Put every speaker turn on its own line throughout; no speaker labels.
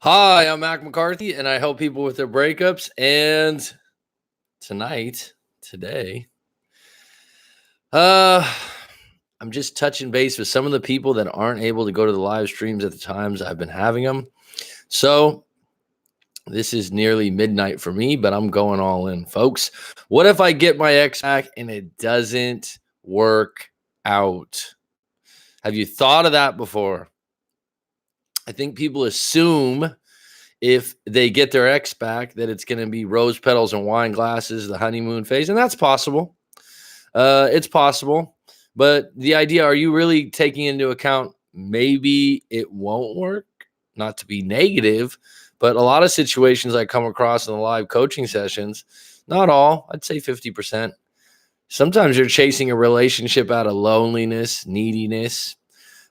Hi, I'm Mac McCarthy, and I help people with their breakups. And today, uh, I'm just touching base with some of the people that aren't able to go to the live streams at the times I've been having them. So this is nearly midnight for me, but I'm going all in, folks. What if I get my ex back and it doesn't work out? Have you thought of that before? I think people assume if they get their ex back that it's going to be rose petals and wine glasses, the honeymoon phase, and that's possible. It's possible, but the idea, are you really taking into account maybe it won't work? Not to be negative, but a lot of situations I come across in the live coaching sessions, not all, I'd say 50%. Sometimes you're chasing a relationship out of loneliness, neediness,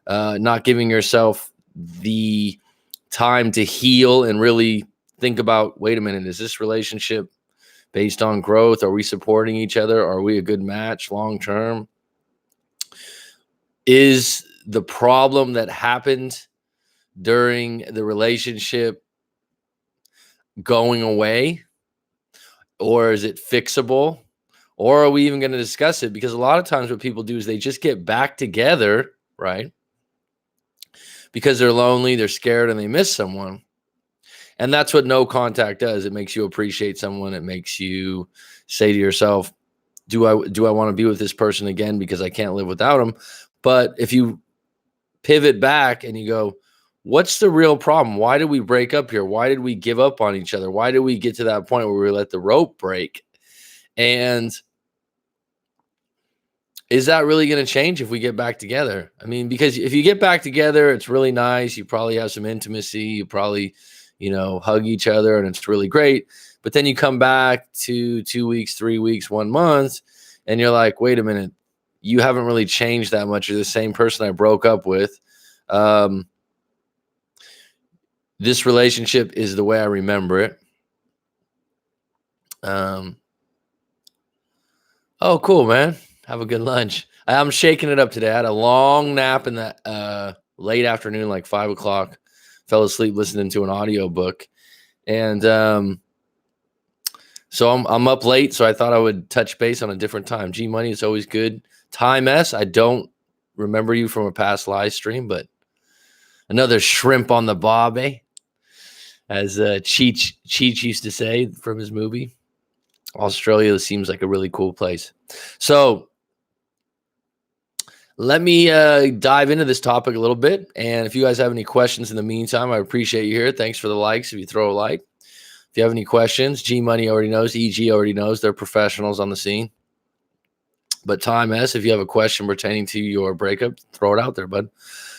not giving yourself the time to heal and really think about, wait a minute, is this relationship based on growth? Are we supporting each other? Are we a good match long term? Is the problem that happened during the relationship going away, or is it fixable? Or are we even going to discuss it? Because a lot of times what people do is they just get back together, right? Because they're lonely, they're scared, and they miss someone. And that's what no contact does. It makes you appreciate someone. It makes you say to yourself, do I want to be with this person again because I can't live without them? But if you pivot back and you go, what's the real problem? Why did we break up here? Why did we give up on each other? Why did we get to that point where we let the rope break? And is that really going to change if we get back together? I mean, because if you get back together, it's really nice. You probably have some intimacy. You probably, hug each other and it's really great. But then you come back to 2 weeks, 3 weeks, 1 month, and you're like, wait a minute, you haven't really changed that much. You're the same person I broke up with. This relationship is the way I remember it. Oh, cool, man. Have a good lunch. I'm shaking it up today. I had a long nap in the late afternoon, like 5 o'clock. Fell asleep listening to an audiobook. And so I'm up late, so I thought I would touch base on a different time. G Money, it's always good. Time S, I don't remember you from a past live stream, but another shrimp on the bob, eh? As Cheech used to say from his movie. Australia seems like a really cool place. So let me dive into this topic a little bit. And if you guys have any questions in the meantime, I appreciate you here. Thanks for the likes if you throw a like. If you have any questions, G Money already knows, EG already knows. They're professionals on the scene. But Time S, if you have a question pertaining to your breakup, throw it out there, bud.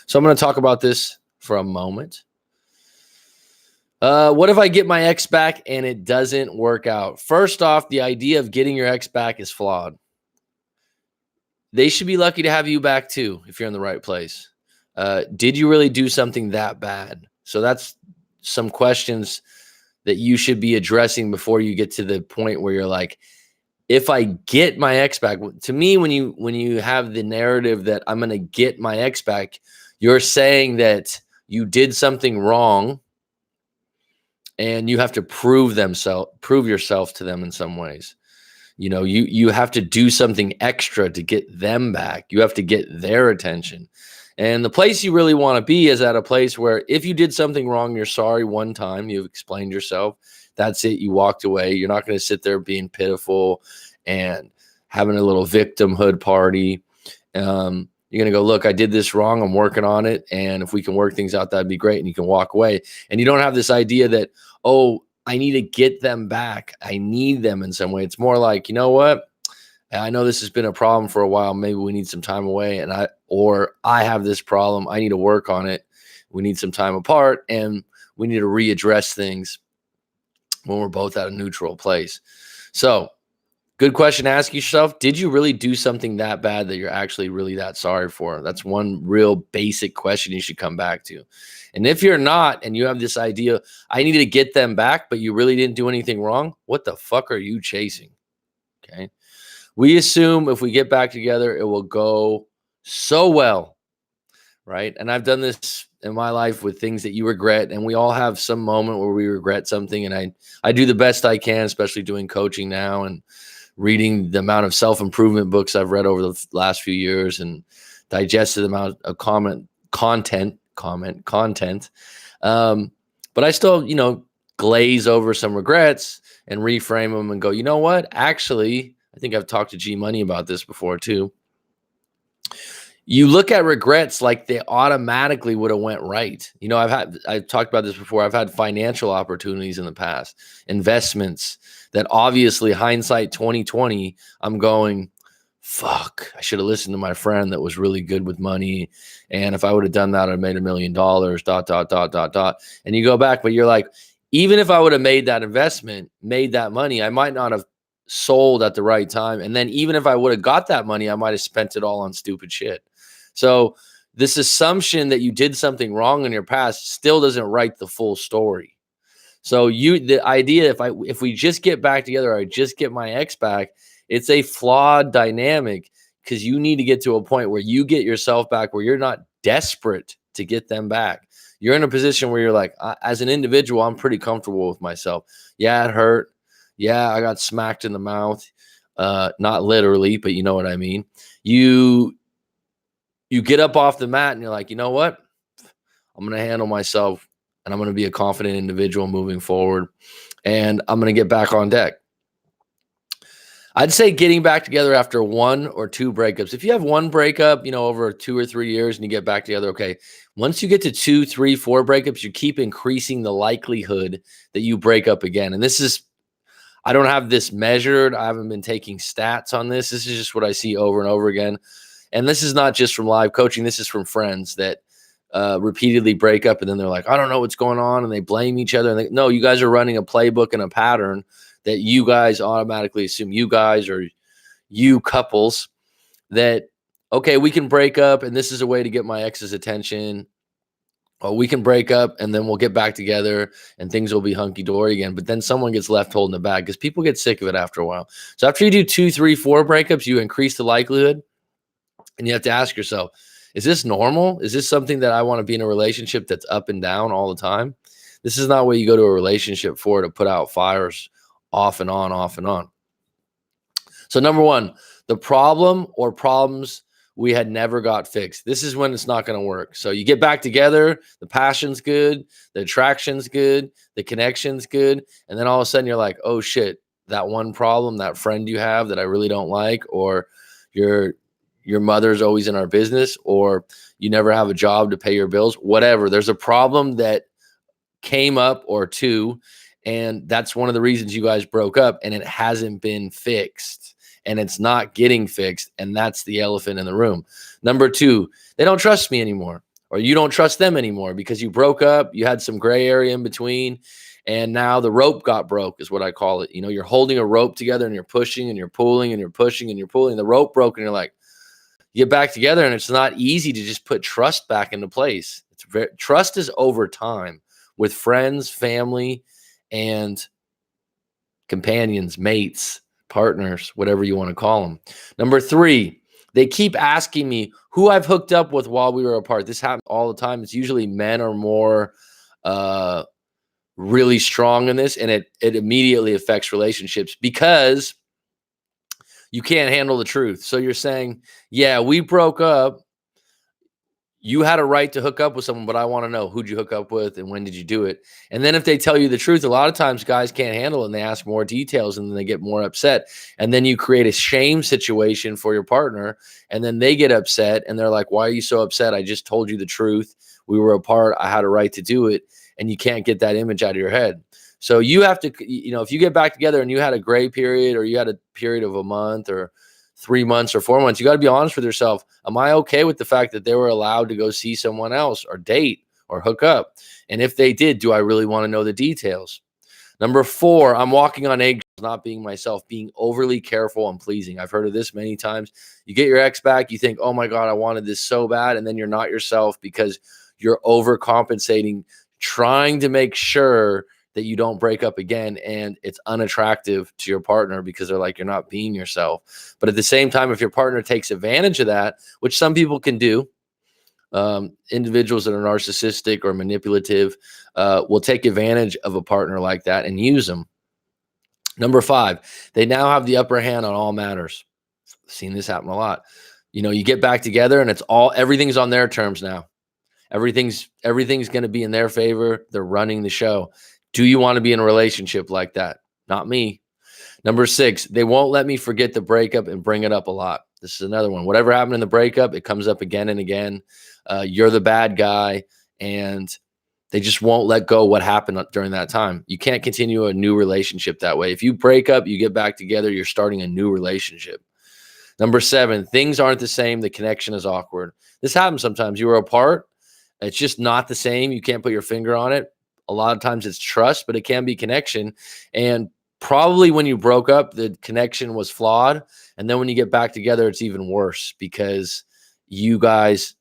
So I'm going to talk about this for a moment. What if I get my ex back and it doesn't work out? First off, the idea of getting your ex back is flawed. They should be lucky to have you back too, if you're in the right place. Did you really do something that bad? So that's some questions that you should be addressing before you get to the point where you're like, if I get my ex back, to me, when you have the narrative that I'm going to get my ex back, you're saying that you did something wrong and you have to prove yourself to them in some ways. You have to do something extra to get them back. You have to get their attention. And the place you really want to be is at a place where if you did something wrong, you're sorry one time, you've explained yourself. That's it. You walked away. You're not going to sit there being pitiful and having a little victimhood party. You're going to go, look, I did this wrong. I'm working on it. And if we can work things out, that'd be great. And you can walk away. And you don't have this idea that, oh, I need to get them back. I need them in some way. It's more like, you know what? I know this has been a problem for a while. Maybe we need some time away. And I have this problem. I need to work on it. We need some time apart and we need to readdress things when we're both at a neutral place. So good question to ask yourself. Did you really do something that bad that you're actually really that sorry for? That's one real basic question you should come back to. And if you're not, and you have this idea, I need to get them back, but you really didn't do anything wrong, what the fuck are you chasing? Okay. We assume if we get back together, it will go so well, right? And I've done this in my life with things that you regret, and we all have some moment where we regret something. And I do the best I can, especially doing coaching now and reading the amount of self-improvement books I've read over the last few years and digested the amount of content. But I still, glaze over some regrets and reframe them and go, you know what? Actually, I think I've talked to G Money about this before too. You look at regrets like they automatically would have went right. I've talked about this before. I've had financial opportunities in the past, investments that obviously hindsight 2020, I'm going, fuck, I should have listened to my friend that was really good with money. And if I would have done that, I'd made $1 million, ... And you go back, but you're like, even if I would have made that investment, made that money, I might not have sold at the right time. And then even if I would have got that money, I might have spent it all on stupid shit. So this assumption that you did something wrong in your past still doesn't write the full story. So the idea, if we just get back together, or I just get my ex back, it's a flawed dynamic, because you need to get to a point where you get yourself back, where you're not desperate to get them back. You're in a position where you're like, as an individual, I'm pretty comfortable with myself. Yeah, it hurt. Yeah, I got smacked in the mouth. Not literally, but you know what I mean. You get up off the mat and you're like, you know what? I'm going to handle myself, and I'm going to be a confident individual moving forward, and I'm going to get back on deck. I'd say getting back together after 1 or 2 breakups. If you have 1 breakup, over 2 or 3 years and you get back together, okay. Once you get to 2, 3, 4 breakups, you keep increasing the likelihood that you break up again. And I don't have this measured. I haven't been taking stats on this. This is just what I see over and over again. And this is not just from live coaching. This is from friends that repeatedly break up, and then they're like, I don't know what's going on, and they blame each other. And no, you guys are running a playbook and a pattern that you guys automatically assume, you guys or you couples, that, okay, we can break up and this is a way to get my ex's attention. Or we can break up and then we'll get back together and things will be hunky-dory again. But then someone gets left holding the bag, because people get sick of it after a while. So after you do 2, 3, 4 breakups, you increase the likelihood, and you have to ask yourself, is this normal? Is this something that I want to be in a relationship that's up and down all the time? This is not what you go to a relationship for, to put out fires off and on, off and on. So number 1, the problem or problems we had never got fixed. This is when it's not going to work. So you get back together, the passion's good, the attraction's good, the connection's good, and then all of a sudden you're like, oh shit, that one problem, that friend you have that I really don't like, or your mother's always in our business, or you never have a job to pay your bills, whatever. There's a problem that came up or two, and that's one of the reasons you guys broke up, and it hasn't been fixed, and it's not getting fixed. And that's the elephant in the room. Number 2, they don't trust me anymore, or you don't trust them anymore, because you broke up, you had some gray area in between, and now the rope got broke, is what I call it. You're holding a rope together and you're pushing and you're pulling and you're pushing and you're pulling. The rope broke, and you're like, you get back together, and it's not easy to just put trust back into place. Trust is over time with friends, family, and companions, mates, partners, whatever you want to call them. Number 3, they keep asking me who I've hooked up with while we were apart. This happens all the time. It's usually men are more really strong in this, and it immediately affects relationships, because you can't handle the truth. So you're saying, yeah, we broke up. You had a right to hook up with someone, but I want to know, who'd you hook up with and when did you do it? And then if they tell you the truth, a lot of times guys can't handle it and they ask more details, and then they get more upset. And then you create a shame situation for your partner, and then they get upset and they're like, why are you so upset? I just told you the truth. We were apart. I had a right to do it. And you can't get that image out of your head. So you have to, if you get back together and you had a gray period, or you had a period of a month or 3 months or 4 months, you got to be honest with yourself. Am I okay with the fact that they were allowed to go see someone else or date or hook up? And if they did, do I really want to know the details? Number 4, I'm walking on eggshells, not being myself, being overly careful and pleasing. I've heard of this many times. You get your ex back, you think, oh my God, I wanted this so bad. And then you're not yourself because you're overcompensating, trying to make sure that you don't break up again, and it's unattractive to your partner because they're like, you're not being yourself. But at the same time, if your partner takes advantage of that, which some people can do, Individuals that are narcissistic or manipulative will take advantage of a partner like that and use them. Number 5, they now have the upper hand on all matters. Seen this happen a lot. You get back together and everything's on their terms now. Everything's going to be in their favor. They're running the show. Do you want to be in a relationship like that? Not me. Number 6, they won't let me forget the breakup and bring it up a lot. This is another one. Whatever happened in the breakup, it comes up again and again. You're the bad guy, and they just won't let go what happened during that time. You can't continue a new relationship that way. If you break up, you get back together, you're starting a new relationship. Number 7, things aren't the same. The connection is awkward. This happens sometimes. You were apart. It's just not the same. You can't put your finger on it. A lot of times it's trust, but it can be connection. And probably when you broke up, the connection was flawed. And then when you get back together, it's even worse because you guys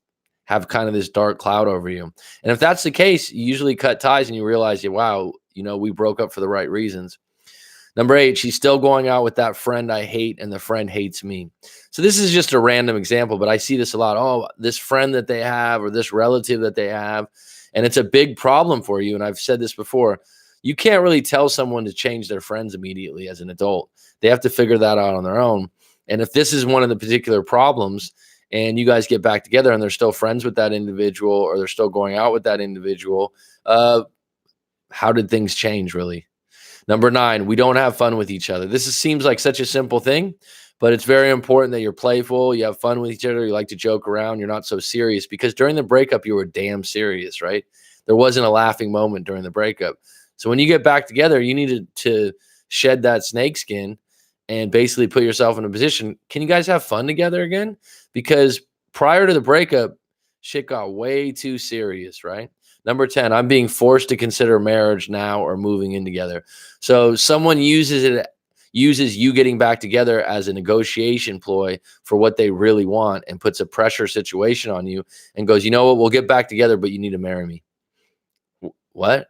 have kind of this dark cloud over you. And if that's the case, you usually cut ties and you realize, wow, we broke up for the right reasons. Number 8, she's still going out with that friend I hate and the friend hates me. So this is just a random example, but I see this a lot. Oh, this friend that they have or this relative that they have, and it's a big problem for you. And I've said this before. You can't really tell someone to change their friends immediately as an adult. They have to figure that out on their own. And if this is one of the particular problems and you guys get back together and they're still friends with that individual or they're still going out with that individual, how did things change really? Number 9, we don't have fun with each other. Seems like such a simple thing, but it's very important that you're playful, you have fun with each other, you like to joke around, you're not so serious, because during the breakup, you were damn serious, right? There wasn't a laughing moment during the breakup. So when you get back together, you need to shed that snakeskin and basically put yourself in a position. Can you guys have fun together again? Because prior to the breakup, shit got way too serious, right? Number 10, I'm being forced to consider marriage now or moving in together. So someone uses you getting back together as a negotiation ploy for what they really want and puts a pressure situation on you and goes, you know what, we'll get back together, but you need to marry me. What?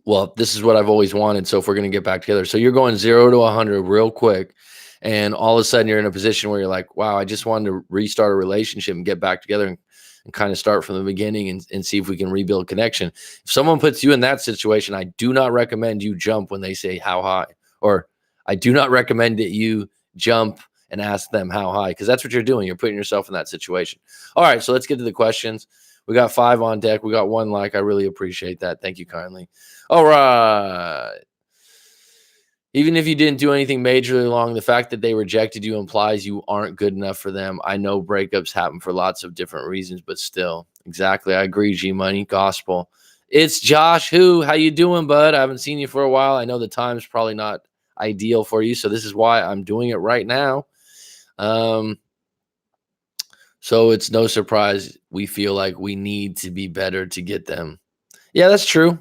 Well, this is what I've always wanted. So if we're going to get back together, so you're going 0 to 100 real quick. And all of a sudden you're in a position where you're like, wow, I just wanted to restart a relationship and get back together and kind of start from the beginning and see if we can rebuild connection. If someone puts you in that situation, I do not recommend you jump when they say how high, or I do not recommend that you jump and ask them how high, because that's what you're doing. You're putting yourself in that situation. All right, so let's get to the questions. We got 5 on deck. We got 1 like. I really appreciate that. Thank you kindly. All right. Even if you didn't do anything majorly wrong, the fact that they rejected you implies you aren't good enough for them. I know breakups happen for lots of different reasons, but still. Exactly. I agree, G-Money. Gospel. It's Josh. How you doing, bud? I haven't seen you for a while. I know the time's probably not ideal for you, so this is why I'm doing it right now. So it's no surprise we feel like we need to be better to get them. Yeah, that's true.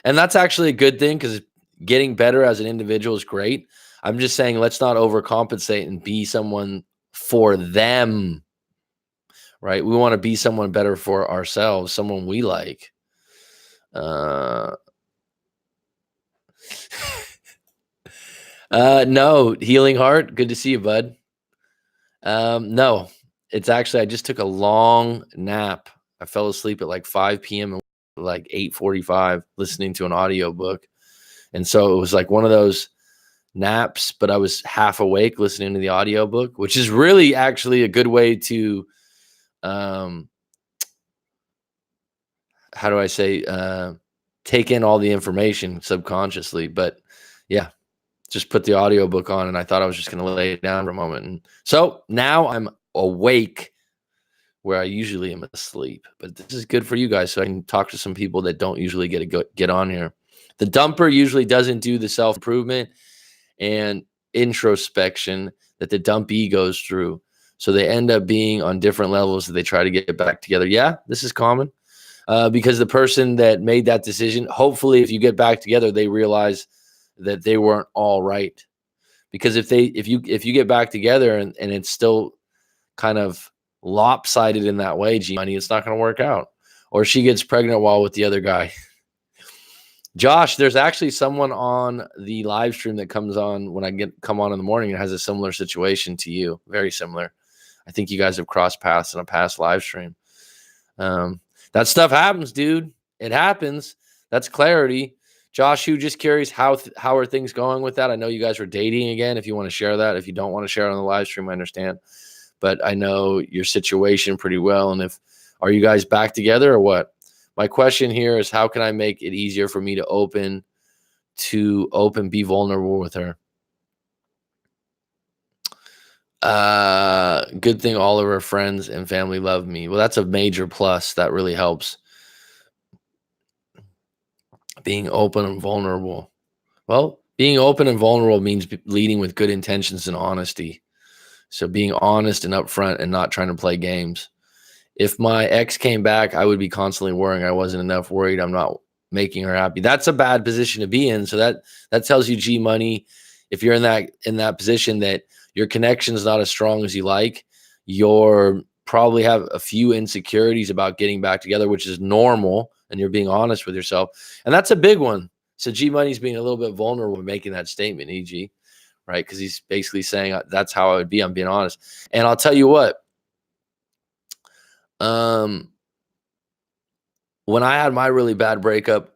And that's actually a good thing, because getting better as an individual is great. I'm just saying, let's not overcompensate and be someone for them, right? We want to be someone better for ourselves, someone we like. No, Healing Heart. Good to see you, bud. No, it's actually, I just took a long nap. I fell asleep at like 5 p.m. and like 8:45 listening to an audiobook. And so it was like one of those naps, but I was half awake listening to the audiobook, which is really actually a good way to, how do I say, take in all the information subconsciously. But yeah, just put the audiobook on and I thought I was just going to lay it down for a moment. And so now I'm awake where I usually am asleep, but this is good for you guys. So I can talk to some people that don't usually get on here. The dumper usually doesn't do the self-improvement and introspection that the dumpee goes through. So they end up being on different levels as they try to get back together. Yeah, this is common because the person that made that decision, hopefully if you get back together, they realize that they weren't all right. Because if you get back together and it's still kind of lopsided in that way, G-Money, it's not going to work out. Or she gets pregnant while with the other guy. Josh, there's actually someone on the live stream that comes on when I come on in the morning and has a similar situation to you. Very similar. I think you guys have crossed paths in a past live stream. That stuff happens, dude. It happens. That's clarity. Josh, who just curious, how are things going with that? I know you guys were dating again. If you want to share that, if you don't want to share it on the live stream, I understand. But I know your situation pretty well. And are you guys back together or what? My question here is, how can I make it easier for me to be vulnerable with her? Good thing all of her friends and family love me. Well, that's a major plus. That really helps. Being open and vulnerable. Well, being open and vulnerable means leading with good intentions and honesty. So being honest and upfront and not trying to play games. If my ex came back, I would be constantly worrying I wasn't enough, worried I'm not making her happy. That's a bad position to be in. So that tells you, G Money, if you're in that position, that your connection is not as strong as you like, you're probably have a few insecurities about getting back together, which is normal, and you're being honest with yourself. And that's a big one. So G Money's being a little bit vulnerable in making that statement, EG, right? Because he's basically saying that's how I would be. I'm being honest. And I'll tell you what, when I had my really bad breakup,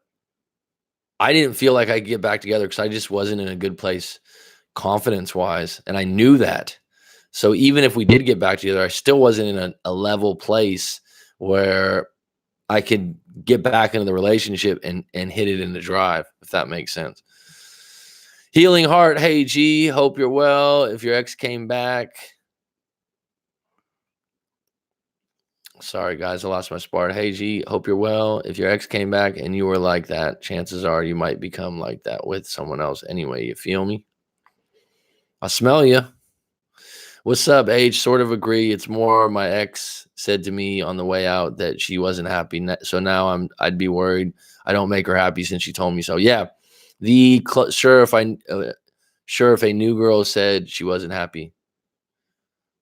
I didn't feel like I could get back together because I just wasn't in a good place confidence-wise, and I knew that. So even if we did get back together, I still wasn't in a level place where I could get back into the relationship and hit it in the drive, if that makes sense. Healing Heart, hey G, hope you're well. If your ex came back, sorry guys, I lost my spark. Hey G, hope you're well. If your ex came back and you were like that, chances are you might become like that with someone else anyway. You feel me? I smell you. What's up, Age? Sort of agree. It's more my ex said to me on the way out that she wasn't happy. So now I'd be worried I don't make her happy since she told me so. Yeah. Sure if a new girl said she wasn't happy.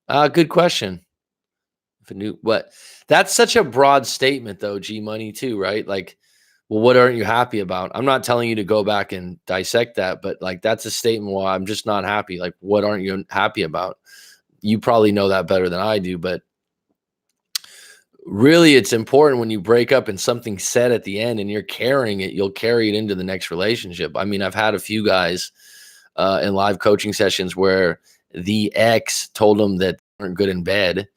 Good question. That's such a broad statement though, G Money too, right? Like, well, what aren't you happy about? I'm not telling you to go back and dissect that, but like that's a statement. Well, I'm just not happy. Like, what aren't you happy about? You probably know that better than I do, but really it's important when you break up and something's said at the end and you're carrying it, you'll carry it into the next relationship. I mean, I've had a few guys in live coaching sessions where the ex told them that they weren't good in bed,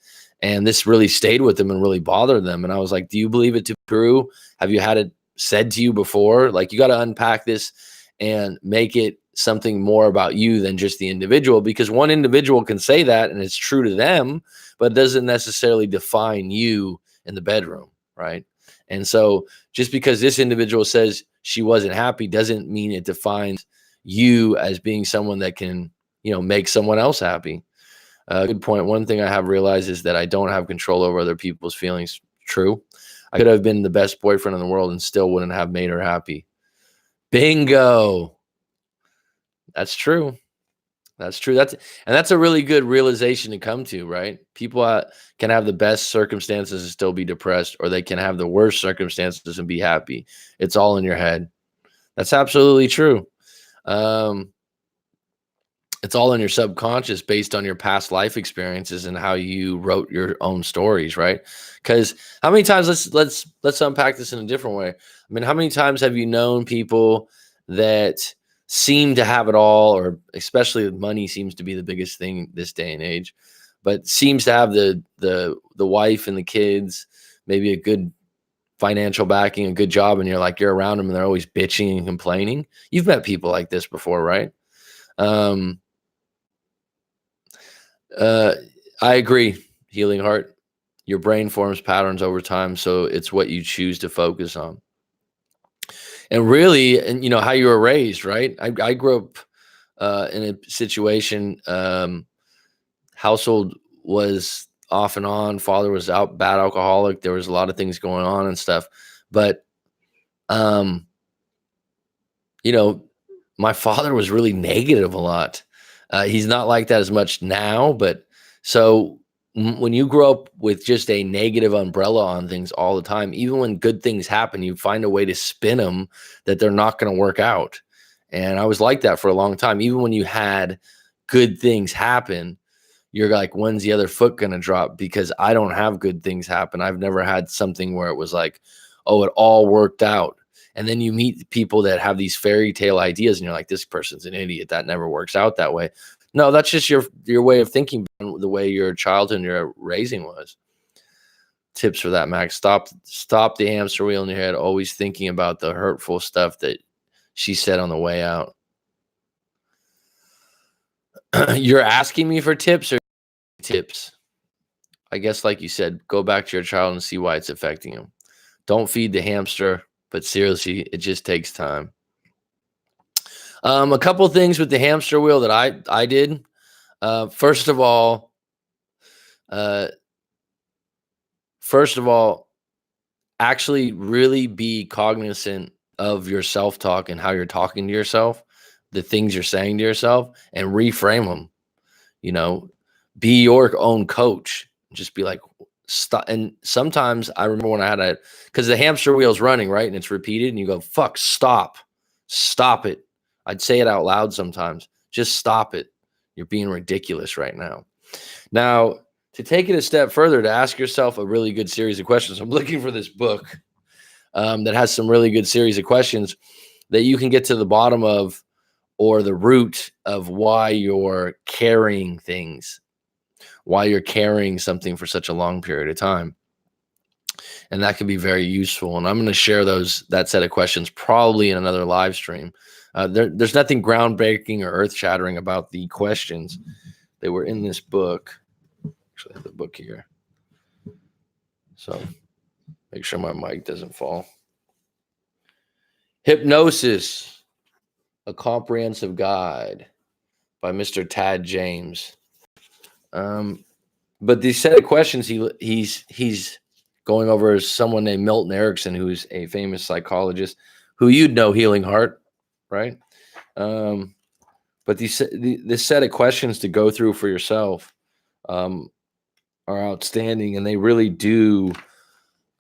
and this really stayed with them and really bothered them. And I was like, do you believe it to be true? Have you had it said to you before? Like, you got to unpack this and make it something more about you than just the individual, because one individual can say that and it's true to them, but it doesn't necessarily define you in the bedroom, right? And so just because this individual says she wasn't happy doesn't mean it defines you as being someone that can, make someone else happy. Good point. One thing I have realized is that I don't have control over other people's feelings. True. I could have been the best boyfriend in the world and still wouldn't have made her happy. Bingo. That's true. That's true. That's a really good realization to come to, right? People can have the best circumstances and still be depressed, or they can have the worst circumstances and be happy. It's all in your head. That's absolutely true. It's all in your subconscious based on your past life experiences and how you wrote your own stories, right? Because how many times, let's unpack this in a different way. I mean, how many times have you known people that seem to have it all, or especially money seems to be the biggest thing this day and age, but seems to have the wife and the kids, maybe a good financial backing, a good job, and you're around them and they're always bitching and complaining. You've met people like this before, right? I agree, Healing Heart. Your brain forms patterns over time, so it's what you choose to focus on. And really, and how you were raised, right? I grew up in a situation, household was off and on. Father was bad alcoholic. There was a lot of things going on and stuff. But, my father was really negative a lot. He's not like that as much now, but so when you grow up with just a negative umbrella on things all the time, even when good things happen, you find a way to spin them that they're not going to work out. And I was like that for a long time. Even when you had good things happen, you're like, when's the other foot going to drop? Because I don't have good things happen. I've never had something where it was like, oh, it all worked out. And then you meet people that have these fairy tale ideas and you're like, this person's an idiot. That never works out that way. No, that's just your way of thinking, the way your childhood and your raising was. Tips for that, Max. Stop the hamster wheel in your head, always thinking about the hurtful stuff that she said on the way out. You're asking me for tips or tips? I guess, like you said, go back to your child and see why it's affecting him. Don't feed the hamster, but seriously, it just takes time. A couple things with the hamster wheel that I did. First of all, actually really be cognizant of your self-talk and how you're talking to yourself, the things you're saying to yourself, and reframe them. You know, be your own coach. Just be like, stop. And sometimes I remember when I had because the hamster wheel's running, right? And it's repeated and you go, fuck, stop it. I'd say it out loud sometimes. Just stop it. You're being ridiculous right now. Now, to take it a step further, to ask yourself a really good series of questions. I'm looking for this book that has some really good series of questions that you can get to the bottom of, or the root of why you're carrying things, why you're carrying something for such a long period of time. And that can be very useful. And I'm going to share that set of questions probably in another live stream. There's nothing groundbreaking or earth-shattering about the questions. They were in this book. Actually, I have the book here. So make sure my mic doesn't fall. Hypnosis, A Comprehensive Guide by Mr. Tad James. But the set of questions he's going over is someone named Milton Erickson, who's a famous psychologist who you'd know, Healing Heart, right? But this set of questions to go through for yourself are outstanding, and they really do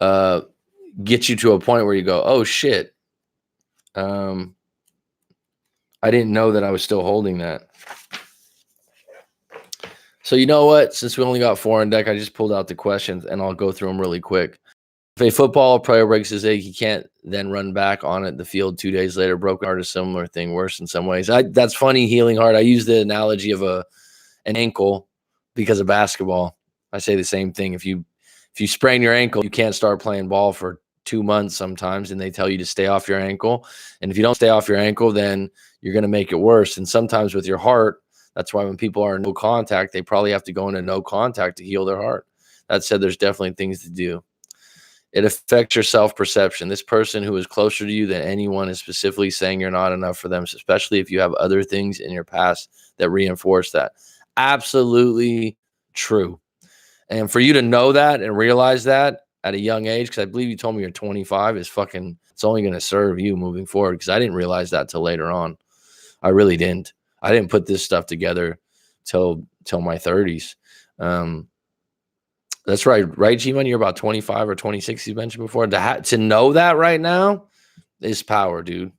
get you to a point where you go, oh shit, I didn't know that I was still holding that. So you know what? Since we only got 4 on deck, I just pulled out the questions, and I'll go through them really quick. If a football player breaks his leg, he can't then run back on the field 2 days later. Broken heart is a similar thing, worse in some ways. That's funny, Healing Heart. I use the analogy of an ankle because of basketball. I say the same thing. If you sprain your ankle, you can't start playing ball for 2 months sometimes, and they tell you to stay off your ankle. And if you don't stay off your ankle, then you're going to make it worse. And sometimes with your heart, that's why when people are in no contact, they probably have to go into no contact to heal their heart. That said, there's definitely things to do. It affects your self-perception. This person who is closer to you than anyone is specifically saying you're not enough for them, especially if you have other things in your past that reinforce that. Absolutely true. And for you to know that and realize that at a young age, because I believe you told me you're 25, it's only going to serve you moving forward, because I didn't realize that till later on. I really didn't. I didn't put this stuff together till my 30s. That's right, G-Money? You're about 25 or 26, you mentioned before. To know that right now is power, dude,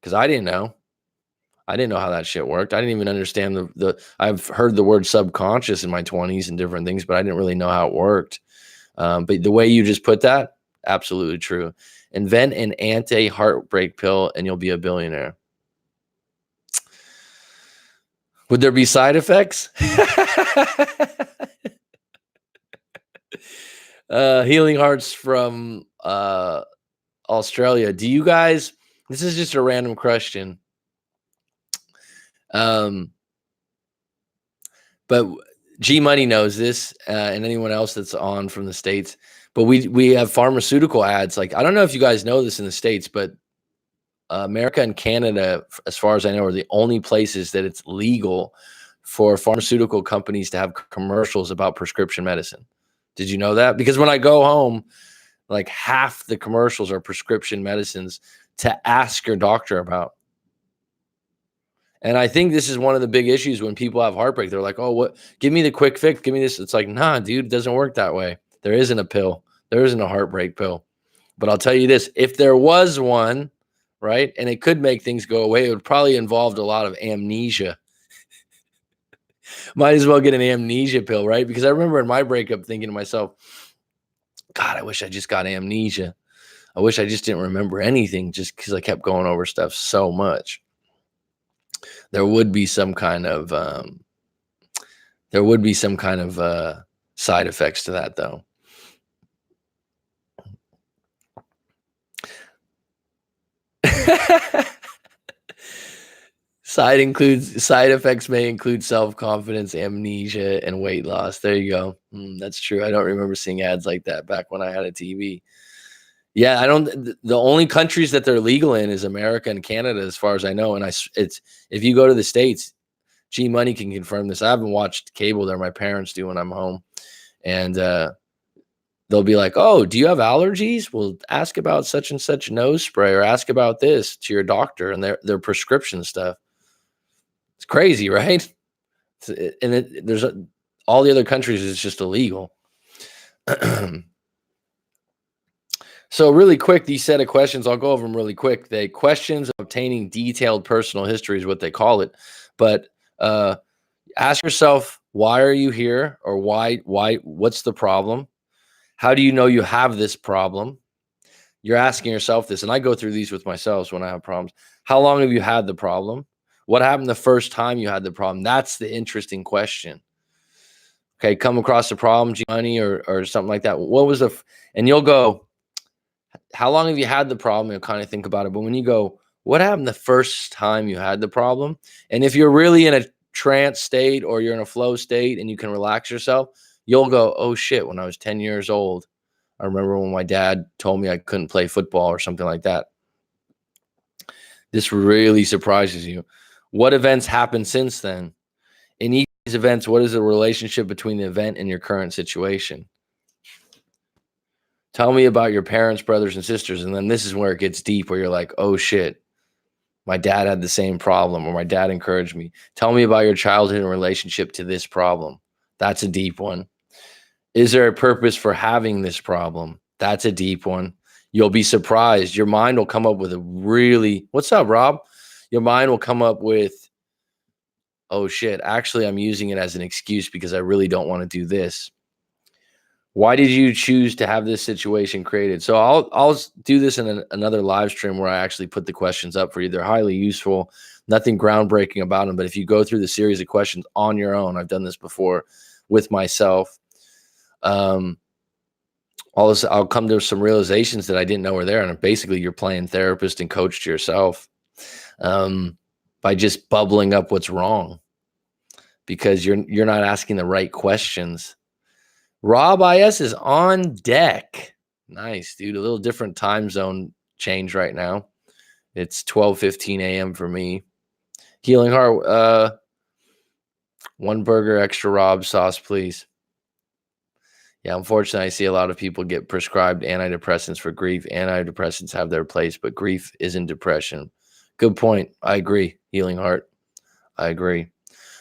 because I didn't know. I didn't know how that shit worked. I didn't even understand I've heard the word subconscious in my 20s and different things, but I didn't really know how it worked. But the way you just put that, absolutely true. Invent an anti-heartbreak pill and you'll be a billionaire. Would there be side effects? Healing Hearts from Australia. Do you guys, this is just a random question. But G Money knows this, and anyone else that's on from the States. But we have pharmaceutical ads. Like, I don't know if you guys know this in the States, but America and Canada, as far as I know, are the only places that it's legal for pharmaceutical companies to have commercials about prescription medicine. Did you know that? Because when I go home, like half the commercials are prescription medicines to ask your doctor about. And I think this is one of the big issues when people have heartbreak. They're like, oh, what? Give me the quick fix. Give me this. It's like, nah, dude, it doesn't work that way. There isn't a pill. There isn't a heartbreak pill. But I'll tell you this, if there was one, right, and it could make things go away, it would probably involve a lot of amnesia. Might as well get an amnesia pill, right? Because I remember in my breakup thinking to myself, God, I wish I just got amnesia. I wish I just didn't remember anything just because I kept going over stuff so much. There would be some kind of side effects to that, though. Side effects may include self-confidence, amnesia, and weight loss. There you go. That's true. I don't remember seeing ads like that back when I had a TV. Yeah, I don't. The only countries that they're legal in is America and Canada, as far as I know. And it's if you go to the States, G Money can confirm this. I haven't watched cable there. My parents do when I'm home, and they'll be like, "Oh, do you have allergies? Well, ask about such and such nose spray, or ask about this to your doctor and their prescription stuff." It's crazy, right? There's all the other countries is just illegal. So really quick, these set of questions, I'll go over them really quick. The questions of obtaining detailed personal history is what they call it. But ask yourself, why are you here? Or what's the problem? How do you know you have this problem? You're asking yourself this, and I go through these with myself when I have problems. How long have you had the problem? What happened the first time you had the problem? That's the interesting question. Okay, come across the problem, Money, or something like that. What was and you'll go, how long have you had the problem? You'll kind of think about it. But when you go, what happened the first time you had the problem? And if you're really in a trance state or you're in a flow state and you can relax yourself, you'll go, oh shit, when I was 10 years old, I remember when my dad told me I couldn't play football or something like that. This really surprises you. What events happened since then? In each of these events, what is the relationship between the event and your current situation? Tell me about your parents, brothers, and sisters. And then this is where it gets deep, where you're like, oh shit, my dad had the same problem, or my dad encouraged me. Tell me about your childhood and relationship to this problem. That's a deep one. Is there a purpose for having this problem? That's a deep one. You'll be surprised. Your mind will come up with what's up, Rob? Your mind will come up with, oh shit, actually, I'm using it as an excuse because I really don't want to do this. Why did you choose to have this situation created? So I'll do this in another live stream where I actually put the questions up for you. They're highly useful, nothing groundbreaking about them. But if you go through the series of questions on your own, I've done this before with myself. I'll come to some realizations that I didn't know were there. And basically you're playing therapist and coach to yourself by just bubbling up what's wrong because you're not asking the right questions. Rob IS is on deck. Nice, dude. A little different time zone change right now. It's 12:15 a.m. for me. Healing Heart, one burger, extra Rob sauce, please. Yeah, unfortunately, I see a lot of people get prescribed antidepressants for grief. Antidepressants have their place, but grief isn't depression. Good point. I agree, Healing Heart. I agree.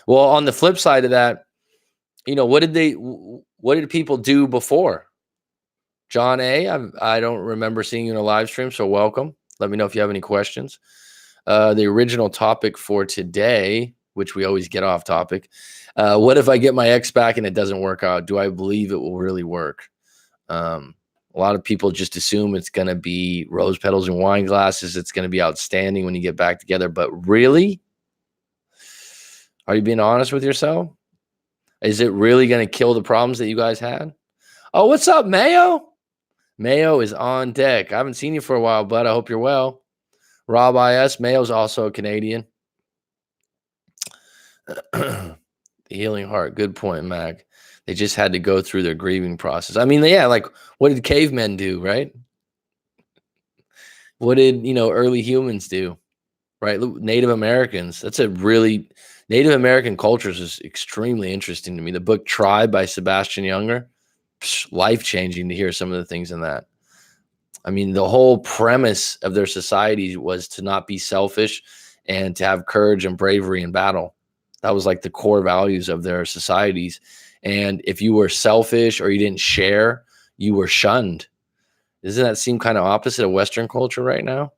Well, on the flip side of that, what did people do before? John A., I don't remember seeing you in a live stream, so welcome. Let me know if you have any questions. The original topic for today, which we always get off topic. What if I get my ex back and it doesn't work out? Do I believe it will really work? A lot of people just assume it's going to be rose petals and wine glasses. It's going to be outstanding when you get back together. But really? Are you being honest with yourself? Is it really going to kill the problems that you guys had? Oh, what's up, Mayo? Mayo is on deck. I haven't seen you for a while, bud. I hope you're well. Rob IS. Mayo's also a Canadian. The Healing Heart. Good point, Mac. They just had to go through their grieving process. I mean, yeah, like what did cavemen do, right? What did, early humans do, right? Native Americans. Native American cultures is extremely interesting to me. The book Tribe by Sebastian Junger, life-changing to hear some of the things in that. I mean, the whole premise of their society was to not be selfish and to have courage and bravery in battle. That was like the core values of their societies. And if you were selfish or you didn't share, you were shunned. Doesn't that seem kind of opposite of Western culture right now?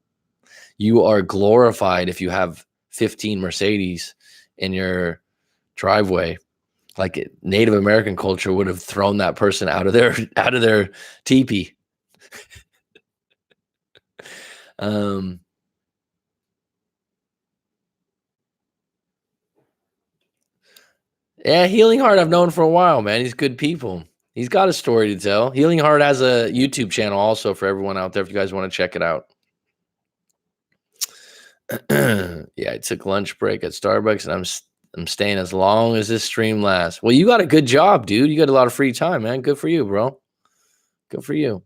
You are glorified if you have 15 Mercedes in your driveway. Like Native American culture would have thrown that person out of their teepee. Yeah, Healing Heart I've known for a while, man. He's good people. He's got a story to tell. Healing Heart has a YouTube channel also for everyone out there if you guys want to check it out. Yeah, I took lunch break at Starbucks and I'm staying as long as this stream lasts. Well, you got a good job, dude. You got a lot of free time, man. Good for you, bro. Good for you.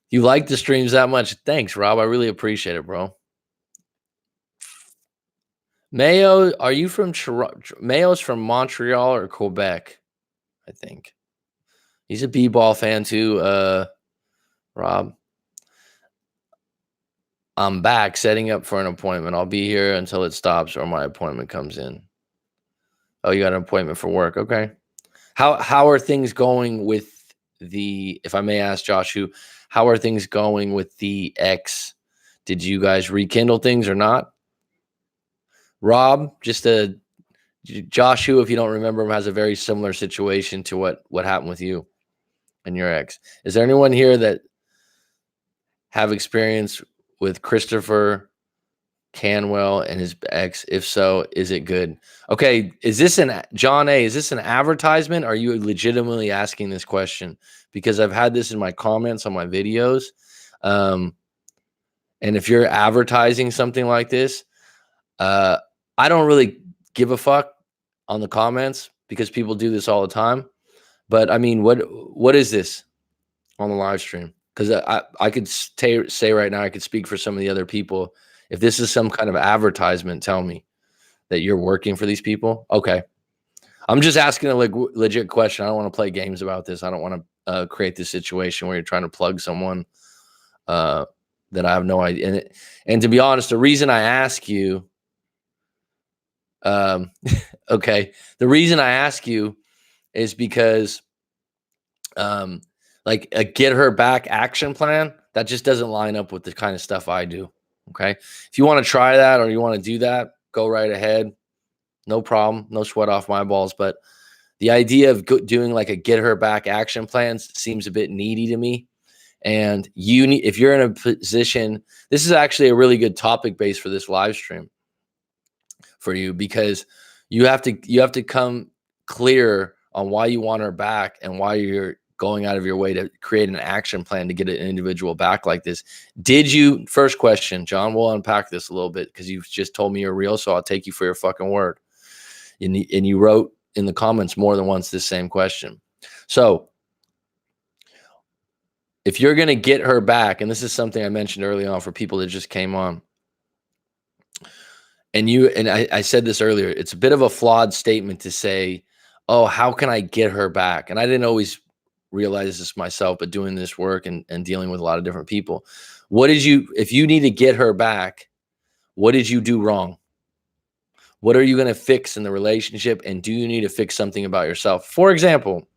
You like the streams that much. Thanks, Rob. I really appreciate it, bro. Mayo, are you from Mayo's from Montreal or Quebec? I think. He's a b-ball fan too, Rob. I'm back setting up for an appointment. I'll be here until it stops or my appointment comes in. Oh, you got an appointment for work. Okay. How are things going with the, if I may ask Josh, how are things going with the X? Did you guys rekindle things or not? Rob, Joshua, if you don't remember him, has a very similar situation to what happened with you and your ex. Is there anyone here that have experience with Christopher Canwell and his ex? If so, is it good? Okay, is this John A? Is this an advertisement? Or are you legitimately asking this question? Because I've had this in my comments on my videos. And if you're advertising something like this, I don't really give a fuck on the comments because people do this all the time. But I mean, what is this on the live stream? Because I could say right now, I could speak for some of the other people. If this is some kind of advertisement, tell me that you're working for these people. Okay. I'm just asking a legit question. I don't want to play games about this. I don't want to create this situation where you're trying to plug someone that I have no idea. And to be honest, the reason I ask you, okay, the reason I ask you is because like a get her back action plan, that just doesn't line up with the kind of stuff I do. Okay. If you want to try that or you want to do that, go right ahead. No problem. No sweat off my balls. But the idea of doing like a get her back action plan seems a bit needy to me. And if you're in a position, this is actually a really good topic base for this live stream for you, because you have to come clear on why you want her back and why you're going out of your way to create an action plan to get an individual back like this. First question, John, we'll unpack this a little bit because you've just told me you're real, so I'll take you for your fucking word. And you wrote in the comments more than once this same question. So if you're going to get her back, and this is something I mentioned early on for people that just came on, and I said this earlier, it's a bit of a flawed statement to say, oh, how can I get her back? And I didn't always realize this myself, but doing this work and dealing with a lot of different people, if you need to get her back, what did you do wrong? What are you going to fix in the relationship? And do you need to fix something about yourself? For example,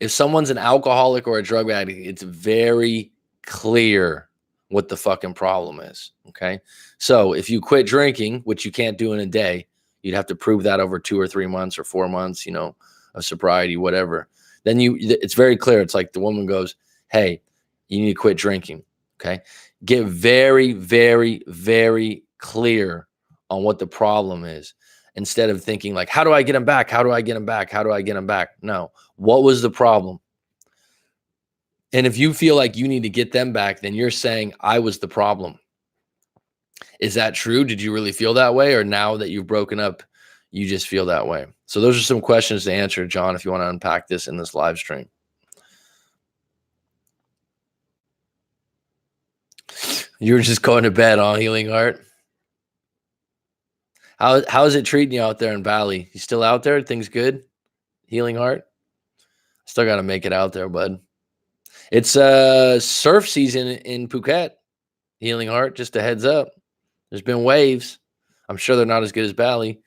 if someone's an alcoholic or a drug addict, it's very clear what the fucking problem is. Okay. So if you quit drinking, which you can't do in a day, you'd have to prove that over 2 or 3 months or 4 months, of sobriety, whatever. Then it's very clear. It's like the woman goes, hey, you need to quit drinking. Okay. Get very, very, very clear on what the problem is, instead of thinking like, how do I get him back? How do I get him back? How do I get him back? No. What was the problem? And if you feel like you need to get them back, then you're saying I was the problem. Is that true? Did you really feel that way? Or now that you've broken up, you just feel that way? So those are some questions to answer, John, if you want to unpack this in this live stream. You were just going to bed on Healing Heart. How is it treating you out there in Bali? You still out there? Things good? Healing Heart? Still got to make it out there, bud. It's surf season in Phuket, Healing Heart. Just a heads up. There's been waves. I'm sure they're not as good as Bali.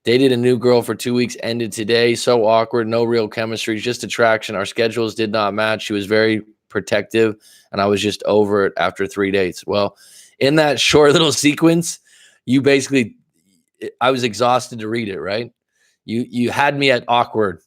Dated a new girl for 2 weeks, ended today. So awkward, no real chemistry, just attraction. Our schedules did not match. She was very protective, and I was just over it after 3 dates. Well, in that short little sequence, You basically, I was exhausted to read it, right? You had me at awkward.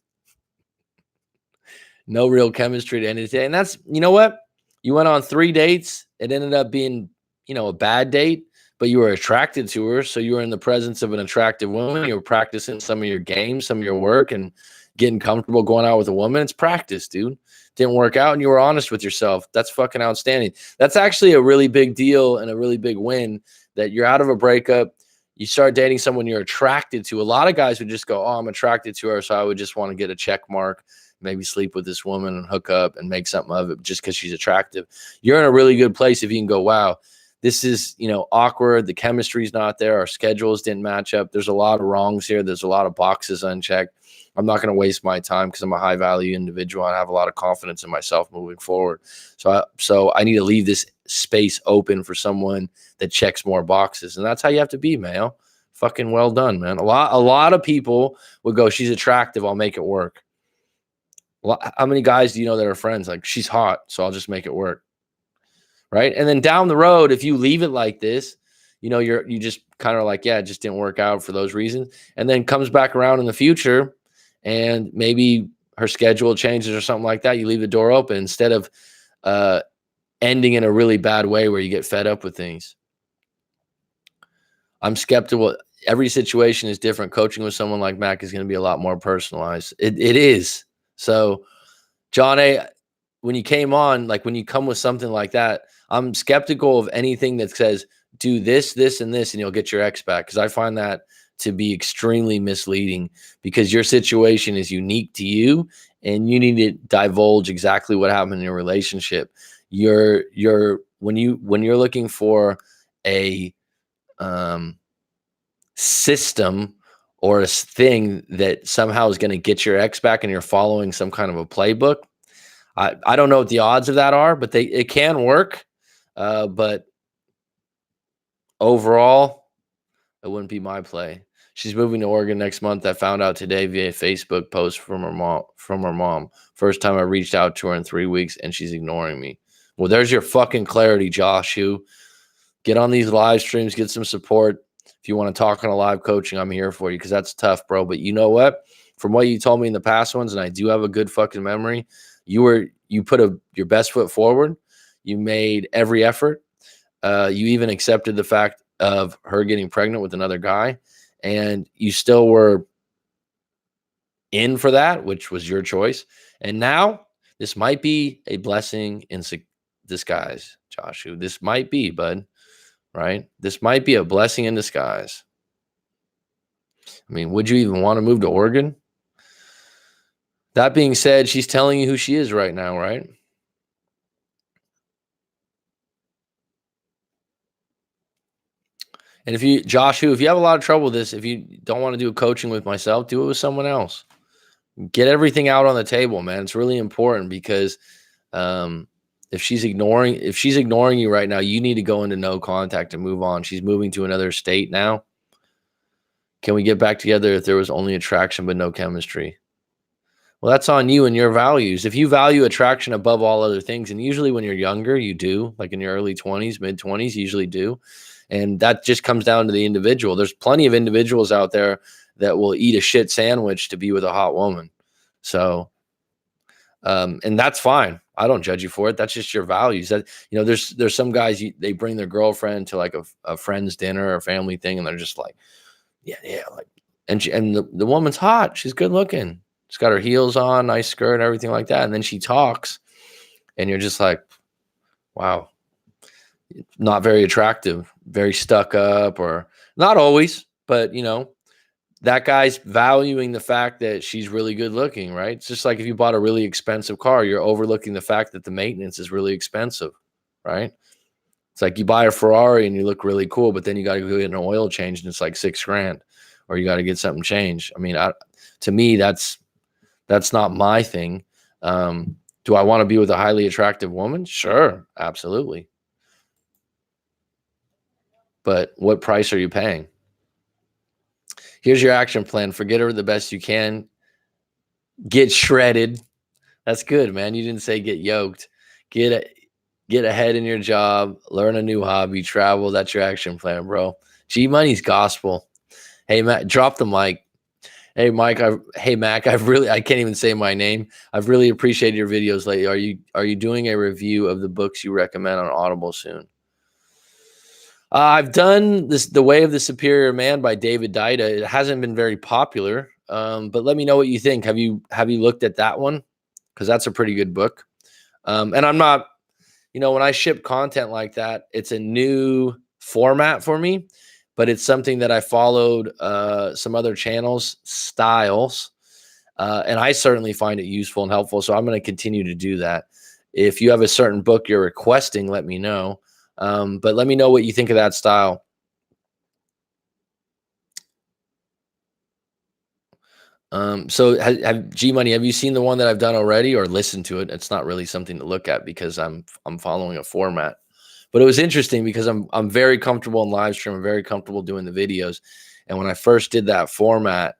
No real chemistry to end it. And that's, you know what? You went on 3 dates. It ended up being, a bad date, but you were attracted to her. So you were in the presence of an attractive woman. You were practicing some of your games, some of your work, and getting comfortable going out with a woman. It's practice, dude. Didn't work out and you were honest with yourself. That's fucking outstanding. That's actually a really big deal and a really big win that you're out of a breakup. You start dating someone you're attracted to. A lot of guys would just go, oh, I'm attracted to her, so I would just want to get a check mark, maybe sleep with this woman and hook up and make something of it just because she's attractive. You're in a really good place if you can go, wow, this is, awkward. The chemistry's not there. Our schedules didn't match up. There's a lot of wrongs here. There's a lot of boxes unchecked. I'm not going to waste my time because I'm a high value individual. I have a lot of confidence in myself moving forward. So I need to leave this space open for someone that checks more boxes. And that's how you have to be, man. Fucking well done, man. A lot of people would go, she's attractive, I'll make it work. How many guys do you know that are friends? Like, she's hot, so I'll just make it work. Right. And then down the road, if you leave it like this, you just kind of like, yeah, it just didn't work out for those reasons. And then comes back around in the future and maybe her schedule changes or something like that. You leave the door open instead of ending in a really bad way where you get fed up with things. I'm skeptical. Every situation is different. Coaching with someone like Mac is going to be a lot more personalized. It is. So, John A., when you came on, like when you come with something like that, I'm skeptical of anything that says, do this, this, and this, and you'll get your ex back. Because I find that to be extremely misleading because your situation is unique to you and you need to divulge exactly what happened in your relationship. When you're looking for a system or a thing that somehow is going to get your ex back and you're following some kind of a playbook, I don't know what the odds of that are, but it can work. But overall, it wouldn't be my play. She's moving to Oregon next month. I found out today via Facebook post from her mom. First time I reached out to her in 3 weeks, and she's ignoring me. Well, there's your fucking clarity, Josh. Get on these live streams, get some support. If you want to talk on a live coaching, I'm here for you because that's tough, bro. But you know what? From what you told me in the past ones, and I do have a good fucking memory, you put your best foot forward. You made every effort. You even accepted the fact of her getting pregnant with another guy, and you still were in for that, which was your choice. And now this might be a blessing in disguise, Joshua. This might be, bud, right? This might be a blessing in disguise. I mean, would you even want to move to Oregon? That being said, she's telling you who she is right now, right? And if you have a lot of trouble with this, if you don't want to do coaching with myself, do it with someone else. Get everything out on the table, man. It's really important because if she's ignoring you right now, you need to go into no contact and move on. She's moving to another state now. Can we get back together if there was only attraction but no chemistry? Well, that's on you and your values. If you value attraction above all other things, and usually when you're younger, you do, like in your early 20s, mid 20s, you usually do. And that just comes down to the individual. There's plenty of individuals out there that will eat a shit sandwich to be with a hot woman. So, and that's fine. I don't judge you for it. That's just your values. That, there's some guys, they bring their girlfriend to like a friend's dinner or family thing, and they're just like, yeah, like, and the woman's hot. She's good looking. She's got her heels on, nice skirt, everything like that. And then she talks, and you're just like, wow, not very attractive, very stuck up, or not always, but that guy's valuing the fact that she's really good looking, right? It's just like if you bought a really expensive car, you're overlooking the fact that the maintenance is really expensive, right? It's like you buy a Ferrari and you look really cool, but then you got to go get an oil change and it's like $6,000, or you got to get something changed. I mean, to me, that's not my thing. Do I want to be with a highly attractive woman? Sure, absolutely. But what price are you paying? Here's your action plan. Forget her the best you can. Get shredded. That's good, man. You didn't say get yoked. Get ahead in your job. Learn a new hobby. Travel. That's your action plan, bro. G Money's gospel. Hey, Matt, drop the mic. Hey, Mike. Hey, Mac. I can't even say my name. I've really appreciated your videos lately. Are you doing a review of the books you recommend on Audible soon? I've done this, The Way of the Superior Man by David Deida. It hasn't been very popular, but let me know what you think. Have you looked at that one? Because that's a pretty good book. And I'm not, when I ship content like that, it's a new format for me, but it's something that I followed some other channels' styles, and I certainly find it useful and helpful. So I'm going to continue to do that. If you have a certain book you're requesting, let me know. But let me know what you think of that style. So G Money, have you seen the one that I've done already or listened to it? It's not really something to look at because I'm following a format. But it was interesting because I'm very comfortable in live stream. I'm very comfortable doing the videos. And when I first did that format,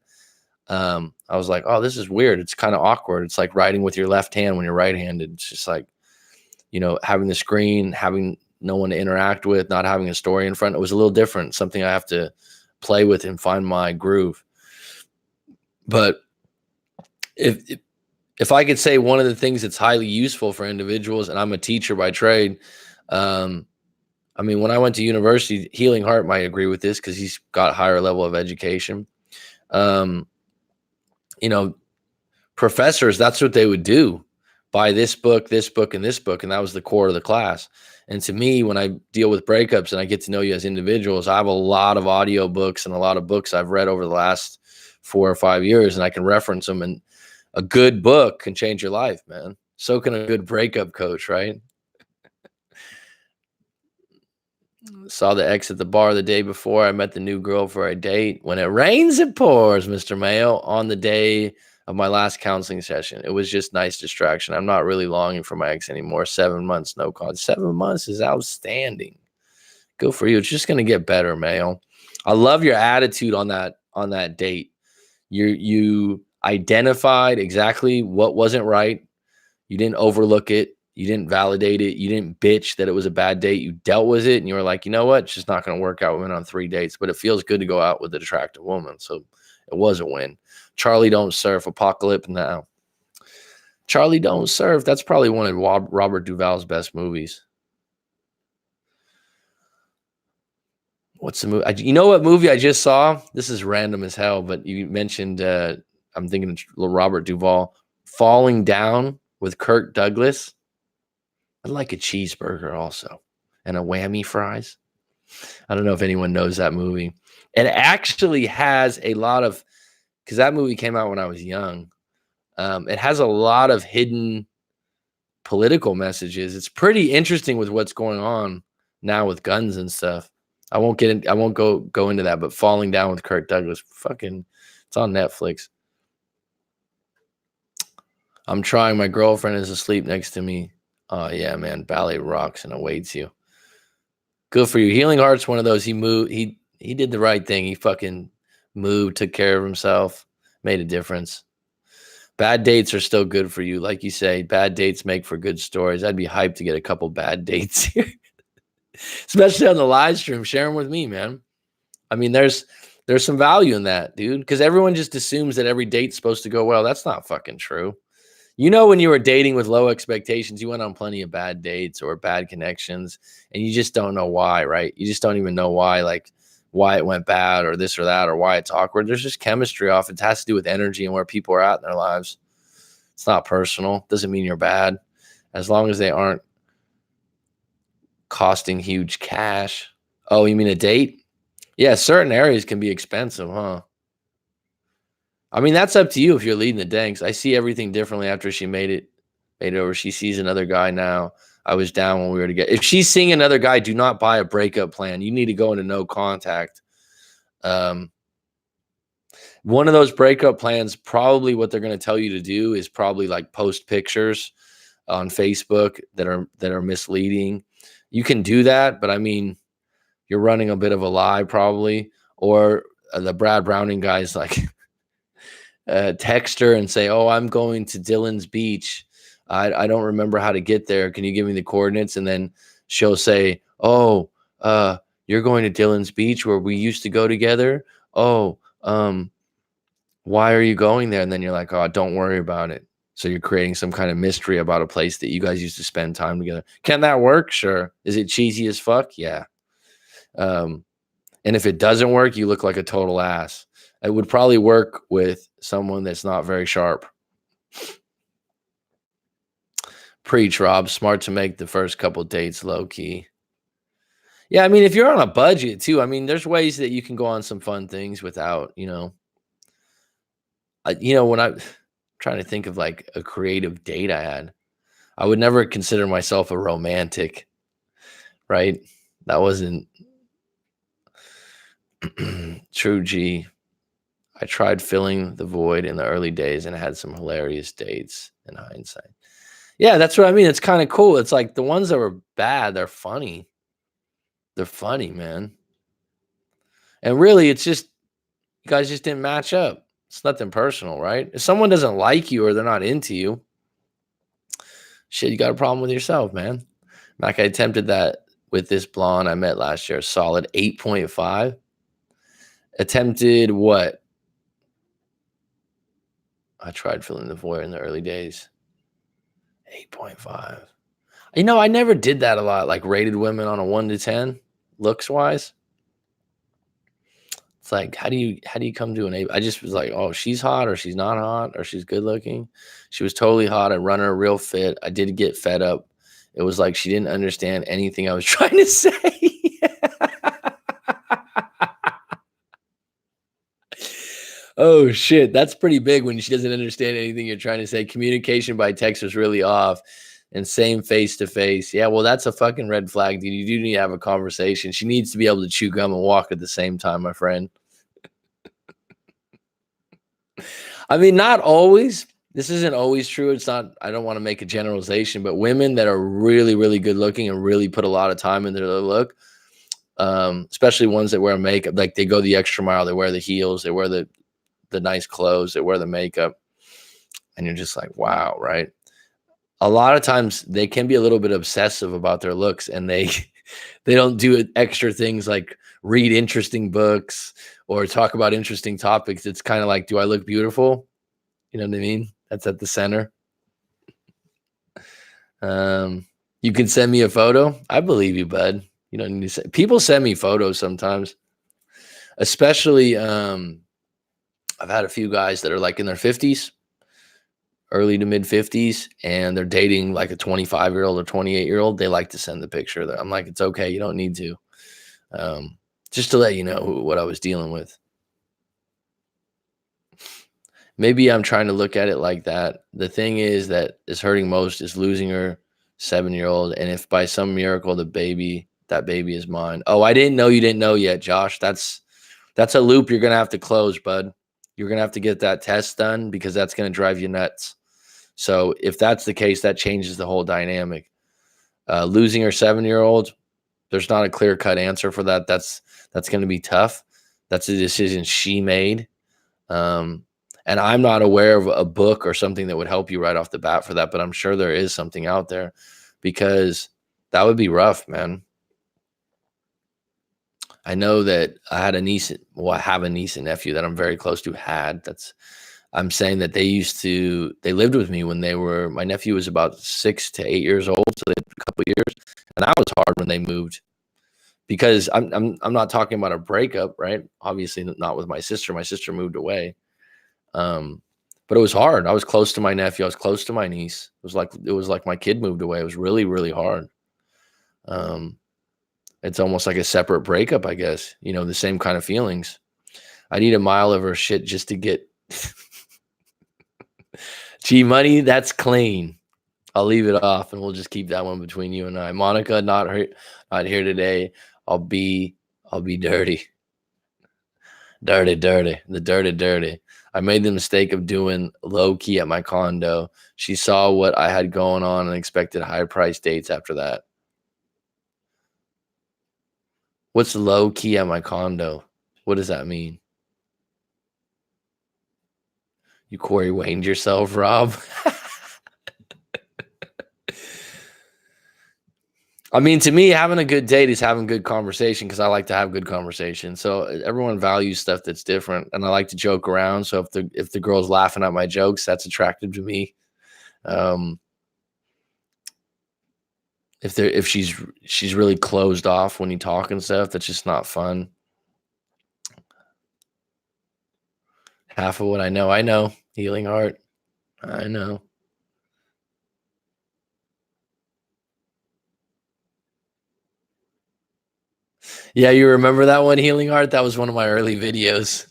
I was like, oh, this is weird. It's kind of awkward. It's like writing with your left hand when you're right-handed. It's just like, having the screen, having no one to interact with, not having a story in front. It was a little different, something I have to play with and find my groove. But if I could say one of the things that's highly useful for individuals, and I'm a teacher by trade, I mean, when I went to university, Healing Heart might agree with this because he's got a higher level of education. Professors, that's what they would do. Buy this book, and this book. And that was the core of the class. And to me, when I deal with breakups and I get to know you as individuals, I have a lot of audio books and a lot of books I've read over the last 4 or 5 years, and I can reference them. And a good book can change your life, man. So can a good breakup coach, right? Saw the ex at the bar the day before I met the new girl for a date. When it rains, it pours, Mr. Mayo, on the day of my last counseling session. It was just nice distraction. I'm not really longing for my ex anymore. 7 months, no cause. 7 months is outstanding. Good for you. It's just going to get better, Mayo. I love your attitude on that date. You identified exactly what wasn't right. You didn't overlook it. You didn't validate it. You didn't bitch that it was a bad date. You dealt with it, and you were like, you know what? It's just not going to work out. We went on 3 dates, but it feels good to go out with an attractive woman. So it was a win. Charlie Don't Surf, Apocalypse Now. Charlie Don't Surf. That's probably one of Robert Duvall's best movies. What's the movie? You know what movie I just saw? This is random as hell, but you mentioned, I'm thinking of Robert Duvall, Falling Down with Kirk Douglas. I'd like a cheeseburger also and a whammy fries. I don't know if anyone knows that movie. It actually has a lot of, because that movie came out when I was young. It has a lot of hidden political messages. It's pretty interesting with what's going on now with guns and stuff. I won't go into that, but Falling Down with Kirk Douglas, it's on Netflix. I'm trying. My girlfriend is asleep next to me. Oh yeah, man, ballet rocks and awaits you. Good for you. Healing Heart's one of those. He moved. He did the right thing. He fucking moved, took care of himself, made a difference. Bad dates are still good for you. Like you say, bad dates make for good stories. I'd be hyped to get a couple bad dates here, especially on the live stream. Share them with me, man. I mean, there's some value in that, dude, because everyone just assumes that every date's supposed to go well. That's not fucking true. When you were dating with low expectations, you went on plenty of bad dates or bad connections, and you just don't know why, right? You just don't even know why it went bad or this or that or why it's awkward. There's just chemistry off. It has to do with energy and where people are at in their lives. It's not personal. Doesn't mean you're bad. As long as they aren't costing huge cash. Oh, you mean a date? Yeah, certain areas can be expensive, huh? I mean, that's up to you if you're leading the danks. I see everything differently after she made it over. She sees another guy now. I was down when we were together. If she's seeing another guy, do not buy a breakup plan. You need to go into no contact. One of those breakup plans, probably what they're going to tell you to do is probably like post pictures on Facebook that are misleading. You can do that, but I mean, you're running a bit of a lie probably. Or the Brad Browning guy's like, text her and say, oh, I'm going to Dillon's Beach. I don't remember how to get there. Can you give me the coordinates? And then she'll say, oh, You're going to Dillon's Beach where we used to go together. Oh, why are you going there? And then you're like, oh, don't worry about it. So you're creating some kind of mystery about a place that you guys used to spend time together. Can that work? Sure. Is it cheesy as fuck? Yeah. And if it doesn't work, you look like a total ass. It would probably work with someone that's not very sharp. Preach, Rob. Smart to make the first couple dates low key. Yeah, I mean, if you're on a budget too, I mean, there's ways that you can go on some fun things without, when I'm trying to think of like a creative date I had, I would never consider myself a romantic, right? That wasn't true. G. I tried filling the void in the early days and had some hilarious dates in hindsight. Yeah, that's what I mean. It's kind of cool. It's like the ones that were bad, they're funny. They're funny, man. And really, it's just you guys just didn't match up. It's nothing personal, right? If someone doesn't like you or they're not into you, shit, you got a problem with yourself, man. Mac, I attempted that with this blonde I met last year, solid 8.5. Attempted what? I tried filling the void in the early days. 8.5. I never did that a lot, like rated women on a 1 to 10 looks wise. It's like, how do you come to an 8? I just was like, oh, she's hot or she's not hot or she's good looking. She was totally hot. I run her real fit. I did get fed up. It was like she didn't understand anything I was trying to say. Oh shit, that's pretty big when she doesn't understand anything you're trying to say. Communication by text was really off, and same face to face. Yeah, well, that's a fucking red flag, dude. You do need to have a conversation. She needs to be able to chew gum and walk at the same time, my friend. I mean, not always. This isn't always true. It's not. I don't want to make a generalization, but women that are really, really good looking and really put a lot of time into their look, especially ones that wear makeup, like they go the extra mile. They wear the heels. They wear the nice clothes, they wear the makeup, and you're just like, wow, right? A lot of times they can be a little bit obsessive about their looks, and they don't do extra things like read interesting books or talk about interesting topics. It's kind of like, do I look beautiful? You know what I mean? That's at the center. You can send me a photo. I believe you, bud. You don't need to say. People send me photos sometimes, especially I've had a few guys that are like in their 50s, early to mid 50s, and they're dating like a 25-year-old or 28-year-old. They like to send the picture. I'm like, it's okay. You don't need to. Just to let you know what I was dealing with. Maybe I'm trying to look at it like that. The thing is that is hurting most is losing her 7-year-old. And if by some miracle that baby is mine. Oh, I didn't know you didn't know yet, Josh. That's a loop you're gonna have to close, bud. You're gonna have to get that test done because that's gonna drive you nuts. So if that's the case, that changes the whole dynamic. Losing her 7-year-old, there's not a clear-cut answer for that. That's going to be tough. That's a decision she made. And I'm not aware of a book or something that would help you right off the bat for that, but I'm sure there is something out there because that would be rough, man. I know that I had a niece, I have a niece and nephew that I'm very close to I'm saying that they lived with me when my nephew was about 6 to 8 years old. So they lived a couple years, and that was hard when they moved because I'm not talking about a breakup, right? Obviously not with my sister. My sister moved away. But it was hard. I was close to my nephew. I was close to my niece. It was like my kid moved away. It was really, really hard. It's almost like a separate breakup, I guess. The same kind of feelings. I need a mile of her shit just to get G Money. That's clean. I'll leave it off, and we'll just keep that one between you and I. Monica, not here today. I'll be dirty. Dirty. I made the mistake of doing low key at my condo. She saw what I had going on and expected high price dates after that. What's low key at my condo? What does that mean? You Corey Wayne'd yourself, Rob? I mean, to me, having a good date is having good conversation because I like to have good conversation. So everyone values stuff that's different, and I like to joke around. So if the girl's laughing at my jokes, that's attractive to me. Um, if she's really closed off when you talk and stuff, that's just not fun. Half of what I know. Healing heart, I know. Yeah, you remember that one, Healing Heart? That was one of my early videos.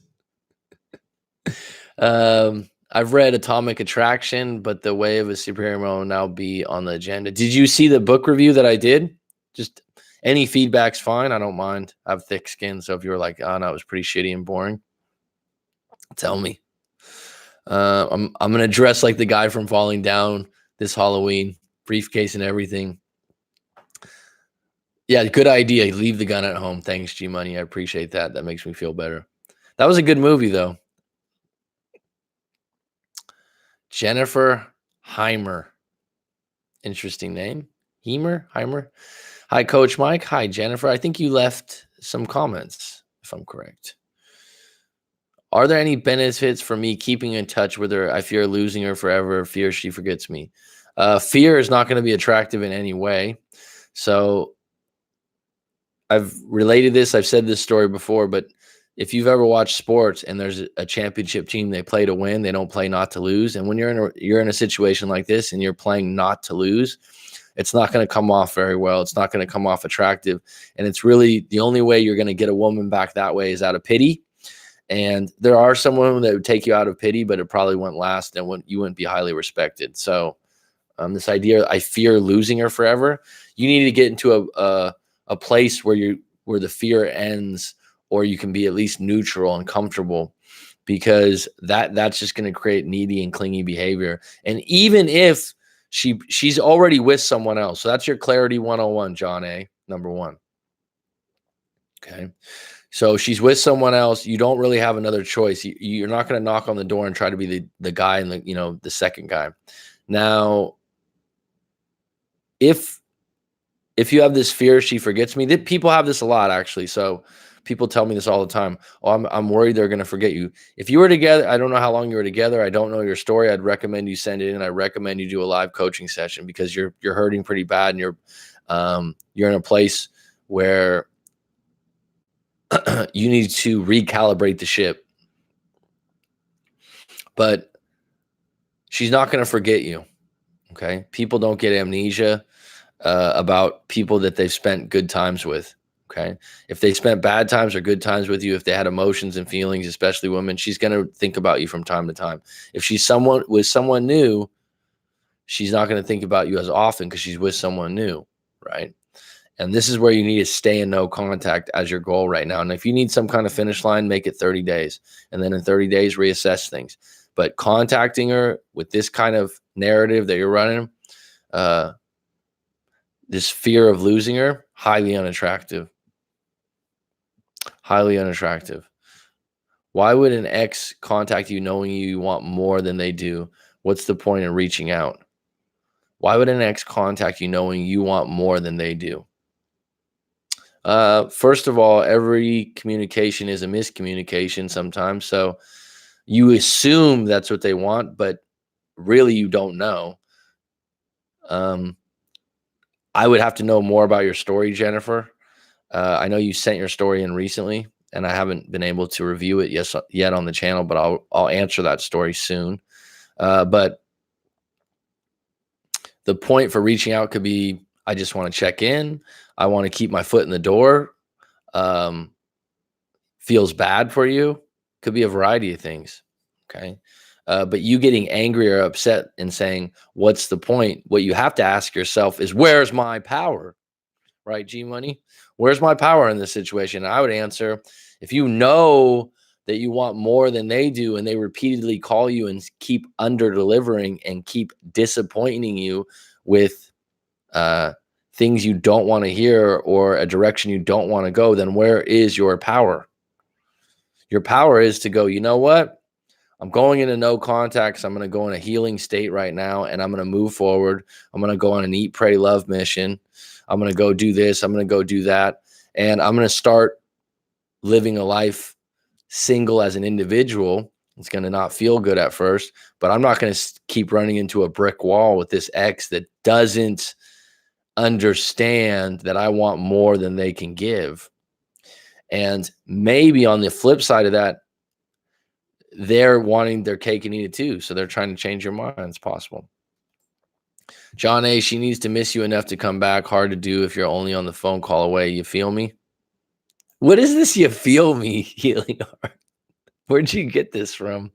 I've read Atomic Attraction, but The Way of a Superior Man will now be on the agenda. Did you see the book review that I did? Just any feedback's fine. I don't mind. I have thick skin, so if you were like, "Oh no, it was pretty shitty and boring," tell me. I'm gonna dress like the guy from Falling Down this Halloween, briefcase and everything. Yeah, good idea. Leave the gun at home. Thanks, G Money. I appreciate that. That makes me feel better. That was a good movie, though. Jennifer Heimer. Interesting name. Heimer. Hi, Coach Mike. Hi, Jennifer. I think you left some comments, if I'm correct. Are there any benefits for me keeping in touch with her? I fear losing her forever, or fear she forgets me. Fear is not going to be attractive in any way. So I've related this. I've said this story before, but if you've ever watched sports and there's a championship team, they play to win, they don't play not to lose. And when you're in a situation like this and you're playing not to lose, it's not going to come off very well. It's not going to come off attractive. And it's really the only way you're going to get a woman back that way is out of pity. And there are some women that would take you out of pity, but it probably wouldn't last and you wouldn't be highly respected. So this idea, I fear losing her forever. You need to get into a place where the fear ends, or you can be at least neutral and comfortable, because that's just going to create needy and clingy behavior. And even if she's already with someone else, so that's your clarity 101, John A. Number one. Okay. So she's with someone else. You don't really have another choice. You're not going to knock on the door and try to be the guy and the second guy. Now, if you have this fear she forgets me, people have this a lot, actually. So people tell me this all the time. Oh, I'm worried they're going to forget you. If you were together, I don't know how long you were together. I don't know your story. I'd recommend you send it in. I recommend you do a live coaching session, because you're hurting pretty bad, and you're in a place where you need to recalibrate the ship. But she's not going to forget you. Okay. People don't get amnesia about people that they've spent good times with. Okay. If they spent bad times or good times with you, if they had emotions and feelings, especially women, she's going to think about you from time to time. If she's with someone new, she's not going to think about you as often because she's with someone new. Right. And this is where you need to stay in no contact as your goal right now. And if you need some kind of finish line, make it 30 days. And then in 30 days, reassess things. But contacting her with this kind of narrative that you're running, this fear of losing her, highly unattractive. Highly unattractive. Why would an ex contact you knowing you want more than they do? What's the point in reaching out? Why would an ex contact you knowing you want more than they do? First of all, every communication is a miscommunication sometimes. So you assume that's what they want, but really you don't know. I would have to know more about your story, Jennifer. I know you sent your story in recently, and I haven't been able to review it yet on the channel, but I'll answer that story soon. But the point for reaching out could be, I just want to check in. I want to keep my foot in the door. Feels bad for you. Could be a variety of things. Okay. But you getting angry or upset and saying, what's the point? What you have to ask yourself is, where's my power? Right, G Money? Where's my power in this situation? And I would answer, if you know that you want more than they do, and they repeatedly call you and keep under delivering and keep disappointing you with things you don't want to hear or a direction you don't want to go, then where is your power? Your power is to go, you know what? I'm going into no contact. So I'm going to go in a healing state right now, and I'm going to move forward. I'm going to go on an eat, pray, love mission. I'm going to go do this. I'm going to go do that. And I'm going to start living a life single as an individual. It's going to not feel good at first, but I'm not going to keep running into a brick wall with this ex that doesn't understand that I want more than they can give. And maybe on the flip side of that, they're wanting their cake and eat it too. So they're trying to change your mind. It's possible. John A., she needs to miss you enough to come back. Hard to do if you're only on the phone call away. You feel me? What is this? You feel me, healing heart? Where'd you get this from?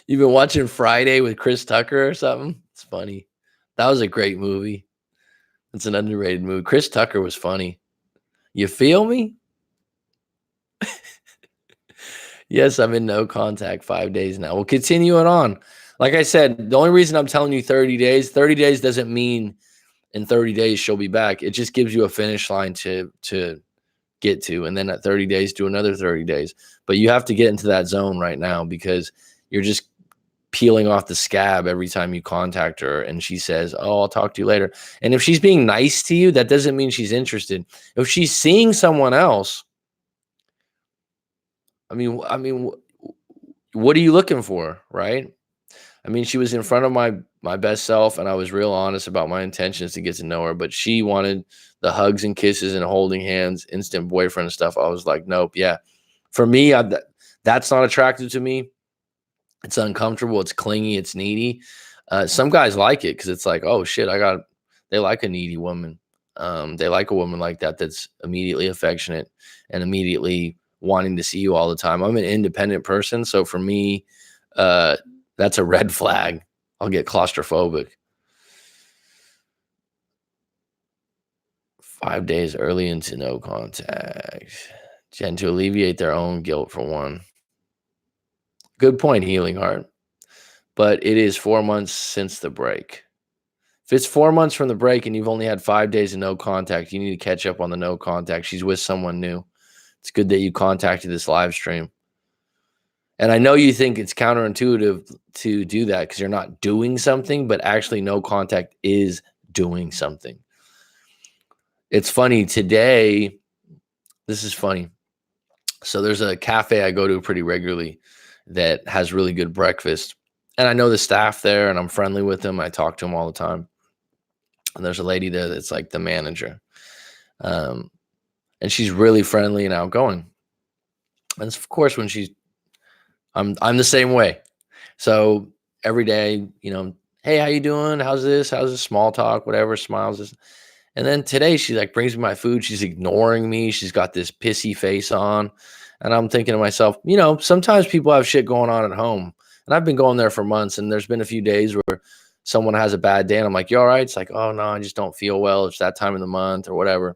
You've been watching Friday with Chris Tucker or something? It's funny. That was a great movie. It's an underrated movie. Chris Tucker was funny. You feel me? Yes, I'm in no contact 5 days now. We'll continue it on. Like I said, the only reason I'm telling you 30 days doesn't mean in 30 days she'll be back. It just gives you a finish line to get to. And then at 30 days, do another 30 days. But you have to get into that zone right now because you're just peeling off the scab every time you contact her and she says, oh, I'll talk to you later. And if she's being nice to you, that doesn't mean she's interested. If she's seeing someone else, I mean, what are you looking for, right? I mean, she was in front of my best self, and I was real honest about my intentions to get to know her, but she wanted the hugs and kisses and holding hands, instant boyfriend stuff. I was like, nope, yeah. For me, that's not attractive to me. It's uncomfortable. It's clingy. It's needy. Some guys like it because it's like, oh shit, they like a needy woman. They like a woman like that that's immediately affectionate and immediately wanting to see you all the time. I'm an independent person, so for me, that's a red flag. I'll get claustrophobic. 5 days early into no contact. Jen, to alleviate their own guilt for one. Good point, healing heart. But it is 4 months since the break. If it's 4 months from the break and you've only had 5 days of no contact, you need to catch up on the no contact. She's with someone new. It's good that you contacted this live stream. And I know you think it's counterintuitive to do that because you're not doing something, but actually no contact is doing something. It's funny today. This is funny. So there's a cafe I go to pretty regularly that has really good breakfast. And I know the staff there and I'm friendly with them. I talk to them all the time. And there's a lady there that's like the manager. And she's really friendly and outgoing. And of course, when I'm the same way. So every day, hey, how you doing? How's this? How's this? Small talk, whatever, smiles. And then today she like brings me my food. She's ignoring me. She's got this pissy face on. And I'm thinking to myself, sometimes people have shit going on at home. And I've been going there for months. And there's been a few days where someone has a bad day. And I'm like, you all right? It's like, oh, no, I just don't feel well. It's that time of the month or whatever.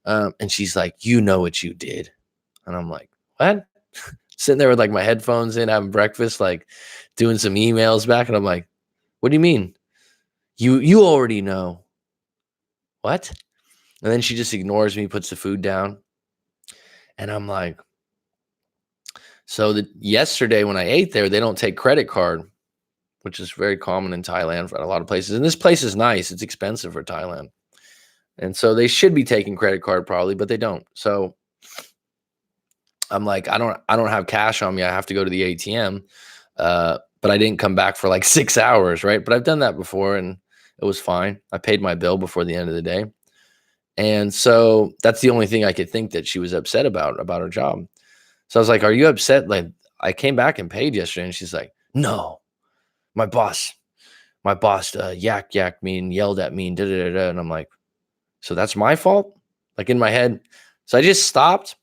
And she's like, you know what you did. And I'm like, what? Sitting there with like my headphones in, having breakfast, like doing some emails back. And I'm like, what do you mean? You already know. What? And then she just ignores me, puts the food down. And I'm like, so yesterday when I ate there, they don't take credit card, which is very common in Thailand for a lot of places. And this place is nice. It's expensive for Thailand. And so they should be taking credit card probably, but they don't. So I'm like, I don't have cash on me. I have to go to the ATM. But I didn't come back for like 6 hours, right? But I've done that before and it was fine. I paid my bill before the end of the day. And so that's the only thing I could think that she was upset about her job. So I was like, are you upset? Like, I came back and paid yesterday. And she's like, no, my boss yak me and yelled at me and da-da-da-da. And I'm like, so that's my fault? Like in my head. So I just stopped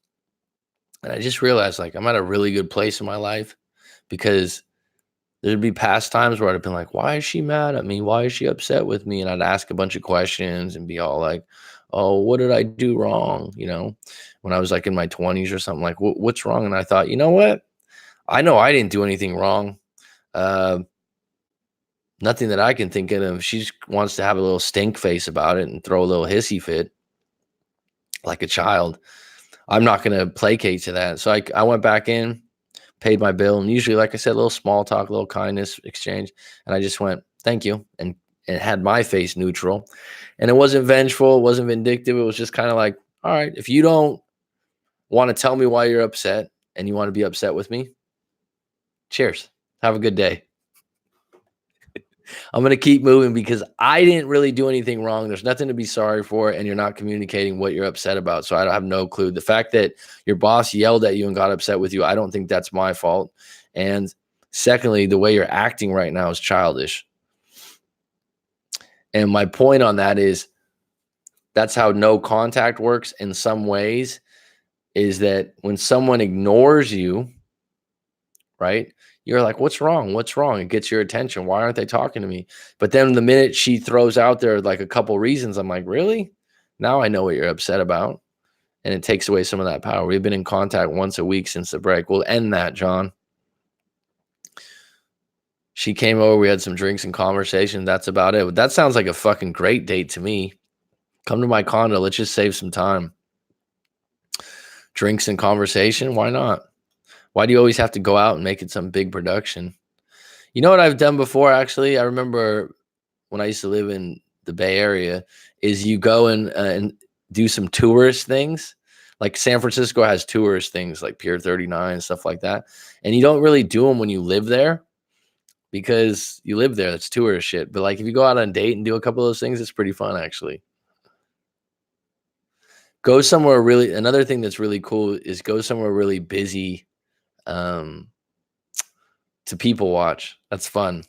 and I just realized like I'm at a really good place in my life because there'd be past times where I'd have been like, why is she mad at me? Why is she upset with me? And I'd ask a bunch of questions and be all like, oh, what did I do wrong? When I was like in my 20s or something, like, what's wrong? And I thought, you know what? I know I didn't do anything wrong. Nothing that I can think of. If she wants to have a little stink face about it and throw a little hissy fit like a child, I'm not going to placate to that. So I went back in, paid my bill, and usually, like I said, a little small talk, a little kindness exchange, and I just went, "Thank you," and had my face neutral, and it wasn't vengeful, it wasn't vindictive. It was just kind of like, "All right, if you don't want to tell me why you're upset and you want to be upset with me, cheers. Have a good day. I'm going to keep moving because I didn't really do anything wrong. There's nothing to be sorry for, and you're not communicating what you're upset about. So I have no clue. The fact that your boss yelled at you and got upset with you, I don't think that's my fault. And secondly, the way you're acting right now is childish. And my point on that is that's how no contact works in some ways, is that when someone ignores you, right? You're like, what's wrong? What's wrong? It gets your attention. Why aren't they talking to me? But then the minute she throws out there like a couple reasons, I'm like, really? Now I know what you're upset about. And it takes away some of that power. We've been in contact once a week since the break. We'll end that, John. She came over. We had some drinks and conversation. That's about it. That sounds like a fucking great date to me. Come to my condo. Let's just save some time. Drinks and conversation. Why not? Why do you always have to go out and make it some big production? You know what I've done before, actually? I remember when I used to live in the Bay Area, is you go and do some tourist things. Like San Francisco has tourist things like Pier 39, stuff like that. And you don't really do them when you live there because you live there. That's tourist shit. But like if you go out on a date and do a couple of those things, it's pretty fun, actually. Go somewhere really, another thing that's really cool is go somewhere really busy to people watch. That's fun.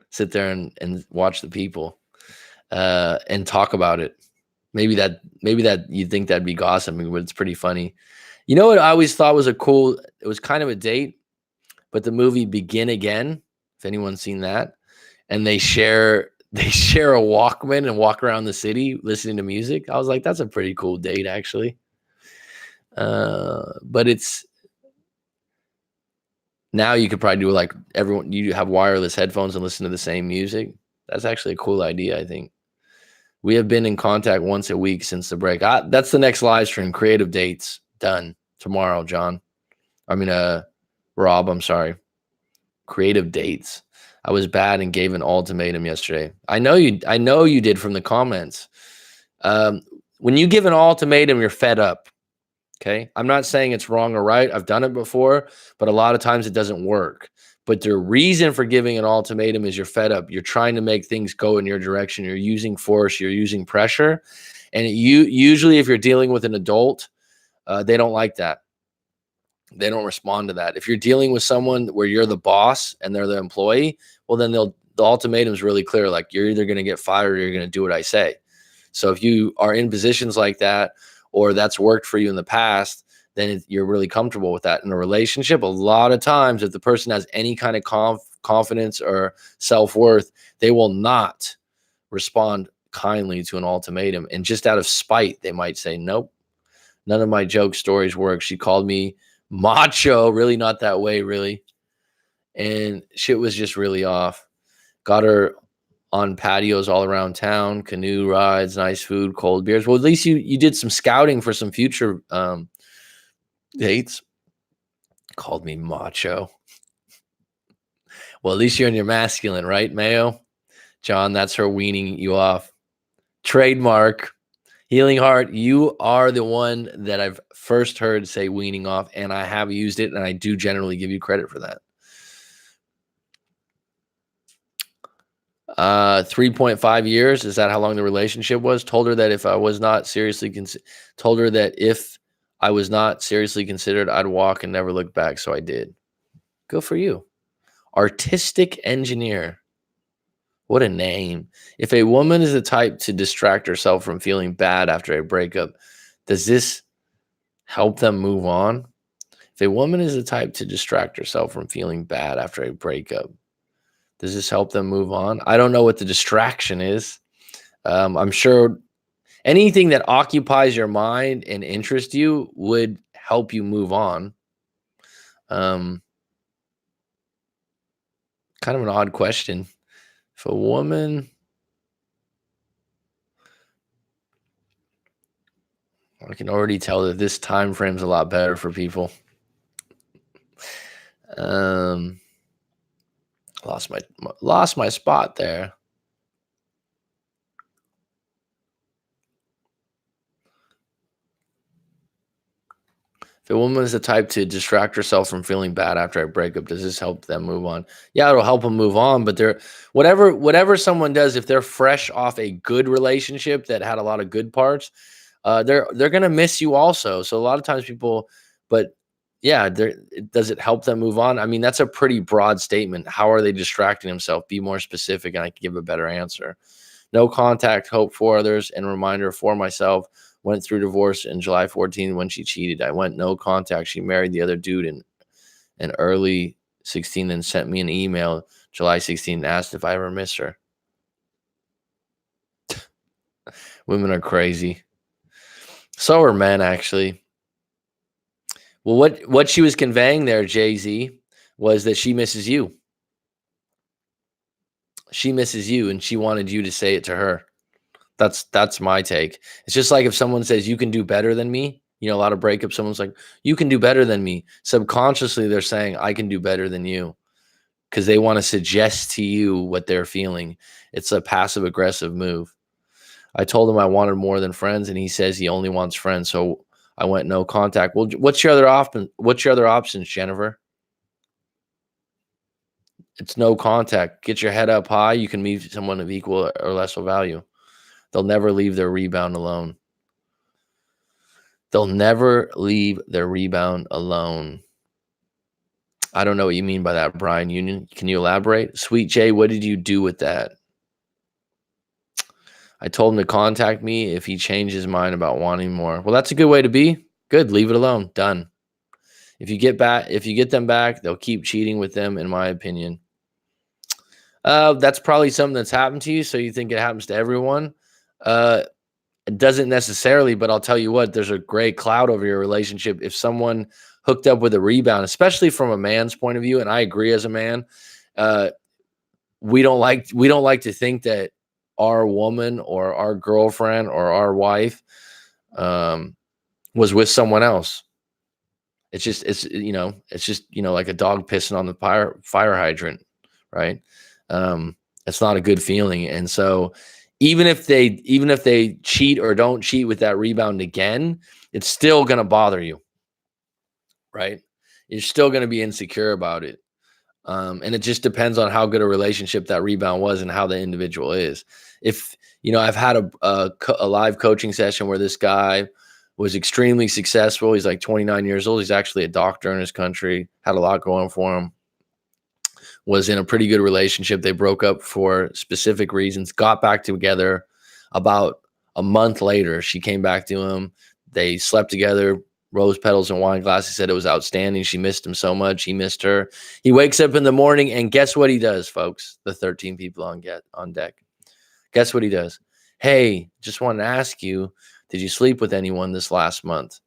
Sit there and watch the people and talk about it. Maybe that you'd think that'd be gossiping, but it's pretty funny. You know what I always thought was it was kind of a date, but the movie Begin Again, if anyone's seen that, and they share a Walkman and walk around the city listening to music. I was like, that's a pretty cool date, actually. But it's now you could probably do like everyone, you have wireless headphones and listen to the same music. That's actually a cool idea, I think. We have been in contact once a week since the break. That's the next live stream. Creative dates done tomorrow, John. I mean, Rob, I'm sorry. Creative dates. I was bad and gave an ultimatum yesterday. I know you did from the comments. When you give an ultimatum, you're fed up. Okay. I'm not saying it's wrong or right. I've done it before, but a lot of times it doesn't work. But the reason for giving an ultimatum is you're fed up. You're trying to make things go in your direction. You're using force. You're using pressure. And usually if you're dealing with an adult, they don't like that. They don't respond to that. If you're dealing with someone where you're the boss and they're the employee, well, then the ultimatum is really clear. Like you're either going to get fired or you're going to do what I say. So if you are in positions like that, or that's worked for you in the past, then you're really comfortable with that. In a relationship, a lot of times, if the person has any kind of confidence or self-worth, they will not respond kindly to an ultimatum. And just out of spite, they might say, nope, none of my joke stories work. She called me macho, really not that way, really. And shit was just really off. Got her on patios all around town, canoe rides, nice food, cold beers. Well, at least you did some scouting for some future dates. Called me macho. Well, at least you're in your masculine, right, Mayo? John, that's her weaning you off. Trademark. Healing Heart, you are the one that I've first heard say weaning off, and I have used it, and I do generally give you credit for that. 3.5 years. Is that how long the relationship was? Told her that if I was not seriously considered, I'd walk and never look back. So I did. Good for you. Artistic engineer. What a name. If a woman is the type to distract herself from feeling bad after a breakup, does this help them move on? If a woman is the type to distract herself from feeling bad after a breakup, does this help them move on? I don't know what the distraction is. I'm sure anything that occupies your mind and interests you would help you move on. Kind of an odd question. If a woman, I can already tell that this time frame is a lot better for people. Lost my spot there. If a woman is the type to distract herself from feeling bad after a breakup, does this help them move on? Yeah, it'll help them move on, but they're whatever someone does, if they're fresh off a good relationship that had a lot of good parts, they're gonna miss you also. So a lot of times people, but yeah, does it help them move on? I mean, that's a pretty broad statement. How are they distracting themselves? Be more specific, and I can give a better answer. No contact, hope for others, and reminder for myself. Went through divorce in July 14 when she cheated. I went no contact. She married the other dude in early 16 and sent me an email July 16 and asked if I ever miss her. Women are crazy. So are men, actually. Well, what she was conveying there, Jay-Z, was that she misses you. She misses you, and she wanted you to say it to her. That's my take. It's just like if someone says you can do better than me, a lot of breakups, someone's like, you can do better than me. Subconsciously, they're saying I can do better than you because they want to suggest to you what they're feeling. It's a passive aggressive move. I told him I wanted more than friends, and he says he only wants friends. So I went no contact. Well, what's your other option? What's your other options, Jennifer? It's no contact. Get your head up high. You can meet someone of equal or lesser value. They'll never leave their rebound alone. They'll never leave their rebound alone. I don't know what you mean by that, Brian Union. Can you elaborate? Sweet Jay, what did you do with that? I told him to contact me if he changed his mind about wanting more. Well, that's a good way to be. Good. Leave it alone. Done. If you get them back, they'll keep cheating with them, in my opinion. That's probably something that's happened to you, so you think it happens to everyone. It doesn't necessarily, but I'll tell you what, there's a gray cloud over your relationship. If someone hooked up with a rebound, especially from a man's point of view, and I agree as a man, we don't like to think that our woman or our girlfriend or our wife was with someone else. It's just like a dog pissing on the fire hydrant, right? It's not a good feeling. And so even if they cheat or don't cheat with that rebound again, it's still going to bother you, right? You're still going to be insecure about it. And it just depends on how good a relationship that rebound was and how the individual is. If, I've had a live coaching session where this guy was extremely successful. He's like 29 years old. He's actually a doctor in his country, had a lot going for him, was in a pretty good relationship. They broke up for specific reasons, got back together about a month later. She came back to him. They slept together, rose petals and wine glass. He said it was outstanding. She missed him so much. He missed her. He wakes up in the morning, and guess what he does, folks? The 13 people on deck. Guess what he does? Hey, just wanted to ask you, did you sleep with anyone this last month?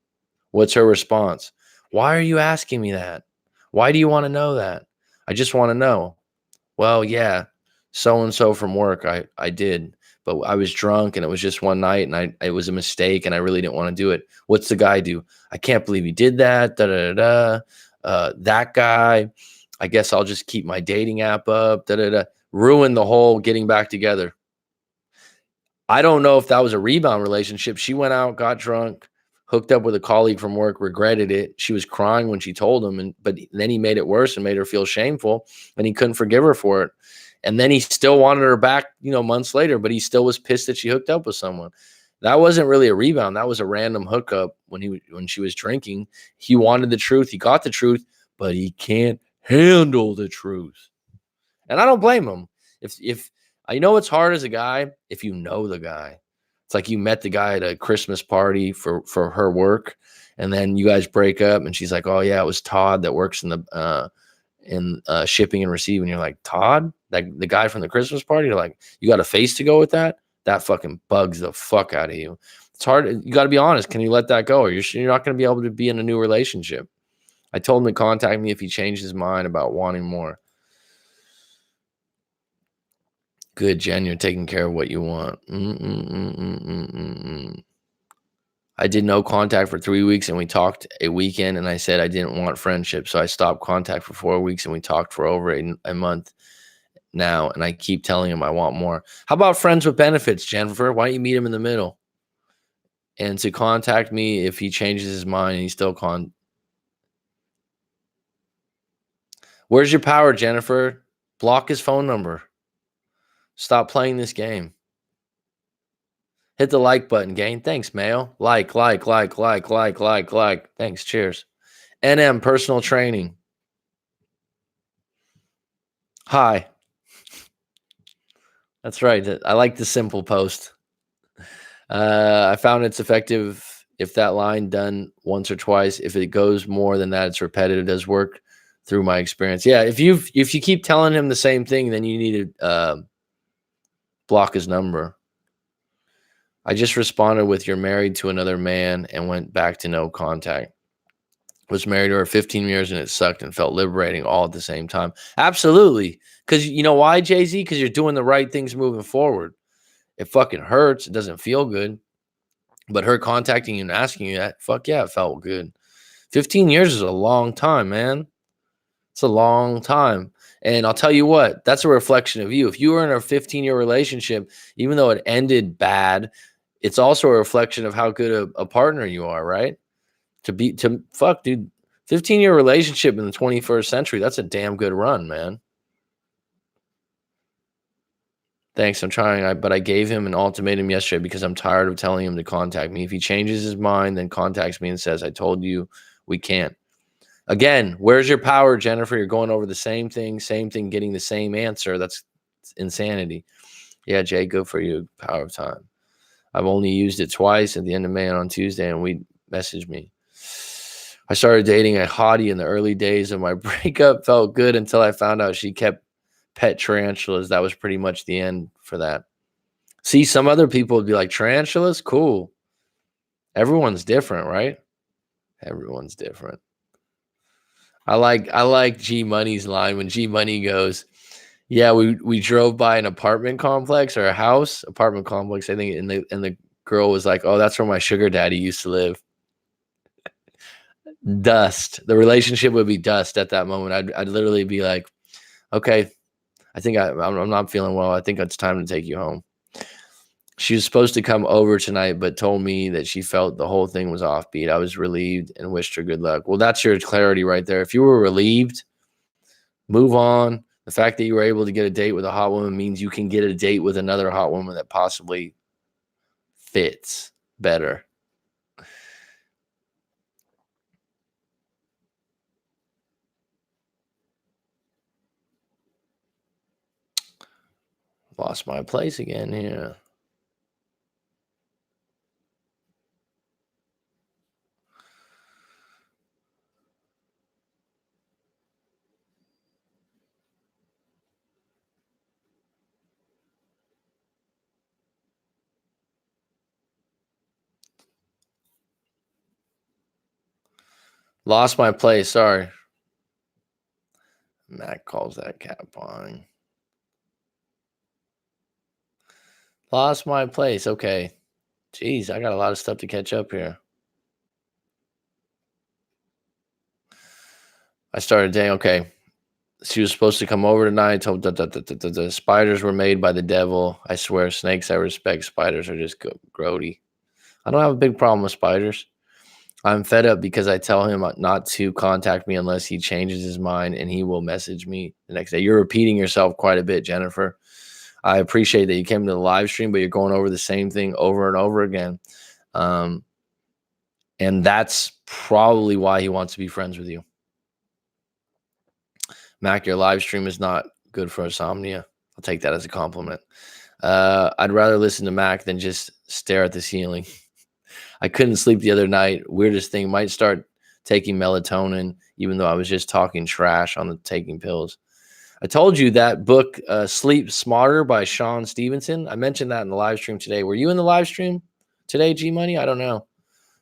What's her response? Why are you asking me that? Why do you want to know that? I just want to know. Well, yeah, so-and-so from work, I did, but I was drunk and it was just one night and it was a mistake and I really didn't want to do it. What's the guy do? I can't believe he did that. Da, da, da, da. That guy, I guess I'll just keep my dating app up. Da, da, da. Ruin the whole getting back together. I don't know if that was a rebound relationship. She went out, got drunk, hooked up with a colleague from work, regretted it. She was crying when she told him, but then he made it worse and made her feel shameful, and he couldn't forgive her for it. And then he still wanted her back, months later, but he still was pissed that she hooked up with someone. That wasn't really a rebound. That was a random hookup when she was drinking. He wanted the truth. He got the truth, but he can't handle the truth. And I don't blame him. If I know it's hard as a guy, if you know the guy. It's like you met the guy at a Christmas party for her work, and then you guys break up, and she's like, "Oh yeah, it was Todd that works in the shipping and receiving." You're like, "Todd, like the guy from the Christmas party?" You're like, "You got a face to go with that?" That fucking bugs the fuck out of you. It's hard. You got to be honest. Can you let that go, or you're not going to be able to be in a new relationship? I told him to contact me if he changed his mind about wanting more. Good, Jen. You're taking care of what you want. I did no contact for 3 weeks, and we talked a weekend, and I said I didn't want friendship, so I stopped contact for 4 weeks, and we talked for over a month now, and I keep telling him I want more. How about friends with benefits, Jennifer? Why don't you meet him in the middle? And to contact me if he changes his mind and he still Where's your power, Jennifer? Block his phone number. Stop playing this game. Hit the like button, gang. Thanks, Mayo. Like. Thanks. Cheers. NM personal training. Hi. That's right. I like the simple post. I found it's effective if that line done once or twice. If it goes more than that, it's repetitive. It does work through my experience. Yeah, if you keep telling him the same thing, then you need to block his number. I just responded with "You're married to another man" and went back to no contact. Was married to her 15 years and it sucked and felt liberating all at the same time. Absolutely. Because you know why, Jay-Z? Because you're doing the right things moving forward. It fucking hurts. It doesn't feel good. But her contacting you and asking you that, fuck yeah, it felt good. 15 years is a long time, man. It's a long time. And I'll tell you what, that's a reflection of you. If you were in a 15-year relationship, even though it ended bad, it's also a reflection of how good a partner you are, right? Dude, 15-year relationship in the 21st century, that's a damn good run, man. Thanks, I'm trying, but I gave him an ultimatum yesterday because I'm tired of telling him to contact me. If he changes his mind, then contacts me and says, I told you we can't. Again, where's your power, Jennifer? You're going over the same thing, getting the same answer. That's insanity. Yeah, Jay, good for you. Power of time. I've only used it twice at the end of May and on Tuesday, and we messaged me. I started dating a hottie in the early days of my breakup. Felt good until I found out she kept pet tarantulas. That was pretty much the end for that. See, some other people would be like, tarantulas? Cool. Everyone's different, right? Everyone's different. I like G Money's line when G Money goes, yeah, we drove by an apartment complex or a house, apartment complex, I think, and the girl was like, oh, that's where my sugar daddy used to live. Dust. The relationship would be dust at that moment. I'd literally be like, okay, I think I'm not feeling well. I think it's time to take you home. She was supposed to come over tonight, but told me that she felt the whole thing was offbeat. I was relieved and wished her good luck. Well, that's your clarity right there. If you were relieved, move on. The fact that you were able to get a date with a hot woman means you can get a date with another hot woman that possibly fits better. Lost my place again here. Lost my place. Sorry. Mac calls that cat pawing. Lost my place. Okay. Jeez, I got a lot of stuff to catch up here. I started day. Okay. She was supposed to come over tonight. Told the spiders were made by the devil. I swear, snakes I respect. Spiders are just grody. I don't have a big problem with spiders. I'm fed up because I tell him not to contact me unless he changes his mind, and he will message me the next day. You're repeating yourself quite a bit, Jennifer. I appreciate that you came to the live stream, but you're going over the same thing over and over again. And that's probably why he wants to be friends with you. Mac, your live stream is not good for insomnia. I'll take that as a compliment. I'd rather listen to Mac than just stare at the ceiling. I couldn't sleep the other night. Weirdest thing, might start taking melatonin, even though I was just talking trash on the taking pills. I told you that book, Sleep Smarter by Sean Stevenson. I mentioned that in the live stream today. Were you in the live stream today, G Money? I don't know.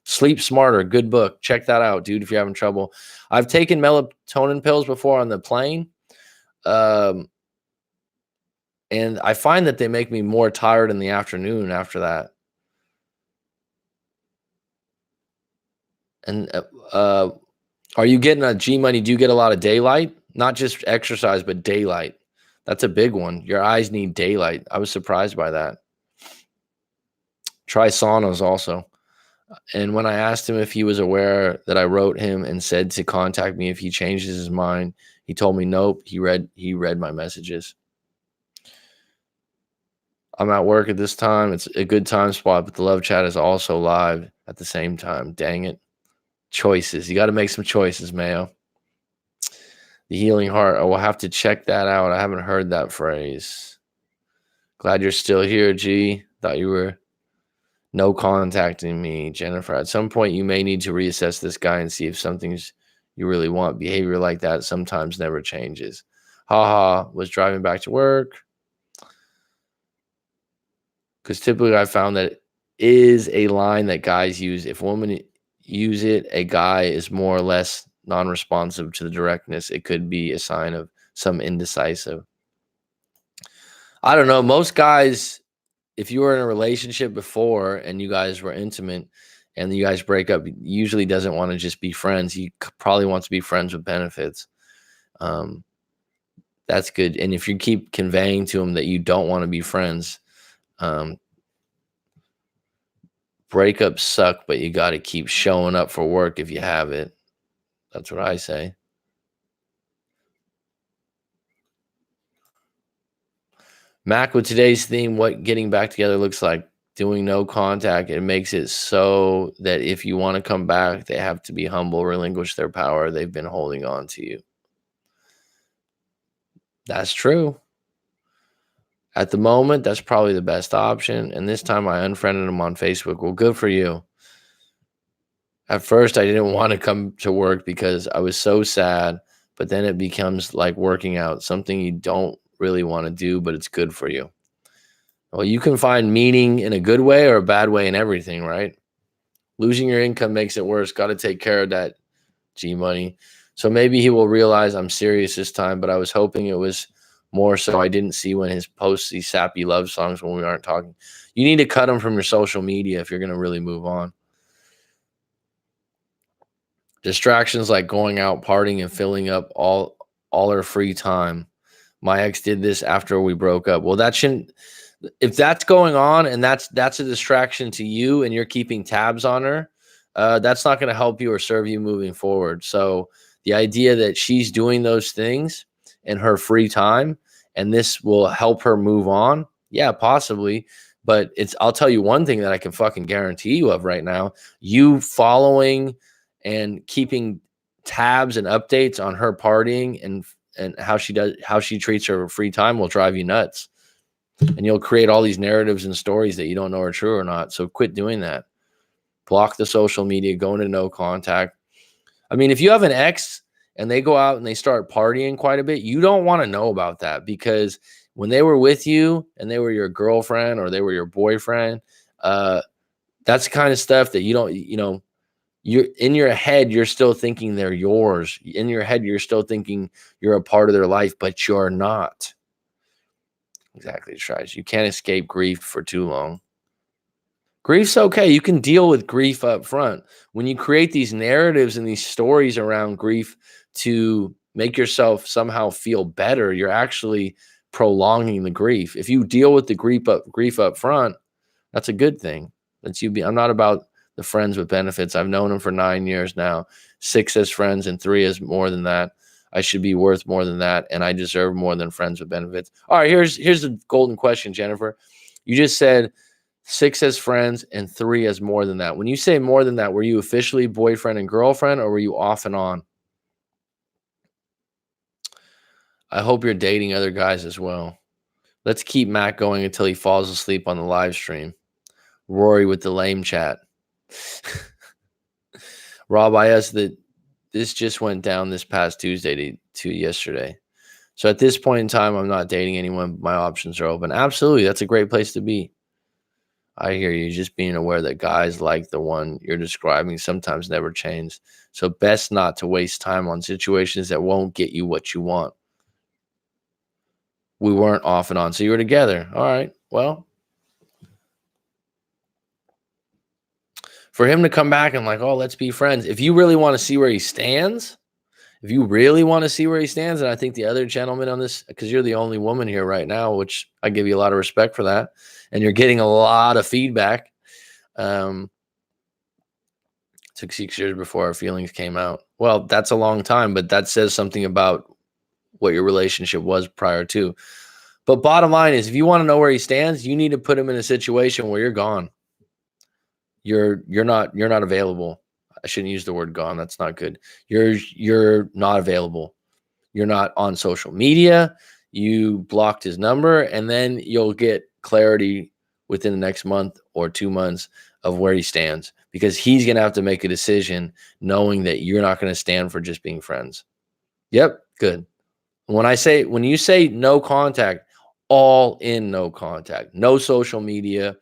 Sleep Smarter, good book. Check that out, dude, if you're having trouble. I've taken melatonin pills before on the plane. And I find that they make me more tired in the afternoon after that. And are you getting a G Money? Do you get a lot of daylight? Not just exercise, but daylight. That's a big one. Your eyes need daylight. I was surprised by that. Try saunas also. And when I asked him if he was aware that I wrote him and said to contact me if he changes his mind, he told me nope. He read my messages. I'm at work at this time. It's a good time spot, but the love chat is also live at the same time. Dang it. Choices. You got to make some choices, Mayo. The healing heart. I will have to check that out. I haven't heard that phrase. Glad you're still here, G. Thought you were no contacting me, Jennifer. At some point, you may need to reassess this guy and see if something's you really want. Behavior like that sometimes never changes. Haha, was driving back to work. Because typically I found that it is a line that guys use. If women use it, a guy is more or less non-responsive to the directness. It could be a sign of some indecisive. I don't know. Most guys, if you were in a relationship before and you guys were intimate and you guys break up, usually doesn't want to just be friends. He probably wants to be friends with benefits. That's good. And if you keep conveying to him that you don't want to be friends, breakups suck, but you got to keep showing up for work if you have it. That's what I say. Mac, with today's theme, what getting back together looks like. Doing no contact. It makes it so that if you want to come back, they have to be humble, relinquish their power they've been holding on to you. That's true. At the moment, that's probably the best option. And this time I unfriended him on Facebook. Well, good for you. At first, I didn't want to come to work because I was so sad, but then it becomes like working out, something you don't really want to do, but it's good for you. Well, you can find meaning in a good way or a bad way in everything, right? Losing your income makes it worse. Got to take care of that, G Money. So maybe he will realize I'm serious this time, but I was hoping it was more so I didn't see when his posts these sappy love songs when we aren't talking. You need to cut them from your social media if you're going to really move on. Distractions like going out, partying, and filling up all her free time. My ex did this after we broke up. Well, that shouldn't. If that's going on and that's a distraction to you and you're keeping tabs on her, that's not going to help you or serve you moving forward. So the idea that she's doing those things in her free time and this will help her move on, yeah, possibly. But I'll tell you one thing that I can fucking guarantee you of right now: you following and keeping tabs and updates on her partying and how she treats her free time will drive you nuts. And you'll create all these narratives and stories that you don't know are true or not. So quit doing that. Block the social media, go into no contact. I mean, if you have an ex and they go out and they start partying quite a bit, you don't want to know about that, because when they were with you and they were your girlfriend or they were your boyfriend, that's the kind of stuff that you don't, you're in your head, you're still thinking they're yours. In your head, you're still thinking you're a part of their life, but you're not. Exactly, Trish. You can't escape grief for too long. Grief's okay. You can deal with grief up front. When you create these narratives and these stories around grief to make yourself somehow feel better, you're actually prolonging the grief. If you deal with the grief up front, that's a good thing. I'm not about the friends with benefits. I've known them for 9 years now. 6 as friends and 3 as more than that. I should be worth more than that, and I deserve more than friends with benefits. All right, here's the golden question, Jennifer. You just said 6 as friends and 3 as more than that. When you say more than that, were you officially boyfriend and girlfriend, or were you off and on? I hope you're dating other guys as well. Let's keep Matt going until he falls asleep on the live stream. Rory with the lame chat. Rob, I asked that this just went down this past Tuesday to yesterday. So at this point in time, I'm not dating anyone. My options are open. Absolutely. That's a great place to be. I hear you. Just being aware that guys like the one you're describing sometimes never change. So best not to waste time on situations that won't get you what you want. We weren't off and on. So you were together. All right. Well, For him to come back and like, oh, let's be friends. If you really want to see where he stands, and I think the other gentleman on this, because you're the only woman here right now, which I give you a lot of respect for that, and you're getting a lot of feedback. Took 6 years before our feelings came out. Well, that's a long time, but that says something about what your relationship was prior to. But bottom line is, if you want to know where he stands, you need to put him in a situation where you're gone. You're not available. I shouldn't use the word gone. That's not good. You're not available. You're not on social media. You blocked his number, and then you'll get clarity within the next month or 2 months of where he stands, because he's going to have to make a decision knowing that you're not going to stand for just being friends. Yep. Good. When you say no contact, all in no contact, no social media,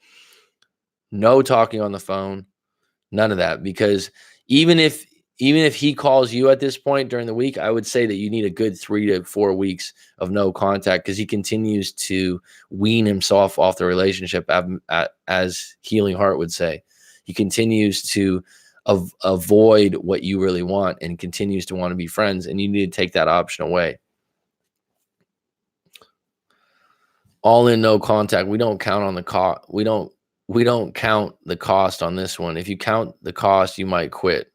no talking on the phone, none of that. Because even if he calls you at this point during the week, I would say that you need a good 3 to 4 weeks of no contact, because he continues to wean himself off the relationship, as Healing Heart would say. He continues to avoid what you really want and continues to want to be friends, and you need to take that option away. All in, no contact. We don't count on the cost. We don't count the cost on this one. If you count the cost, you might quit.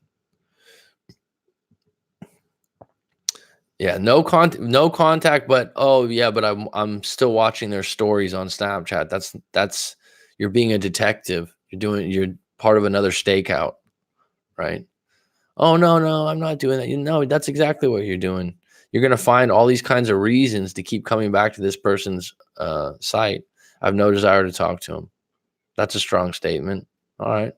Yeah, no contact, but I'm still watching their stories on Snapchat. That's you're being a detective. You're part of another stakeout, right? Oh, no, I'm not doing that. No, that's exactly what you're doing. You're going to find all these kinds of reasons to keep coming back to this person's site. I have no desire to talk to him. That's a strong statement. All right.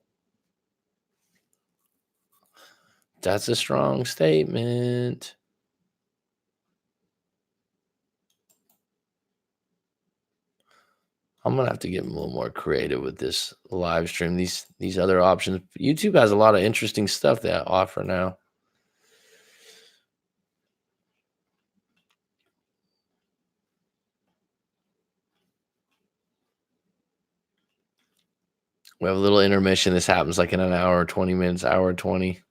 That's a strong statement. I'm going to have to get a little more creative with this live stream. These other options. YouTube has a lot of interesting stuff they offer now. We have a little intermission. This happens like in an hour, 20 minutes, hour 20.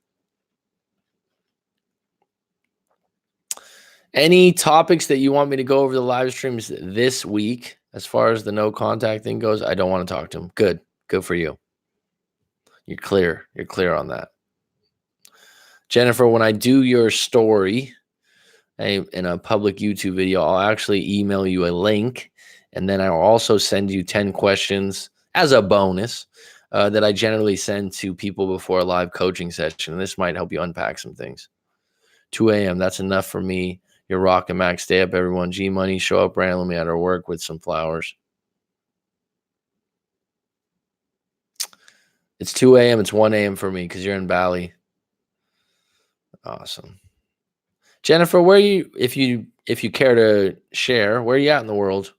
Any topics that you want me to go over the live streams this week, as far as the no contact thing goes? I don't want to talk to him. Good for you. You're clear on that. Jennifer, when I do your story in a public YouTube video, I'll actually email you a link, and then I'll also send you 10 questions as a bonus that I generally send to people before a live coaching session. And this might help you unpack some things. 2 a.m. That's enough for me. You're rocking, Max. Stay up, everyone. G Money, show up randomly at our work with some flowers. It's 2 a.m. It's 1 a.m. for me because you're in Bali. Awesome. Jennifer, where are you, if you care to share, where are you at in the world?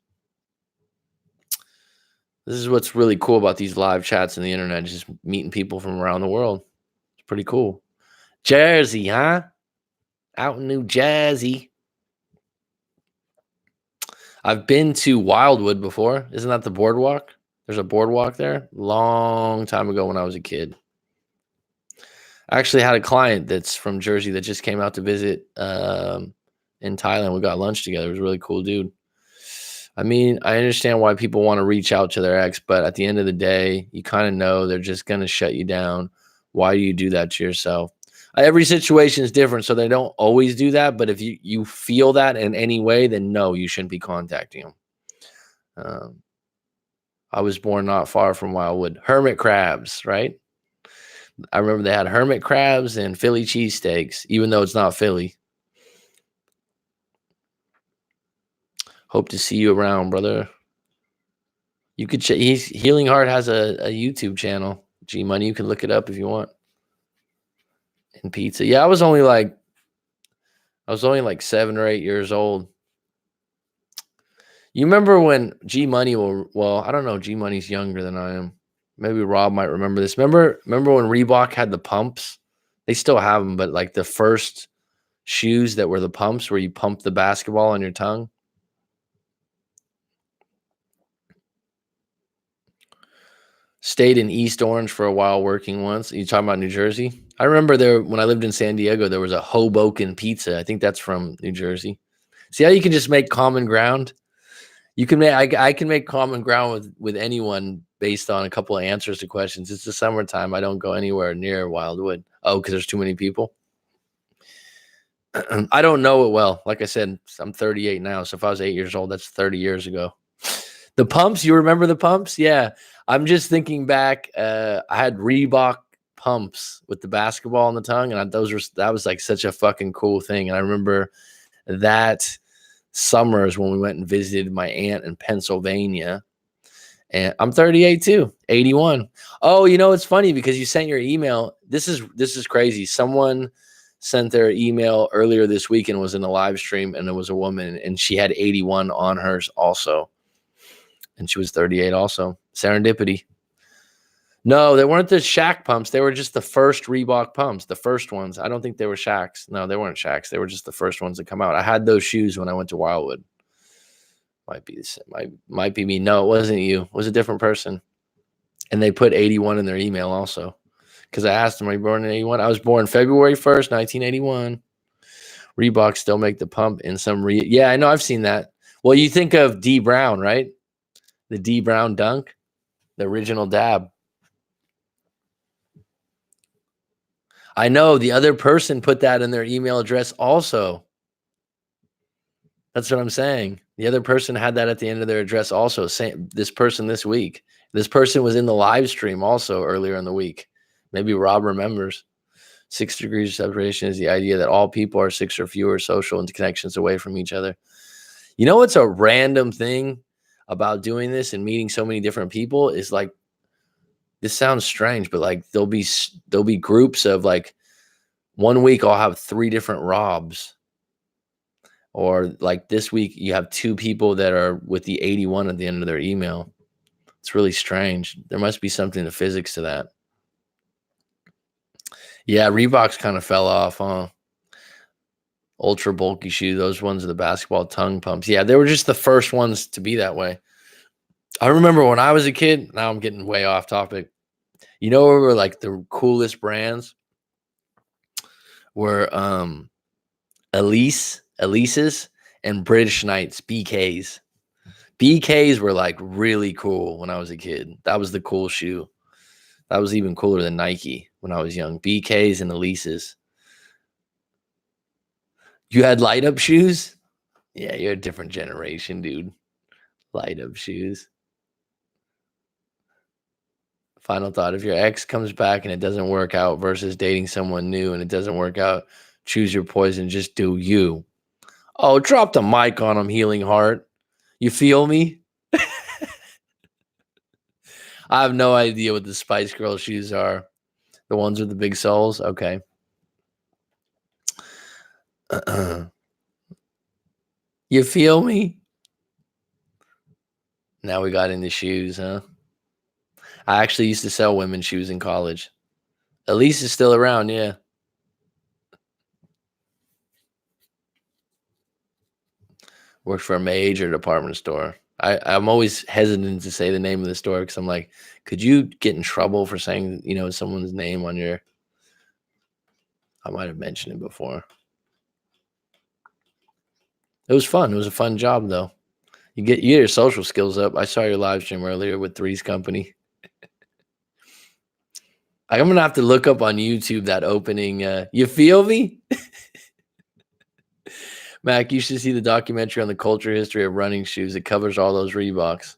This is what's really cool about these live chats and the internet, just meeting people from around the world. It's pretty cool. Jersey, huh? Out in New Jersey. I've been to Wildwood before. Isn't that the boardwalk? There's a boardwalk there. Long time ago when I was a kid. I actually had a client that's from Jersey that just came out to visit in Thailand. We got lunch together. It was a really cool dude. I mean, I understand why people want to reach out to their ex, but at the end of the day, you kind of know they're just going to shut you down. Why do you do that to yourself? Every situation is different, so they don't always do that. But if you feel that in any way, then no, you shouldn't be contacting them. I was born not far from Wildwood. Hermit crabs, right? I remember they had hermit crabs and Philly cheesesteaks, even though it's not Philly. Hope to see you around, brother. You could Healing Heart has a YouTube channel. G Money, you can look it up if you want. And pizza. Yeah, I was only like 7 or 8 years old. You remember when G Money I don't know, G Money's younger than I am. Maybe Rob might remember this. Remember when Reebok had the pumps? They still have them, but like the first shoes that were the pumps where you pump the basketball on your tongue. Stayed in East Orange for a while working once. You talking about New Jersey? I remember there when I lived in San Diego, there was a Hoboken pizza. I think that's from New Jersey. See how you can just make common ground? You can make I can make common ground with anyone based on a couple of answers to questions. It's the summertime. I don't go anywhere near Wildwood. Oh, because there's too many people. I don't know it well. Like I said, I'm 38 now. So if I was 8 years old, that's 30 years ago. The pumps, you remember the pumps? Yeah. I'm just thinking back. I had Reebok pumps with the basketball on the tongue, and that was like such a fucking cool thing. And I remember that summers when we went and visited my aunt in Pennsylvania. And I'm 38 too, 81. Oh, it's funny because you sent your email. This is crazy. Someone sent their email earlier this week and was in a live stream, and it was a woman, and she had 81 on hers also. And she was 38 also. Serendipity. No, they weren't the Shaq pumps. They were just the first Reebok pumps, the first ones. I don't think they were Shaqs. No, they weren't Shaqs. They were just the first ones that come out. I had those shoes when I went to Wildwood. Might be me. No, it wasn't you. It was a different person. And they put 81 in their email also. Because I asked them, are you born in 81? I was born February 1st, 1981. Reebok still make the pump in some yeah, I know. I've seen that. Well, you think of D Brown, right? The D Brown dunk, the original dab. I know the other person put that in their email address also. That's what I'm saying. The other person had that at the end of their address also. Same, this person this week. This person was in the live stream also earlier in the week. Maybe Rob remembers. 6 degrees of separation is the idea that all people are 6 or fewer social connections away from each other. You know what's a random thing about doing this and meeting so many different people is like, this sounds strange, but like there'll be groups of like 1 week I'll have 3 different Robs, or like this week you have 2 people that are with the 81 at the end of their email. It's really strange. There must be something to physics to that. Yeah, Reeboks kind of fell off, huh? Ultra bulky shoe. Those ones are the basketball tongue pumps. Yeah, they were just the first ones to be that way. I remember when I was a kid. Now I'm getting way off topic. You know what were like the coolest brands? Were Elise's and British Knights, BKs. BKs were like really cool when I was a kid. That was the cool shoe. That was even cooler than Nike when I was young. BKs and Elise's. You had light up shoes? Yeah, you're a different generation, dude. Light up shoes. Final thought. If your ex comes back and it doesn't work out versus dating someone new and it doesn't work out, choose your poison. Just do you. Oh, drop the mic on him, Healing Heart. You feel me? I have no idea what the Spice Girl shoes are. The ones with the big soles? Okay. You feel me? Now we got into shoes, huh? I actually used to sell women's shoes in college. Elise is still around, yeah. Works for a major department store. I'm always hesitant to say the name of the store because I'm like, could you get in trouble for saying, someone's name on your... I might have mentioned it before. It was fun. It was a fun job, though. You get your social skills up. I saw your live stream earlier with Three's Company. I'm going to have to look up on YouTube that opening. You feel me? Mac, you should see the documentary on the culture history of running shoes. It covers all those Reeboks.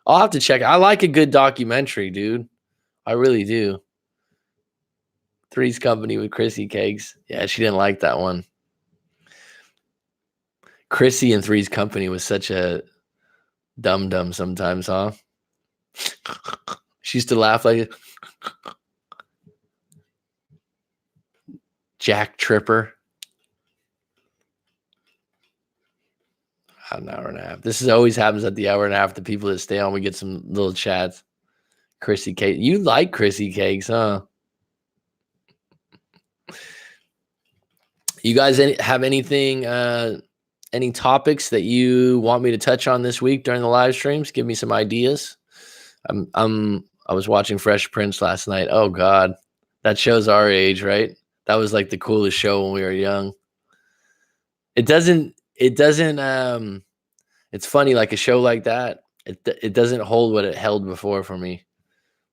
I'll have to check. I like a good documentary, dude. I really do. Three's Company with Chrissy Cakes. Yeah, she didn't like that one. Chrissy and Three's Company was such a dum-dum sometimes, huh? She used to laugh like Jack Tripper. An hour and a half. This always happens at the hour and a half. The people that stay on, we get some little chats. Chrissy Cakes. You like Chrissy Cakes, huh? You guys have anything, any topics that you want me to touch on this week during the live streams? Give me some ideas. I'm I was watching Fresh Prince last night. Oh God, that show's our age, right? That was like the coolest show when we were young. It doesn't. It's funny, like a show like that. It doesn't hold what it held before for me.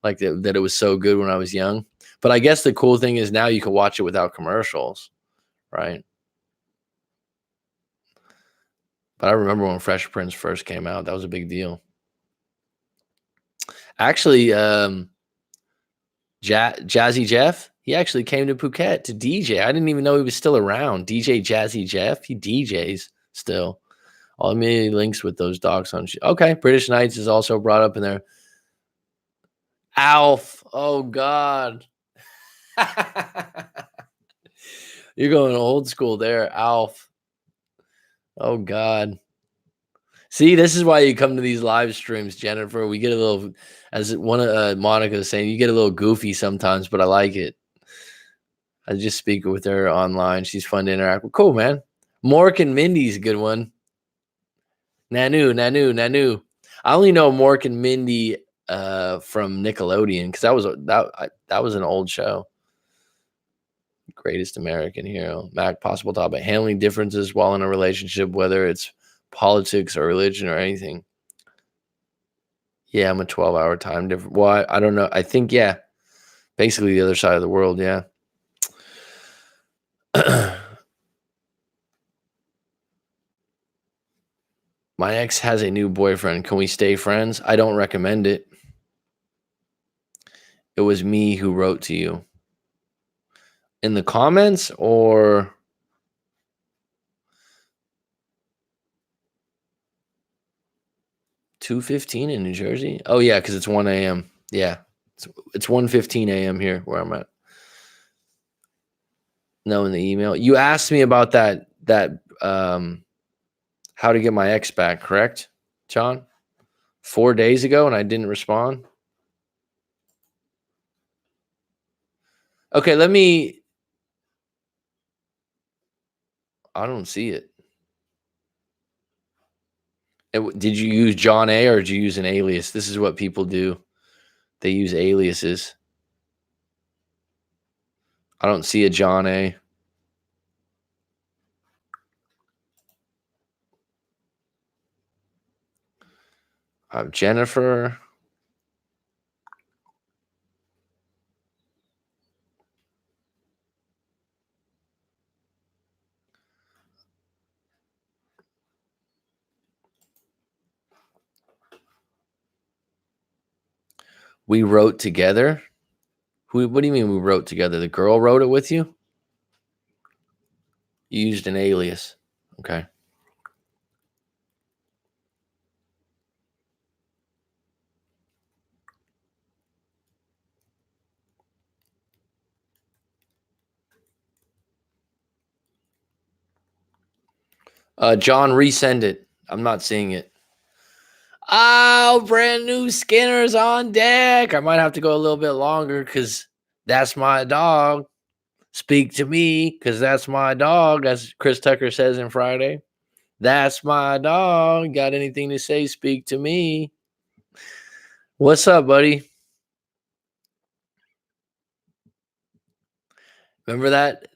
Like that it was so good when I was young. But I guess the cool thing is now you can watch it without commercials, right? But I remember when Fresh Prince first came out, that was a big deal. Actually, Jazzy Jeff, he actually came to Phuket to DJ. I didn't even know he was still around. DJ Jazzy Jeff, he DJs still. All immediately links with those docs on. Okay, British Knights is also brought up in there. Alf, oh God. You're going old school there, Alf. Oh God. See, this is why you come to these live streams, Jennifer. We get a little, as one of Monica was saying, you get a little goofy sometimes, but I like it. I just speak with her online. She's fun to interact with. Cool, man. Mork and Mindy's a good one. Nanu. I only know Mork and Mindy from Nickelodeon because that was an old show. Greatest American Hero. Mac, possible topic. Handling differences while in a relationship, whether it's politics or religion or anything. Yeah, I'm a 12-hour time difference. Well, I don't know. I think, yeah. Basically the other side of the world, yeah. My ex has a new boyfriend. Can we stay friends? I don't recommend it. It was me who wrote to you. In the comments or 2:15 in New Jersey? Oh yeah, because it's 1 a.m. Yeah. It's 1:15 a.m. here where I'm at. No, in the email. You asked me about that how to get my ex back, correct, John? 4 days ago and I didn't respond. Okay, I don't see it. Did you use John A or did you use an alias? This is what people do. They use aliases. I don't see a John A. Jennifer. We wrote together. What do you mean we wrote together? The girl wrote it with you? You used an alias. Okay. John, resend it. I'm not seeing it. Oh, brand new Skinners on deck. I might have to go a little bit longer because that's my dog. Speak to me because that's my dog, as Chris Tucker says in Friday. That's my dog. Got anything to say? Speak to me. What's up, buddy? Remember that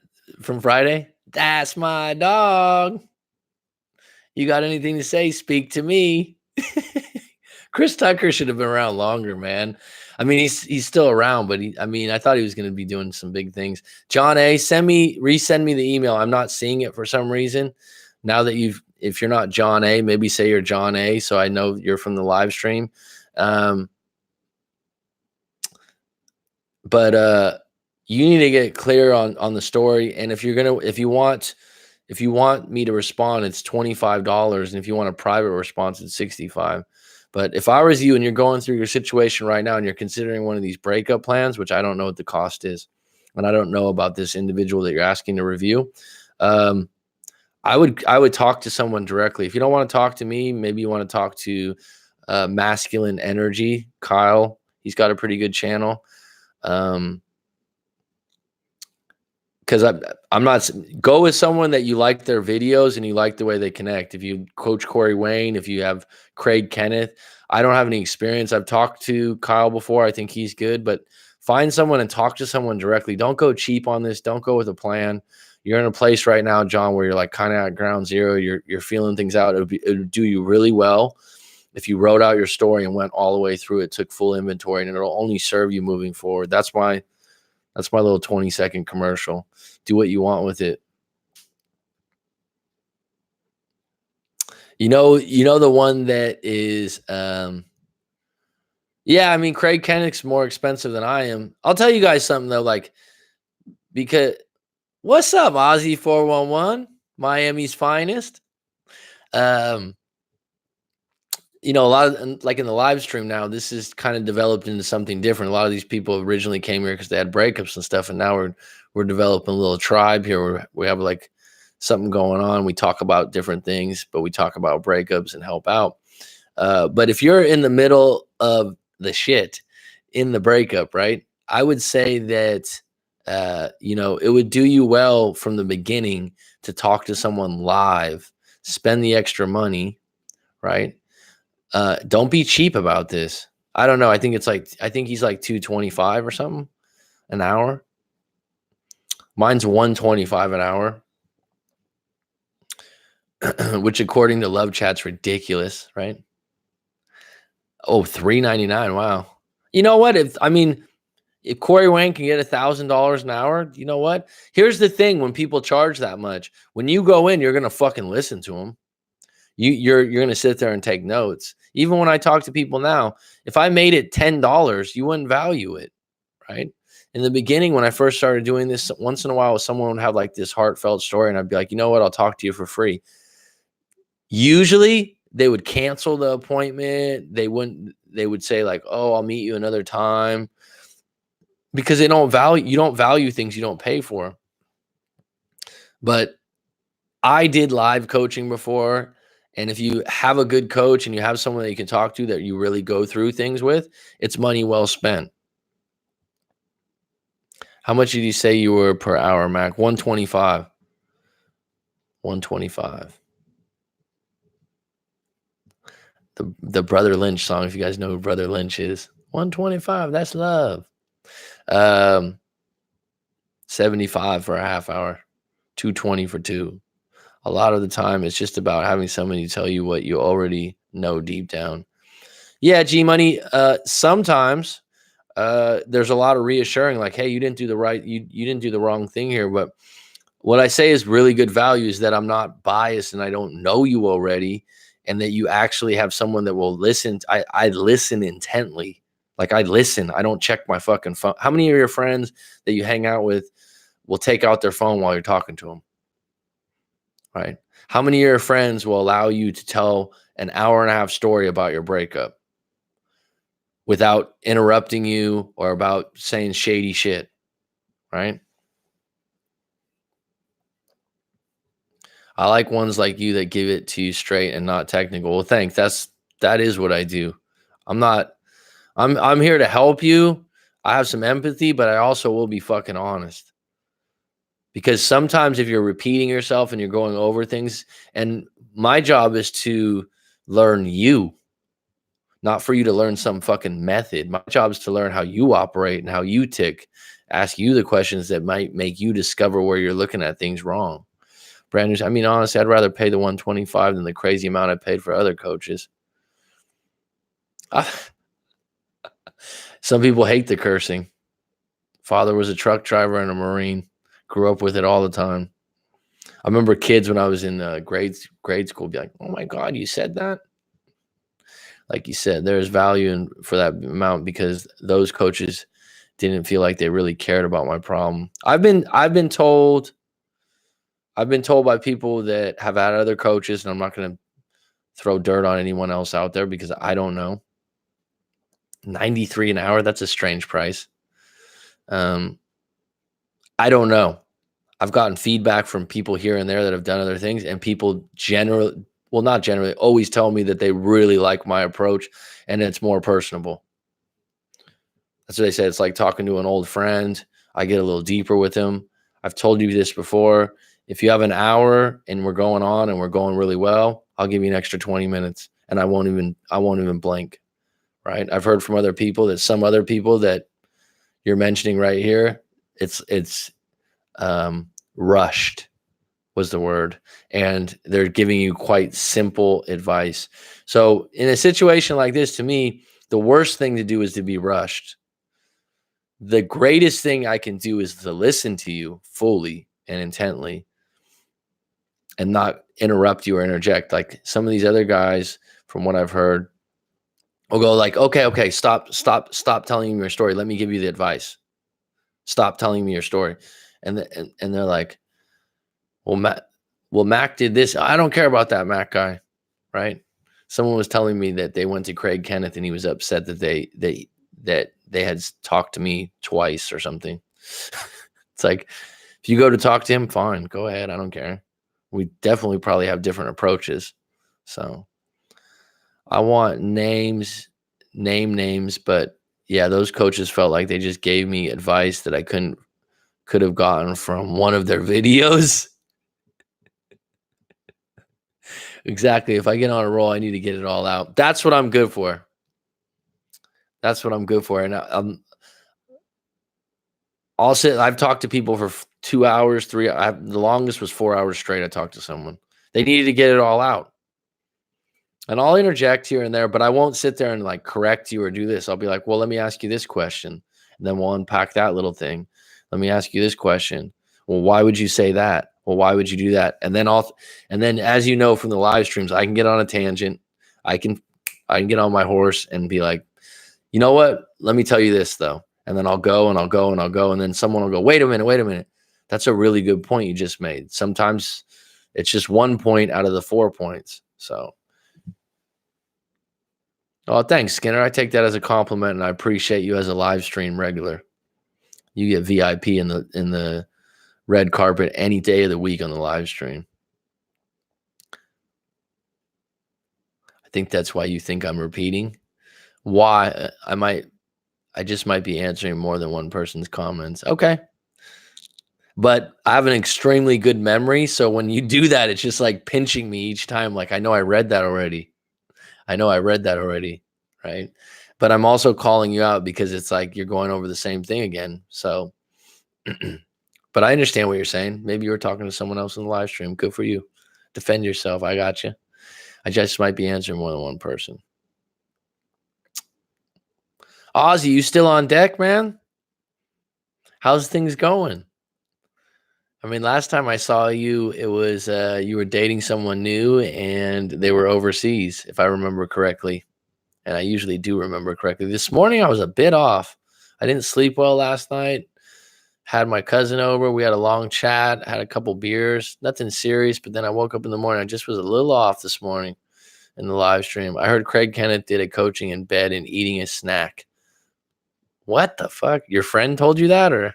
from Friday? That's my dog. You got anything to say? Speak to me. Chris Tucker should have been around longer, man. I mean, he's still around, but I thought he was going to be doing some big things. John A, resend me the email. I'm not seeing it for some reason. Now that if you're not John A, maybe say you're John A, so I know you're from the live stream. But you need to get clear on the story. And if you want me to respond, it's $25. And if you want a private response, it's $65. But if I was you and you're going through your situation right now and you're considering one of these breakup plans, which I don't know what the cost is, and I don't know about this individual that you're asking to review, I would talk to someone directly. If you don't want to talk to me, maybe you want to talk to Masculine Energy, Kyle. He's got a pretty good channel. because I'm not go with someone that you like their videos and you like the way they connect. If you coach Corey Wayne, if you have Craig Kenneth, I don't have any experience. I've talked to Kyle before. I think he's good, but find someone and talk to someone directly. Don't go cheap on this. Don't go with a plan. You're in a place right now, John, where you're like kind of at ground zero. You're feeling things out. It would do you really well if you wrote out your story and went all the way through it, took full inventory, and it'll only serve you moving forward. That's my little 20-second commercial. Do what you want with it. You know the one that is yeah, I mean Craig Kenneth's more expensive than I am. I'll tell you guys something though, like, because what's up, Ozzy 411, Miami's finest. You know, a lot of, like in the live stream now, this is kind of developed into something different. A lot of these people originally came here because they had breakups and stuff, and now we're developing a little tribe here where we have like something going on. We talk about different things, but we talk about breakups and help out. But if you're in the middle of the shit in the breakup, right? I would say that you know, it would do you well from the beginning to talk to someone live, spend the extra money, right? Don't be cheap about this. I don't know. I think he's like 225 or something an hour. Mine's 125 an hour, which according to Love Chat's ridiculous, right? Oh, $3.99. Wow. You know what? If Corey Wayne can get $1,000 an hour, you know what? Here's the thing: when people charge that much, when you go in, you're gonna fucking listen to them. You're gonna sit there and take notes. Even when I talk to people now, if I made it $10, you wouldn't value it, right? In the beginning, when I first started doing this, once in a while, someone would have like this heartfelt story, and I'd be like, you know what? I'll talk to you for free. Usually, they would cancel the appointment. They would say like, oh, I'll meet you another time, because you don't value things you don't pay for. But I did live coaching before. And if you have a good coach and you have someone that you can talk to that you really go through things with, it's money well spent. How much did you say you were per hour, Mac? 125. 125. The Brother Lynch song, if you guys know who Brother Lynch is. 125, that's love. 75 for a half hour. 220 for 2. A lot of the time, it's just about having somebody tell you what you already know deep down. Yeah, G Money. Sometimes there's a lot of reassuring, like, hey, you didn't do the wrong thing here. But what I say is really good value is that I'm not biased and I don't know you already, and that you actually have someone that will listen. I listen intently. Like, I listen. I don't check my fucking phone. How many of your friends that you hang out with will take out their phone while you're talking to them? Right? How many of your friends will allow you to tell an hour and a half story about your breakup without interrupting you or about saying shady shit? Right? I like ones like you that give it to you straight and not technical. Well, thanks. That is what I do. I'm here to help you. I have some empathy, but I also will be fucking honest. Because sometimes if you're repeating yourself and you're going over things, and my job is to learn you, not for you to learn some fucking method. My job is to learn how you operate and how you tick, ask you the questions that might make you discover where you're looking at things wrong. Brandon, I mean, honestly, I'd rather pay the 125 than the crazy amount I paid for other coaches. Some people hate the cursing. Father was a truck driver and a Marine. Grew up with it all the time. I remember kids when I was in grade school be like, oh my God, you said that? Like you said, there's value for that amount because those coaches didn't feel like they really cared about my problem. I've been told by people that have had other coaches, and I'm not going to throw dirt on anyone else out there because I don't know. 93 an hour, that's a strange price. I don't know. I've gotten feedback from people here and there that have done other things, and people always tell me that they really like my approach and it's more personable. That's what they say. It's like talking to an old friend. I get a little deeper with him. I've told you this before. If you have an hour and we're going on and we're going really well, I'll give you an extra 20 minutes and I won't even blink. Right. I've heard from other people that some other people that you're mentioning right here, it's rushed was the word. And they're giving you quite simple advice. So in a situation like this, to me, the worst thing to do is to be rushed. The greatest thing I can do is to listen to you fully and intently and not interrupt you or interject. Like some of these other guys, from what I've heard, will go like, okay, stop telling me your story. Let me give you the advice. Stop telling me your story. And they're like, well, Mac did this. I don't care about that Mac guy, right? Someone was telling me that they went to Craig Kenneth and he was upset that they had talked to me twice or something. It's like, if you go to talk to him, fine, go ahead. I don't care. We definitely probably have different approaches. So I want names, but yeah, those coaches felt like they just gave me advice that I could have gotten from one of their videos. Exactly. If I get on a roll, I need to get it all out. That's what I'm good for. And I'll sit. I've talked to people for 2 hours, the longest was 4 hours straight. I talked to someone. They needed to get it all out. And I'll interject here and there, but I won't sit there and like correct you or do this. I'll be like, well, let me ask you this question. And then we'll unpack that little thing. Let me ask you this question. Well, why would you say that? Well, why would you do that? And then as you know from the live streams, I can get on a tangent. I can get on my horse and be like, you know what? Let me tell you this though. And then I'll go. And then someone will go, wait a minute. That's a really good point you just made. Sometimes it's just 1 point out of the 4 points. So, oh, thanks, Skinner. I take that as a compliment, and I appreciate you as a live stream regular. You get VIP in the red carpet any day of the week on the live stream. I think that's why you think I'm repeating. Why? I just might be answering more than one person's comments. Okay. But I have an extremely good memory. So when you do that, it's just like pinching me each time. Like, I know I read that already. Right. But I'm also calling you out because it's like you're going over the same thing again. So, but I understand what you're saying. Maybe you were talking to someone else in the live stream. Good for you. Defend yourself. I got you. I just might be answering more than one person. Ozzy, you still on deck, man? How's things going? I mean, last time I saw you, it was you were dating someone new and they were overseas, if I remember correctly. And I usually do remember correctly. This morning, I was a bit off. I didn't sleep well last night. Had my cousin over. We had a long chat, had a couple beers, nothing serious. But then I woke up in the morning. I just was a little off this morning in the live stream. I heard Craig Kenneth did a coaching in bed and eating a snack. What the fuck? Your friend told you that, or?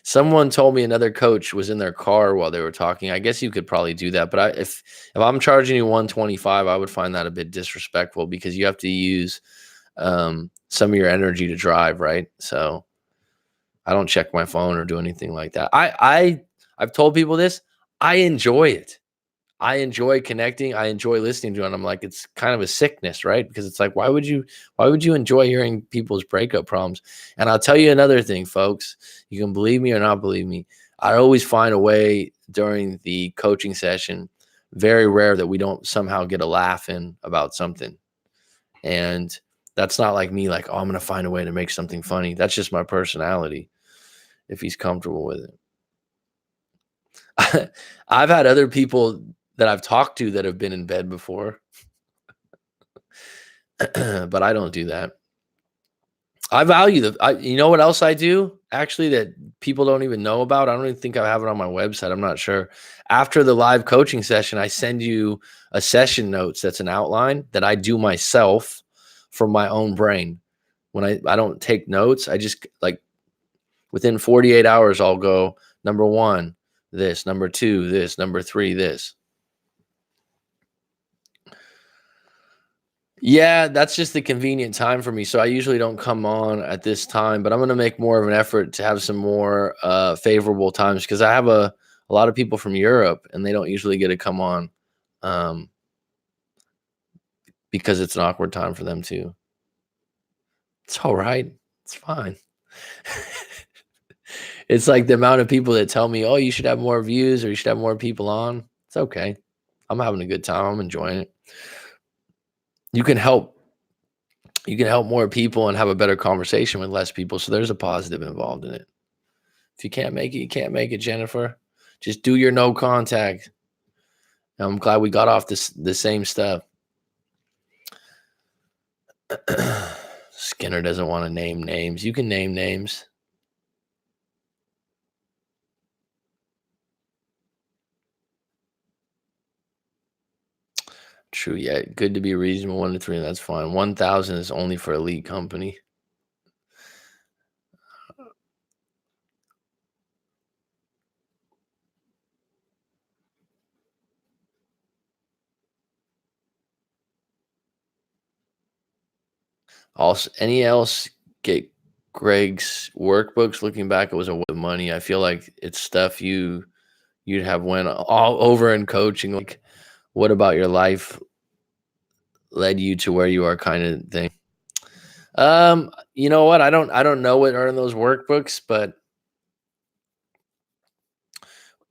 Someone told me another coach was in their car while they were talking. I guess you could probably do that, but if I'm charging you $125, I would find that a bit disrespectful because you have to use some of your energy to drive, right? So I don't check my phone or do anything like that. I've told people this. I enjoy it. I enjoy connecting. I enjoy listening to it. And I'm like, it's kind of a sickness, right? Because it's like, why would you enjoy hearing people's breakup problems? And I'll tell you another thing, folks. You can believe me or not believe me. I always find a way during the coaching session, very rare that we don't somehow get a laugh in about something. And that's not like me, like, oh, I'm going to find a way to make something funny. That's just my personality, if he's comfortable with it. I've had other people that I've talked to that have been in bed before, but I don't do that. I value you know what else I do actually that people don't even know about? I don't even think I have it on my website. I'm not sure. After the live coaching session, I send you a session notes. That's an outline that I do myself from my own brain. When I don't take notes, I just like within 48 hours, I'll go number 1, this, number 2, this, number 3, this. Yeah, that's just the convenient time for me. So I usually don't come on at this time, but I'm gonna make more of an effort to have some more favorable times because I have a lot of people from Europe and they don't usually get to come on um, because it's an awkward time for them too. It's all right. It's fine. It's like the amount of people that tell me, "Oh, you should have more views or you should have more people on." It's okay. I'm having a good time. I'm enjoying it. You can help you can help more people and have a better conversation with less people, so there's a positive involved in it. If you can't make it, you can't make it, Jennifer. Just do your no contact. I'm glad we got off the same stuff. Skinner doesn't want to name names. You can name names. True, yeah. Good to be reasonable. 1 to 3, that's fine. 1,000 is only for elite company. Also, any else get Greg's workbooks? Looking back, it was a waste of money. I feel like it's stuff you'd have went all over in coaching. Like, what about your life led you to where you are, kind of thing. You know what? I don't know what are in those workbooks, but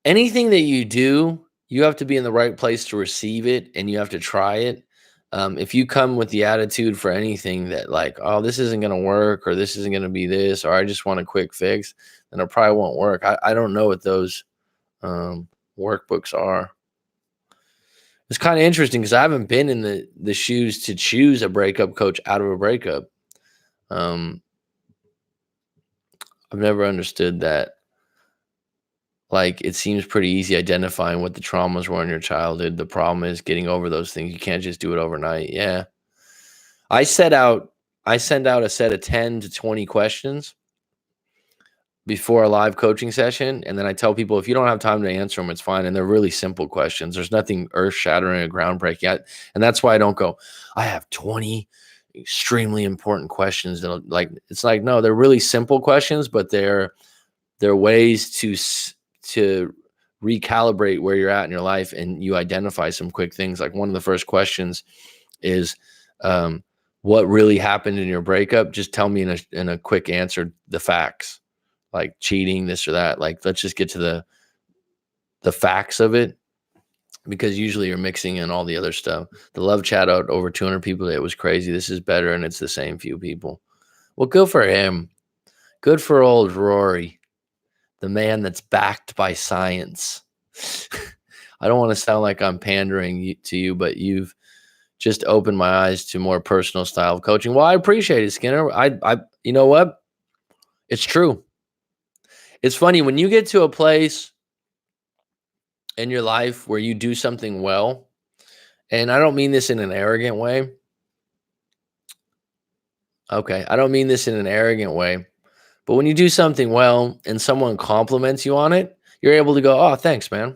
anything that you do, you have to be in the right place to receive it and you have to try it. If you come with the attitude for anything that like, oh, this isn't going to work or this isn't going to be this, or I just want a quick fix, then it probably won't work. I don't know what those workbooks are. It's kind of interesting because I haven't been in the shoes to choose a breakup coach out of a breakup. Um, I've never understood that. Like, it seems pretty easy identifying what the traumas were in your childhood. The problem is getting over those things. You can't just do it overnight. Yeah. I set out I send out a set of 10 to 20 questions before a live coaching session, and then I tell people if you don't have time to answer them, it's fine. And they're really simple questions. There's nothing earth-shattering or groundbreaking. And that's why I don't go, I have 20 extremely important questions that like it's like no, they're really simple questions, but they're ways to recalibrate where you're at in your life and you identify some quick things. Like one of the first questions is um, what really happened in your breakup? Just tell me in a quick answer the facts, like cheating, this or that. Like let's just get to the facts of it because usually you're mixing in all the other stuff. The love chat out over 200 people. It was crazy. This is better, and it's the same few people. Well, good for him. Good for old Rory, the man that's backed by science. I don't want to sound like I'm pandering to you, but you've just opened my eyes to more personal style of coaching. Well, I appreciate it, Skinner. You know what? It's true. It's funny when you get to a place in your life where you do something well, and I don't mean this in an arrogant way. Okay, I don't mean this in an arrogant way, but when you do something well and someone compliments you on it, you're able to go, "Oh, thanks, man."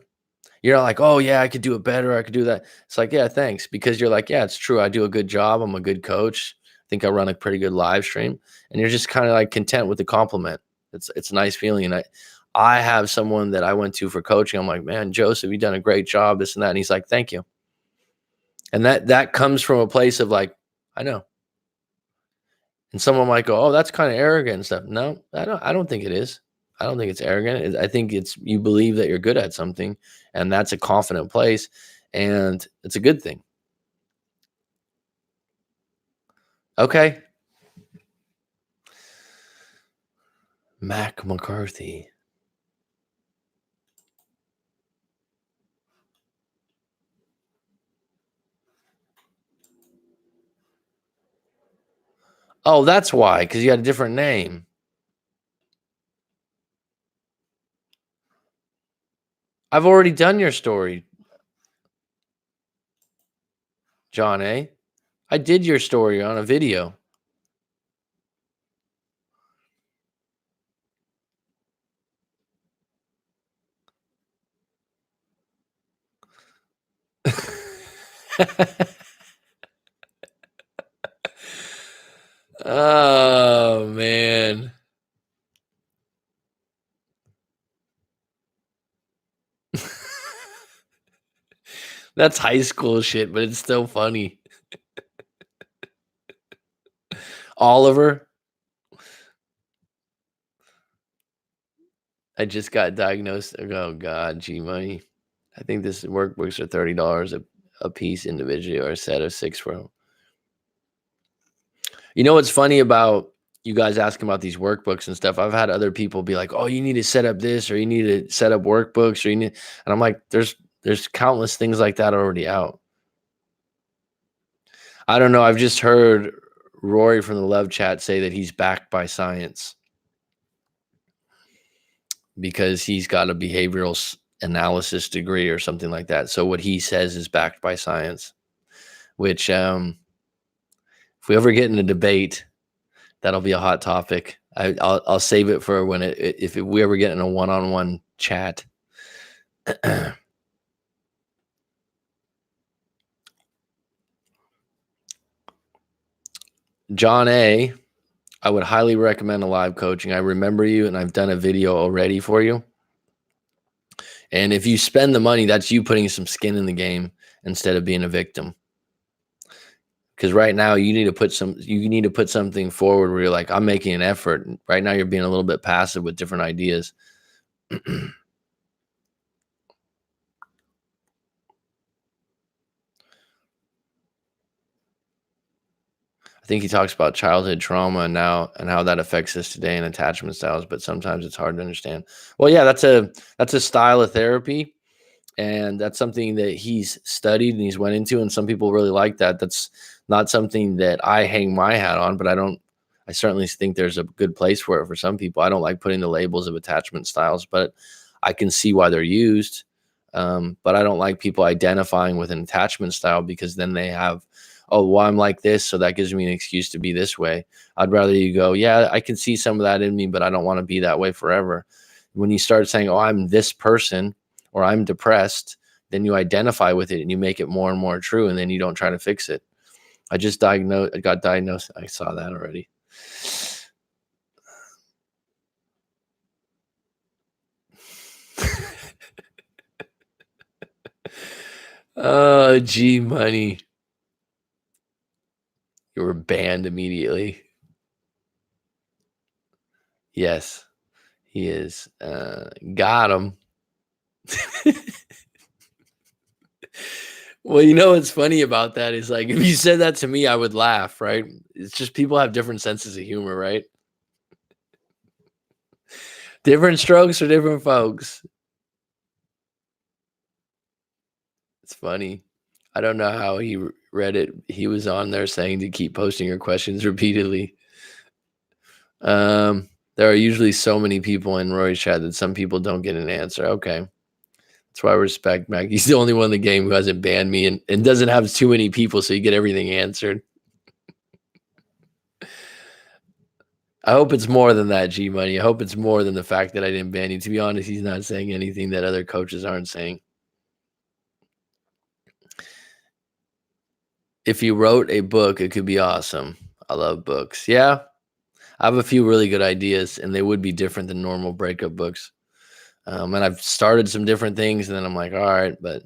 You're not like, "Oh, yeah, I could do it better. I could do that." It's like, "Yeah, thanks." Because you're like, "Yeah, it's true. I do a good job. I'm a good coach. I think I run a pretty good live stream." And you're just kind of like content with the compliment. It's a nice feeling. And I have someone that I went to for coaching. I'm like, "Man, Joseph, you've done a great job, this and that." And he's like, "Thank you." And that comes from a place of like, I know. And someone might go, "Oh, that's kind of arrogant and stuff." No, I don't think it is. I don't think it's arrogant. I think it's you believe that you're good at something, and that's a confident place, and it's a good thing. Okay. Mac McCarthy. Oh, that's why, because you had a different name. I've already done your story, John A. I did your story on a video. Oh man. That's high school shit, but it's still funny. Oliver, I just got diagnosed. Oh God, G money. I think this workbooks are $30 a piece individually, or a set of 6 for 'em. You know what's funny about you guys asking about these workbooks and stuff? I've had other people be like, "Oh, you need to set up this, or you need to set up workbooks, or you need," and I'm like, "There's countless things like that already out." I don't know. I've just heard Rory from the Love Chat say that he's backed by science because he's got a behavioral analysis degree or something like that. So what he says is backed by science. Which, if we ever get in a debate, that'll be a hot topic. I'll save it for when if we ever get in a one-on-one chat. John A, I would highly recommend a live coaching. I remember you, and I've done a video already for you. And if you spend the money, that's you putting some skin in the game instead of being a victim. Because right now you need to put something forward where you're like, I'm making an effort. Right now you're being a little bit passive with different ideas. I think he talks about childhood trauma and how that affects us today and attachment styles, but sometimes it's hard to understand. Well, yeah, that's a style of therapy, and that's something that he's studied and he's went into, and some people really like that. That's not something that I hang my hat on, but I certainly think there's a good place for it for some people. I don't like putting the labels of attachment styles, but I can see why they're used. But I don't like people identifying with an attachment style because then they have, oh, well, I'm like this, so that gives me an excuse to be this way. I'd rather you go, yeah, I can see some of that in me, but I don't want to be that way forever. When you start saying, oh, I'm this person, or I'm depressed, then you identify with it and you make it more and more true, and then you don't try to fix it. I got diagnosed. I saw that already. Oh, G money. You were banned immediately. Yes, he is. Got him. Well, you know what's funny about that is, like, if you said that to me, I would laugh, right? It's just people have different senses of humor, right? Different strokes for different folks. It's funny. I don't know how he read it. He was on there saying to keep posting your questions repeatedly. There are usually so many people in Roy's chat that some people don't get an answer. Okay. That's why I respect Mac. He's the only one in the game who hasn't banned me and doesn't have too many people, so you get everything answered. I hope it's more than that, G Money. I hope it's more than the fact that I didn't ban you. To be honest, he's not saying anything that other coaches aren't saying. If you wrote a book, it could be awesome. I love books. Yeah, I have a few really good ideas, and they would be different than normal breakup books. And I've started some different things, and then I'm like, all right, but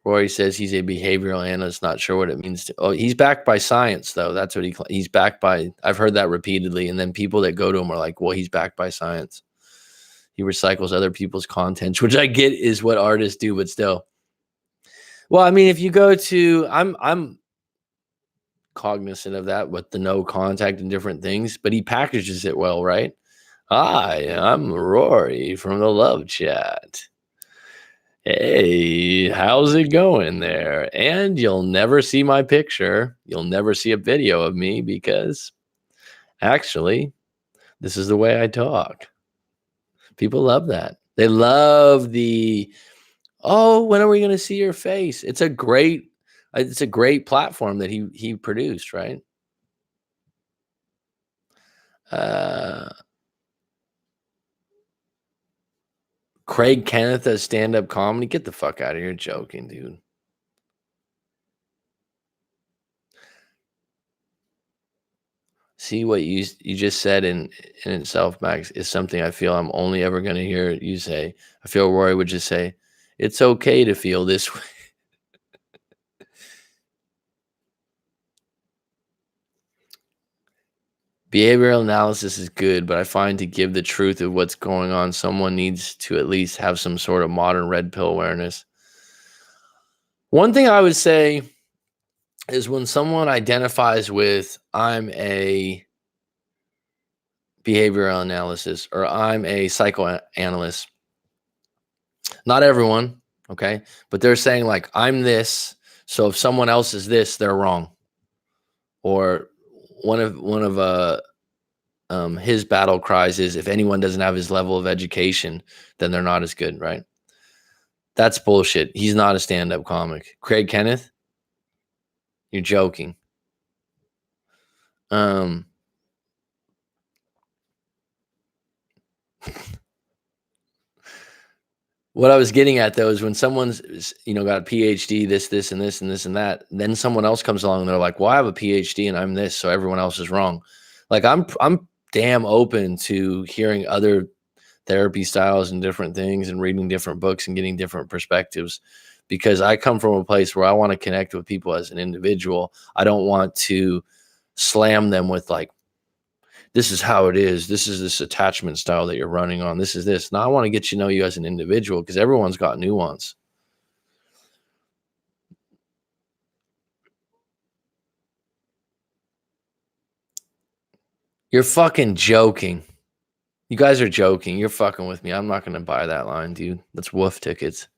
Rory says he's a behavioral analyst, not sure what it means to. Oh, he's backed by science, though. That's what he's backed by. I've heard that repeatedly, and then people that go to him are like, well, he's backed by science. He recycles other people's content, which I get is what artists do, but still. Well, I mean, if you go to, I'm cognizant of that with the no contact and different things, but he packages it well, right? Hi, I'm Rory from the Love Chat. Hey, how's it going there? And you'll never see my picture. You'll never see a video of me because actually, this is the way I talk. People love that. They love the, oh, when are we going to see your face? It's a great platform that he produced, right? Uh Craig Kenneth does stand-up comedy. Get the fuck out of here joking, dude. See what you just said in itself, Max, is something I feel I'm only ever going to hear you say. I feel Roy would just say, "It's okay to feel this way." Behavioral analysis is good, but I find to give the truth of what's going on, someone needs to at least have some sort of modern red pill awareness. One thing I would say is when someone identifies with, I'm a behavioral analysis or I'm a psychoanalyst, not everyone, okay, but they're saying like, I'm this, so if someone else is this, they're wrong. Or one of his battle cries is, if anyone doesn't have his level of education, then they're not as good, right? That's bullshit. He's not a stand-up comic. Craig Kenneth, you're joking. What I was getting at though is when someone's got a PhD, this and this and this and that, then someone else comes along and they're like, "Well, I have a PhD and I'm this, so everyone else is wrong." Like I'm damn open to hearing other therapy styles and different things and reading different books and getting different perspectives, because I come from a place where I want to connect with people as an individual. I don't want to slam them with like, this is how it is. This is this attachment style that you're running on. This is this. Now I want to get you know you as an individual, because everyone's got nuance. You're fucking joking. You guys are joking. You're fucking with me. I'm not going to buy that line, dude. That's wolf tickets.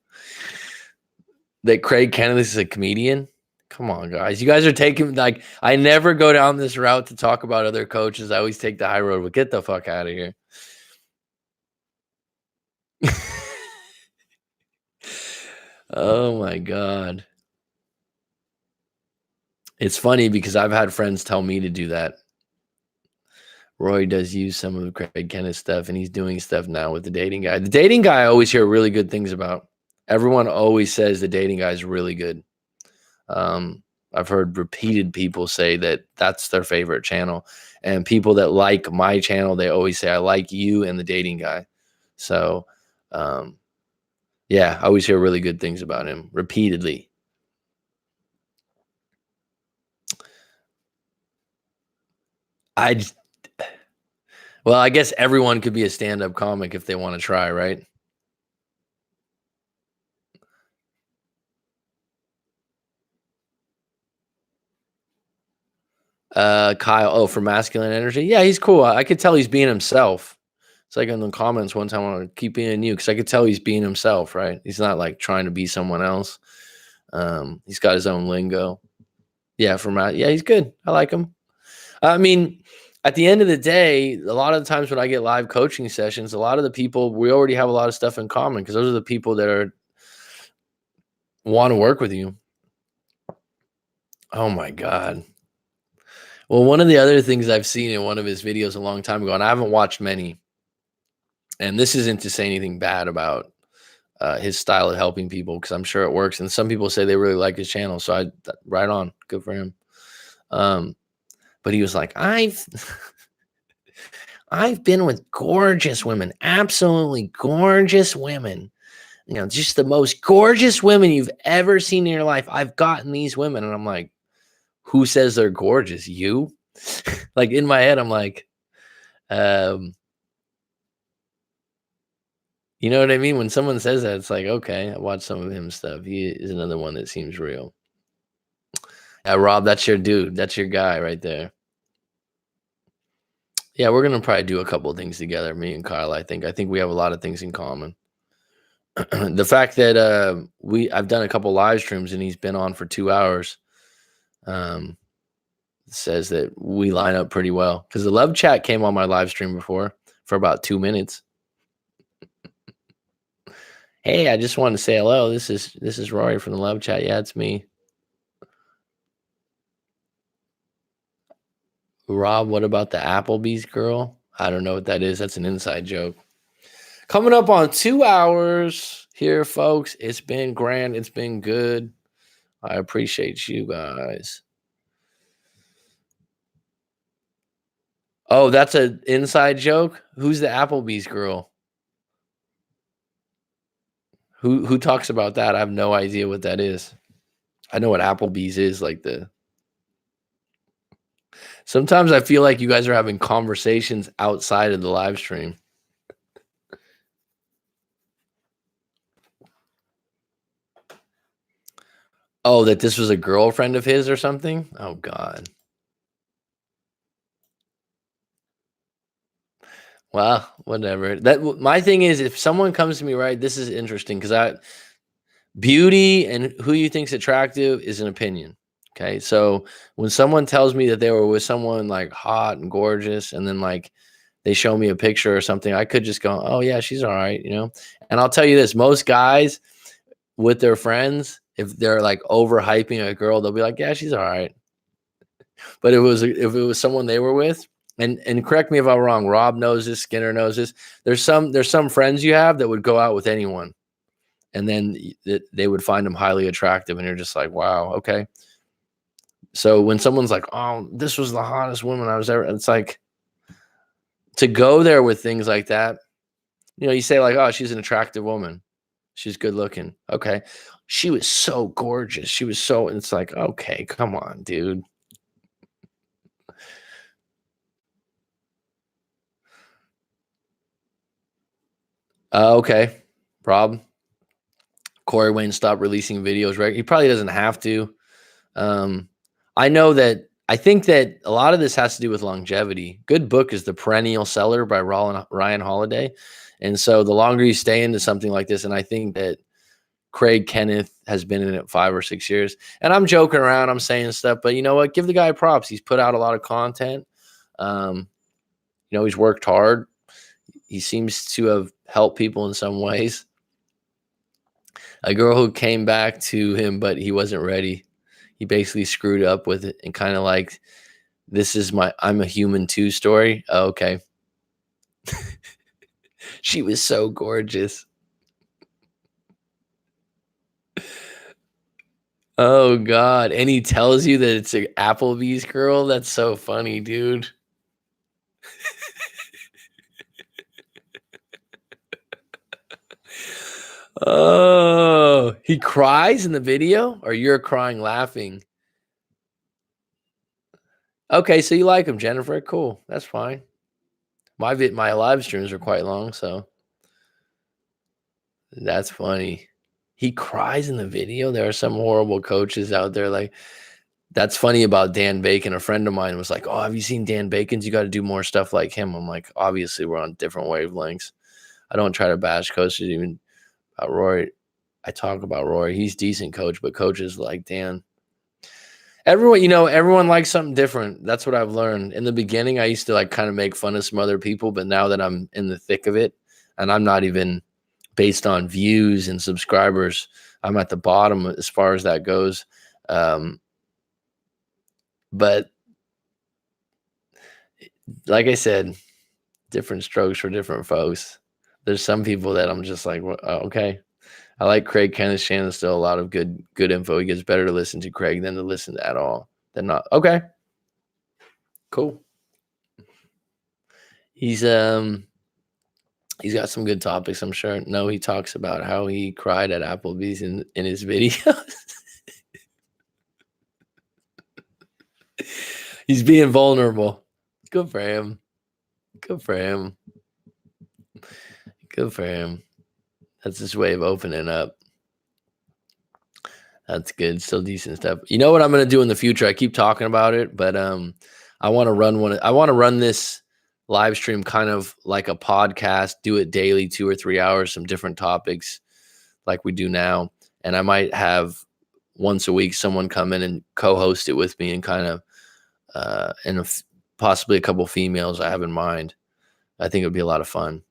That Craig Kennedy is a comedian? Come on, guys. You guys are taking, like, I never go down this route to talk about other coaches. I always take the high road, but get the fuck out of here. Oh my God. It's funny because I've had friends tell me to do that. Roy does use some of Craig Kenneth's stuff, and he's doing stuff now with the dating guy. The dating guy I always hear really good things about. Everyone always says the dating guy is really good. I've heard repeated people say that that's their favorite channel, and people that like my channel, they always say, I like you and the dating guy. So, yeah, I always hear really good things about him repeatedly. Well, I guess everyone could be a stand-up comic if they want to try, right? Kyle, oh, for masculine energy. Yeah, he's cool. I could tell he's being himself. It's like in the comments one time, I want to keep being you, because I could tell he's being himself, right? He's not like trying to be someone else. He's got his own lingo. Yeah, yeah, he's good. I like him. I mean, at the end of the day, a lot of the times when I get live coaching sessions, a lot of the people, we already have a lot of stuff in common, because those are the people that want to work with you. Oh my God. Well, one of the other things I've seen in one of his videos a long time ago, and I haven't watched many, and this isn't to say anything bad about his style of helping people, because I'm sure it works. And some people say they really like his channel. So right on, good for him. But he was like, I've been with gorgeous women, absolutely gorgeous women, just the most gorgeous women you've ever seen in your life. I've gotten these women. And I'm like, who says they're gorgeous? You? Like, in my head, I'm like, you know what I mean? When someone says that, it's like, okay, I watched some of him stuff. He is another one that seems real. Rob, that's your dude. That's your guy right there. Yeah, we're gonna probably do a couple of things together, me and Kyle. I think we have a lot of things in common. The fact that I've done a couple live streams and he's been on for 2 hours, says that we line up pretty well. Because the love chat came on my live stream before for about 2 minutes. Hey, I just wanted to say hello. This is Rory from the love chat. Yeah, it's me. Rob, what about the Applebee's girl? I don't know what that is. That's an inside joke. Coming up on 2 hours here, folks. It's been grand. It's been good. I appreciate you guys. Oh, that's an inside joke? Who's the Applebee's girl? Who talks about that? I have no idea what that is. I know what Applebee's is, like the sometimes I feel like you guys are having conversations outside of the live stream. Oh, that this was a girlfriend of his or something? Oh god. Well, whatever. My thing is if someone comes to me, right, this is interesting because beauty and who you think's attractive is an opinion. Okay. So when someone tells me that they were with someone like hot and gorgeous, and then like they show me a picture or something, I could just go, oh yeah, she's all right, you know? And I'll tell you this, most guys with their friends, if they're like overhyping a girl, they'll be like, yeah, she's all right. But if it was someone they were with, and correct me if I'm wrong, Rob knows this, Skinner knows this. There's some friends you have that would go out with anyone, and then they would find them highly attractive, and you're just like, wow, okay. So when someone's like, oh, this was the hottest woman I was ever, it's like to go there with things like that. You know, you say like, oh, she's an attractive woman, she's good looking. Okay, she was so gorgeous. She was so. And it's like, okay, come on, dude. Okay, Rob. Corey Wayne stopped releasing videos, right? He probably doesn't have to. Um, I know that I think that a lot of this has to do with longevity. Good book is The Perennial Seller by Ryan Holiday. And so the longer you stay into something like this, and I think that Craig Kenneth has been in it 5 or 6 years. And I'm joking around, I'm saying stuff, but you know what? Give the guy props. He's put out a lot of content. You know, he's worked hard. He seems to have helped people in some ways. A girl who came back to him, but he wasn't ready. He basically screwed up with it and kind of like, this is my I'm a human too story. Oh, okay. She was so gorgeous. Oh god. And he tells you that it's an Applebee's girl. That's so funny, dude. Oh, he cries in the video, or you're crying laughing? Okay, so you like him, Jennifer. Cool. That's fine. My live streams are quite long, so that's funny. He cries in the video. There are some horrible coaches out there. Like, that's funny about Dan Bacon. A friend of mine was like, "Oh, have you seen Dan Bacon's? You got to do more stuff like him." I'm like, obviously, we're on different wavelengths. I don't try to bash coaches. Even Rory, I talk about Rory. He's decent coach, but coaches like Dan. Everyone, you know, everyone likes something different. That's what I've learned. In the beginning, I used to like kind of make fun of some other people, but now that I'm in the thick of it, and I'm not even based on views and subscribers, I'm at the bottom as far as that goes. But like I said, different strokes for different folks. There's some people that I'm just like, well, okay. I like Craig Kenneth Shannon's still a lot of good info. He gets better to listen to Craig than to listen to at all. Than not. Okay. Cool. He's got some good topics, I'm sure. No, he talks about how he cried at Applebee's in his videos. He's being vulnerable. Good for him. Good for him. Good for him. That's his way of opening up. That's good. Still decent stuff. You know what I'm gonna do in the future? I keep talking about it, but I want to run one. I want to run this live stream kind of like a podcast. Do it daily, 2 or 3 hours, some different topics, like we do now. And I might have once a week someone come in and co-host it with me, and kind of possibly a couple females I have in mind. I think it would be a lot of fun.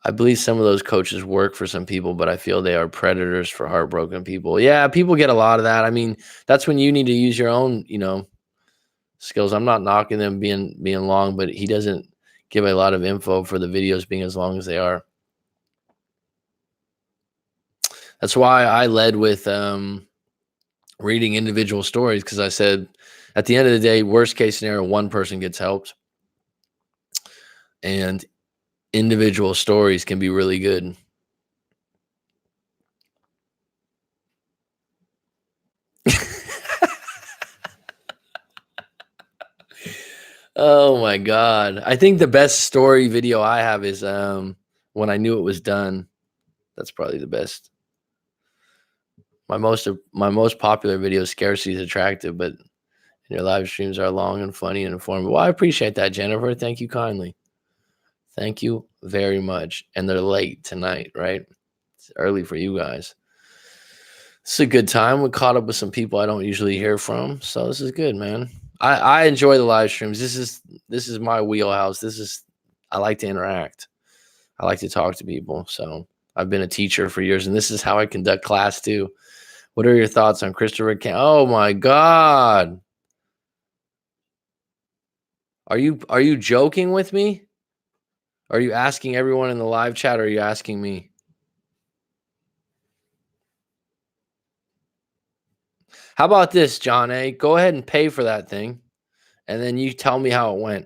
I believe some of those coaches work for some people, but I feel they are predators for heartbroken people. Yeah, people get a lot of that. I mean, that's when you need to use your own, you know, skills. I'm not knocking them being long, but he doesn't give a lot of info for the videos being as long as they are. That's why I led with reading individual stories because I said at the end of the day, worst case scenario, one person gets helped, and individual stories can be really good. Oh my god. I think the best story video I have is when I knew it was done. That's probably the best. My most popular video is scarcity is attractive, but your live streams are long and funny and informative. Well, I appreciate that, Jennifer. Thank you kindly. Thank you very much. And they're late tonight, right? It's early for you guys. It's a good time. We caught up with some people I don't usually hear from, so this is good, man. I enjoy the live streams. This is my wheelhouse. I like to interact. I like to talk to people. So I've been a teacher for years, and this is how I conduct class too. What are your thoughts on Christopher Cam? Oh my God. Are you joking with me? Are you asking everyone in the live chat, or are you asking me? How about this, John A? Go ahead and pay for that thing, and then you tell me how it went.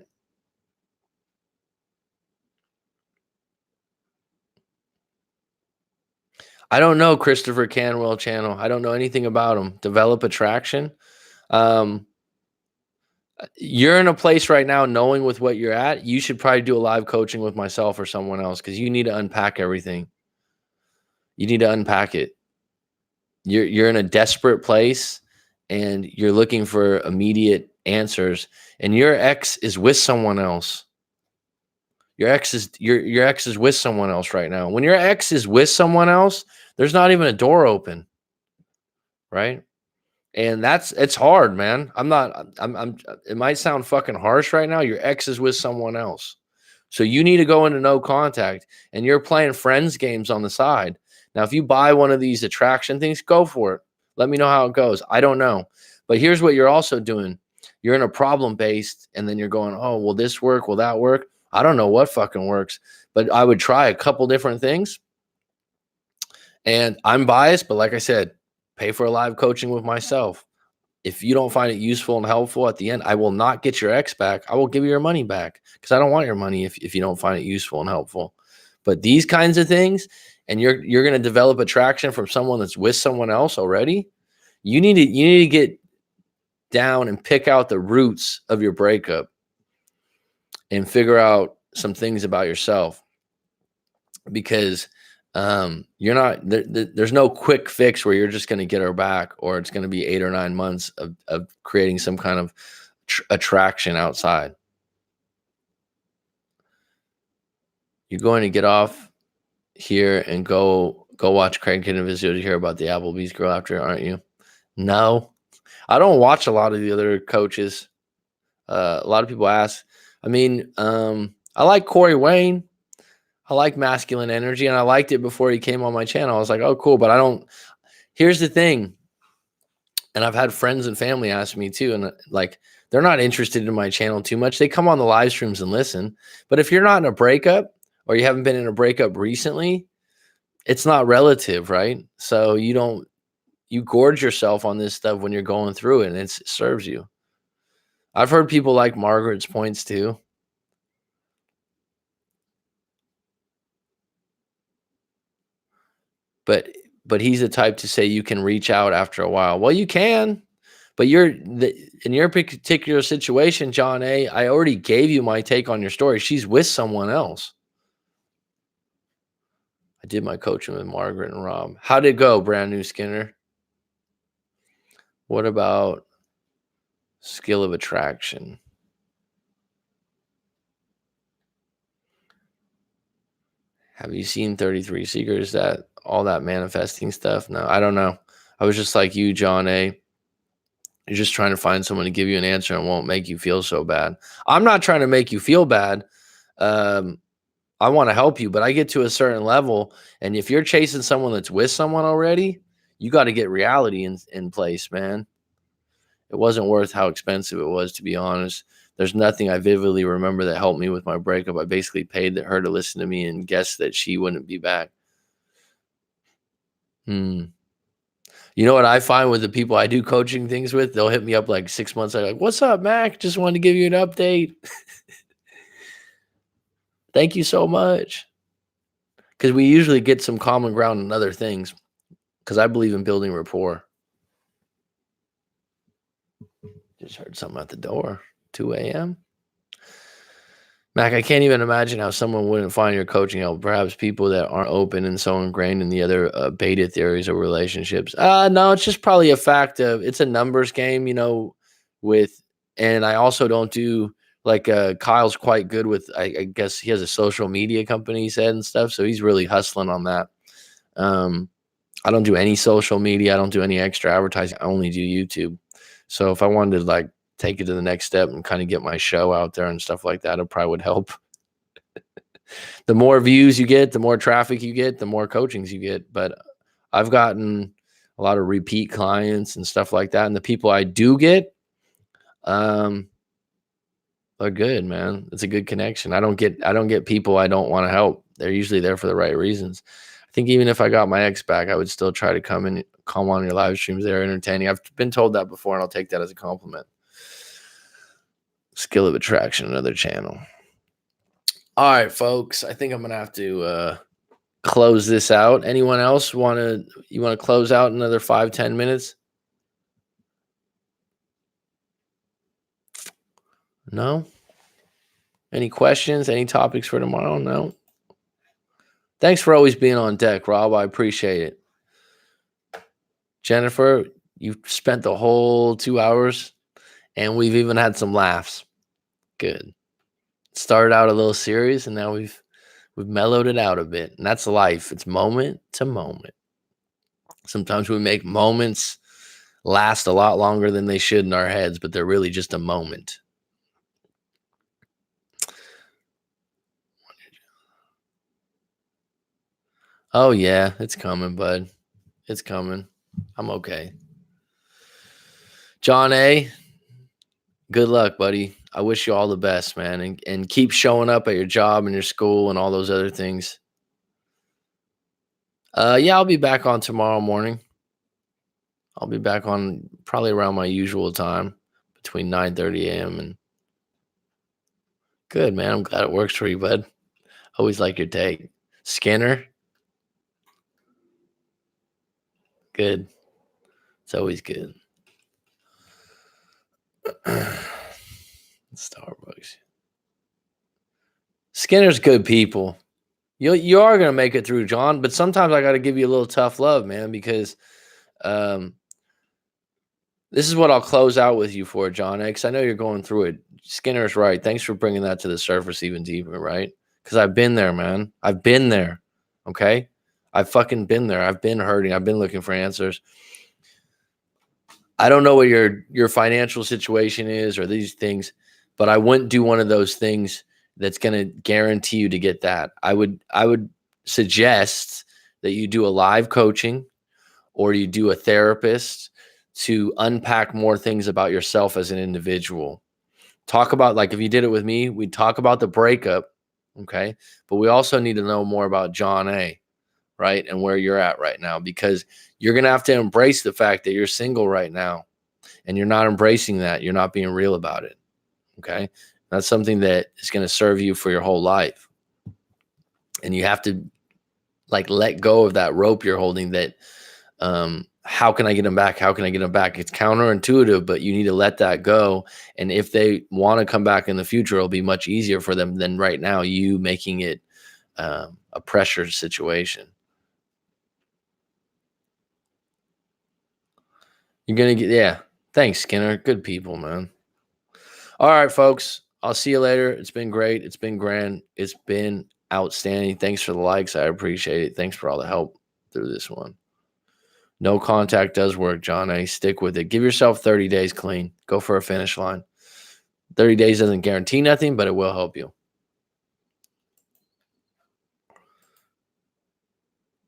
I don't know Christopher Canwell channel. I don't know anything about him. Develop attraction. You're in a place right now, knowing with what you're at, you should probably do a live coaching with myself or someone else because you need to unpack everything. You need to unpack it. You're in a desperate place and you're looking for immediate answers, and your ex is with someone else. Your ex is with someone else right now. When your ex is with someone else, there's not even a door open, right? And it's hard, man. It might sound fucking harsh right now. Your ex is with someone else. So you need to go into no contact, and you're playing friends games on the side. Now, if you buy one of these attraction things, go for it. Let me know how it goes. I don't know. But here's what you're also doing. You're in a problem based, and then you're going, oh, will this work? Will that work? I don't know what fucking works, but I would try a couple different things. And I'm biased, but like I said, pay for a live coaching with myself. If you don't find it useful and helpful at the end, I will not get your ex back. I will give you your money back because I don't want your money if you don't find it useful and helpful. But these kinds of things, and you're going to develop attraction from someone that's with someone else already, you need to get down and pick out the roots of your breakup and figure out some things about yourself, because you're not there's no quick fix where you're just going to get her back, or it's going to be 8 or 9 months of creating some kind of attraction outside. You're going to get off here and go watch Craig Kinnevis to hear about the Applebee's girl after, aren't you? No, I don't watch a lot of the other coaches. A lot of people ask. I mean, I like Corey Wayne. I like masculine energy, and I liked it before he came on my channel. I was like, oh, cool. But I don't. Here's the thing. And I've had friends and family ask me too. And like, they're not interested in my channel too much. They come on the live streams and listen. But if you're not in a breakup, or you haven't been in a breakup recently, it's not relative, right? So you gorge yourself on this stuff when you're going through it, and it serves you. I've heard people like Margaret's points too. But he's the type to say you can reach out after a while. Well, you can, but in your particular situation, John A., I already gave you my take on your story. She's with someone else. I did my coaching with Margaret and Rob. How'd it go, Brand New Skinner? What about skill of attraction? Have you seen 33 Secrets? That all that manifesting stuff? No, I don't know. I was just like you, John A. You're just trying to find someone to give you an answer and won't make you feel so bad. I'm not trying to make you feel bad. I want to help you, but I get to a certain level, and if you're chasing someone that's with someone already, you got to get reality in place, man. It wasn't worth how expensive it was, to be honest. There's nothing I vividly remember that helped me with my breakup. I basically paid her to listen to me and guessed that she wouldn't be back. You know what I find with the people I do coaching things with? They'll hit me up like 6 months. They're like, "What's up, Mac? Just wanted to give you an update. Thank you so much." Because we usually get some common ground in other things. Because I believe in building rapport. Just heard something at the door. 2 a.m. Mac, I can't even imagine how someone wouldn't find your coaching help. Perhaps people that aren't open and so ingrained in the other beta theories of relationships. No, it's just probably a fact of it's a numbers game, and I also don't do like Kyle's quite good with, I guess he has a social media company, he said, and stuff. So he's really hustling on that. I don't do any social media. I don't do any extra advertising. I only do YouTube. So if I wanted to like take it to the next step and kind of get my show out there and stuff like that, it probably would help. The more views you get, the more traffic you get, the more coachings you get. But I've gotten a lot of repeat clients and stuff like that. And the people I do get, are good, man. It's a good connection. I don't get people I don't want to help. They're usually there for the right reasons. I think even if I got my ex back, I would still try to come on your live streams. They're entertaining. I've been told that before, and I'll take that as a compliment. Skill of attraction, another channel. All right, folks. I think I'm gonna have to close this out. Anyone else you want to close out another 5-10 minutes? No? Any questions? Any topics for tomorrow? No? Thanks for always being on deck, Rob. I appreciate it. Jennifer, you've spent the whole 2 hours, and we've even had some laughs. Good. Started out a little serious, and now we've mellowed it out a bit. And that's life. It's moment to moment. Sometimes we make moments last a lot longer than they should in our heads, but they're really just a moment. Oh, yeah, it's coming, bud. It's coming. I'm okay. John A., good luck, buddy. I wish you all the best, man. And keep showing up at your job and your school and all those other things. Yeah, I'll be back on tomorrow morning. I'll be back on probably around my usual time, between 9:30 a.m. and good, man. I'm glad it works for you, bud. Always like your take. Skinner? Good. It's always good. Starbucks. Skinner's good people. You are going to make it through, John, but sometimes I got to give you a little tough love, man, because this is what I'll close out with you for, John, because I know you're going through it. Skinner's right. Thanks for bringing that to the surface even deeper, right? Because I've been there, man. I've been there, okay? I've fucking been there. I've been hurting. I've been looking for answers. I don't know what your financial situation is or these things, but I wouldn't do one of those things that's going to guarantee you to get that. I would suggest that you do a live coaching or you do a therapist to unpack more things about yourself as an individual. Talk about, like if you did it with me, we'd talk about the breakup, okay? But we also need to know more about John A., right? And where you're at right now, because you're going to have to embrace the fact that you're single right now and you're not embracing that. You're not being real about it, okay? That's something that is going to serve you for your whole life. And you have to like let go of that rope you're holding that, how can I get them back? How can I get them back? It's counterintuitive, but you need to let that go. And if they want to come back in the future, it'll be much easier for them than right now, you making it a pressure situation. You're going to get, yeah. Thanks, Skinner. Good people, man. All right, folks. I'll see you later. It's been great. It's been grand. It's been outstanding. Thanks for the likes. I appreciate it. Thanks for all the help through this one. No contact does work, John A. Stick with it. Give yourself 30 days clean. Go for a finish line. 30 days doesn't guarantee nothing, but it will help you.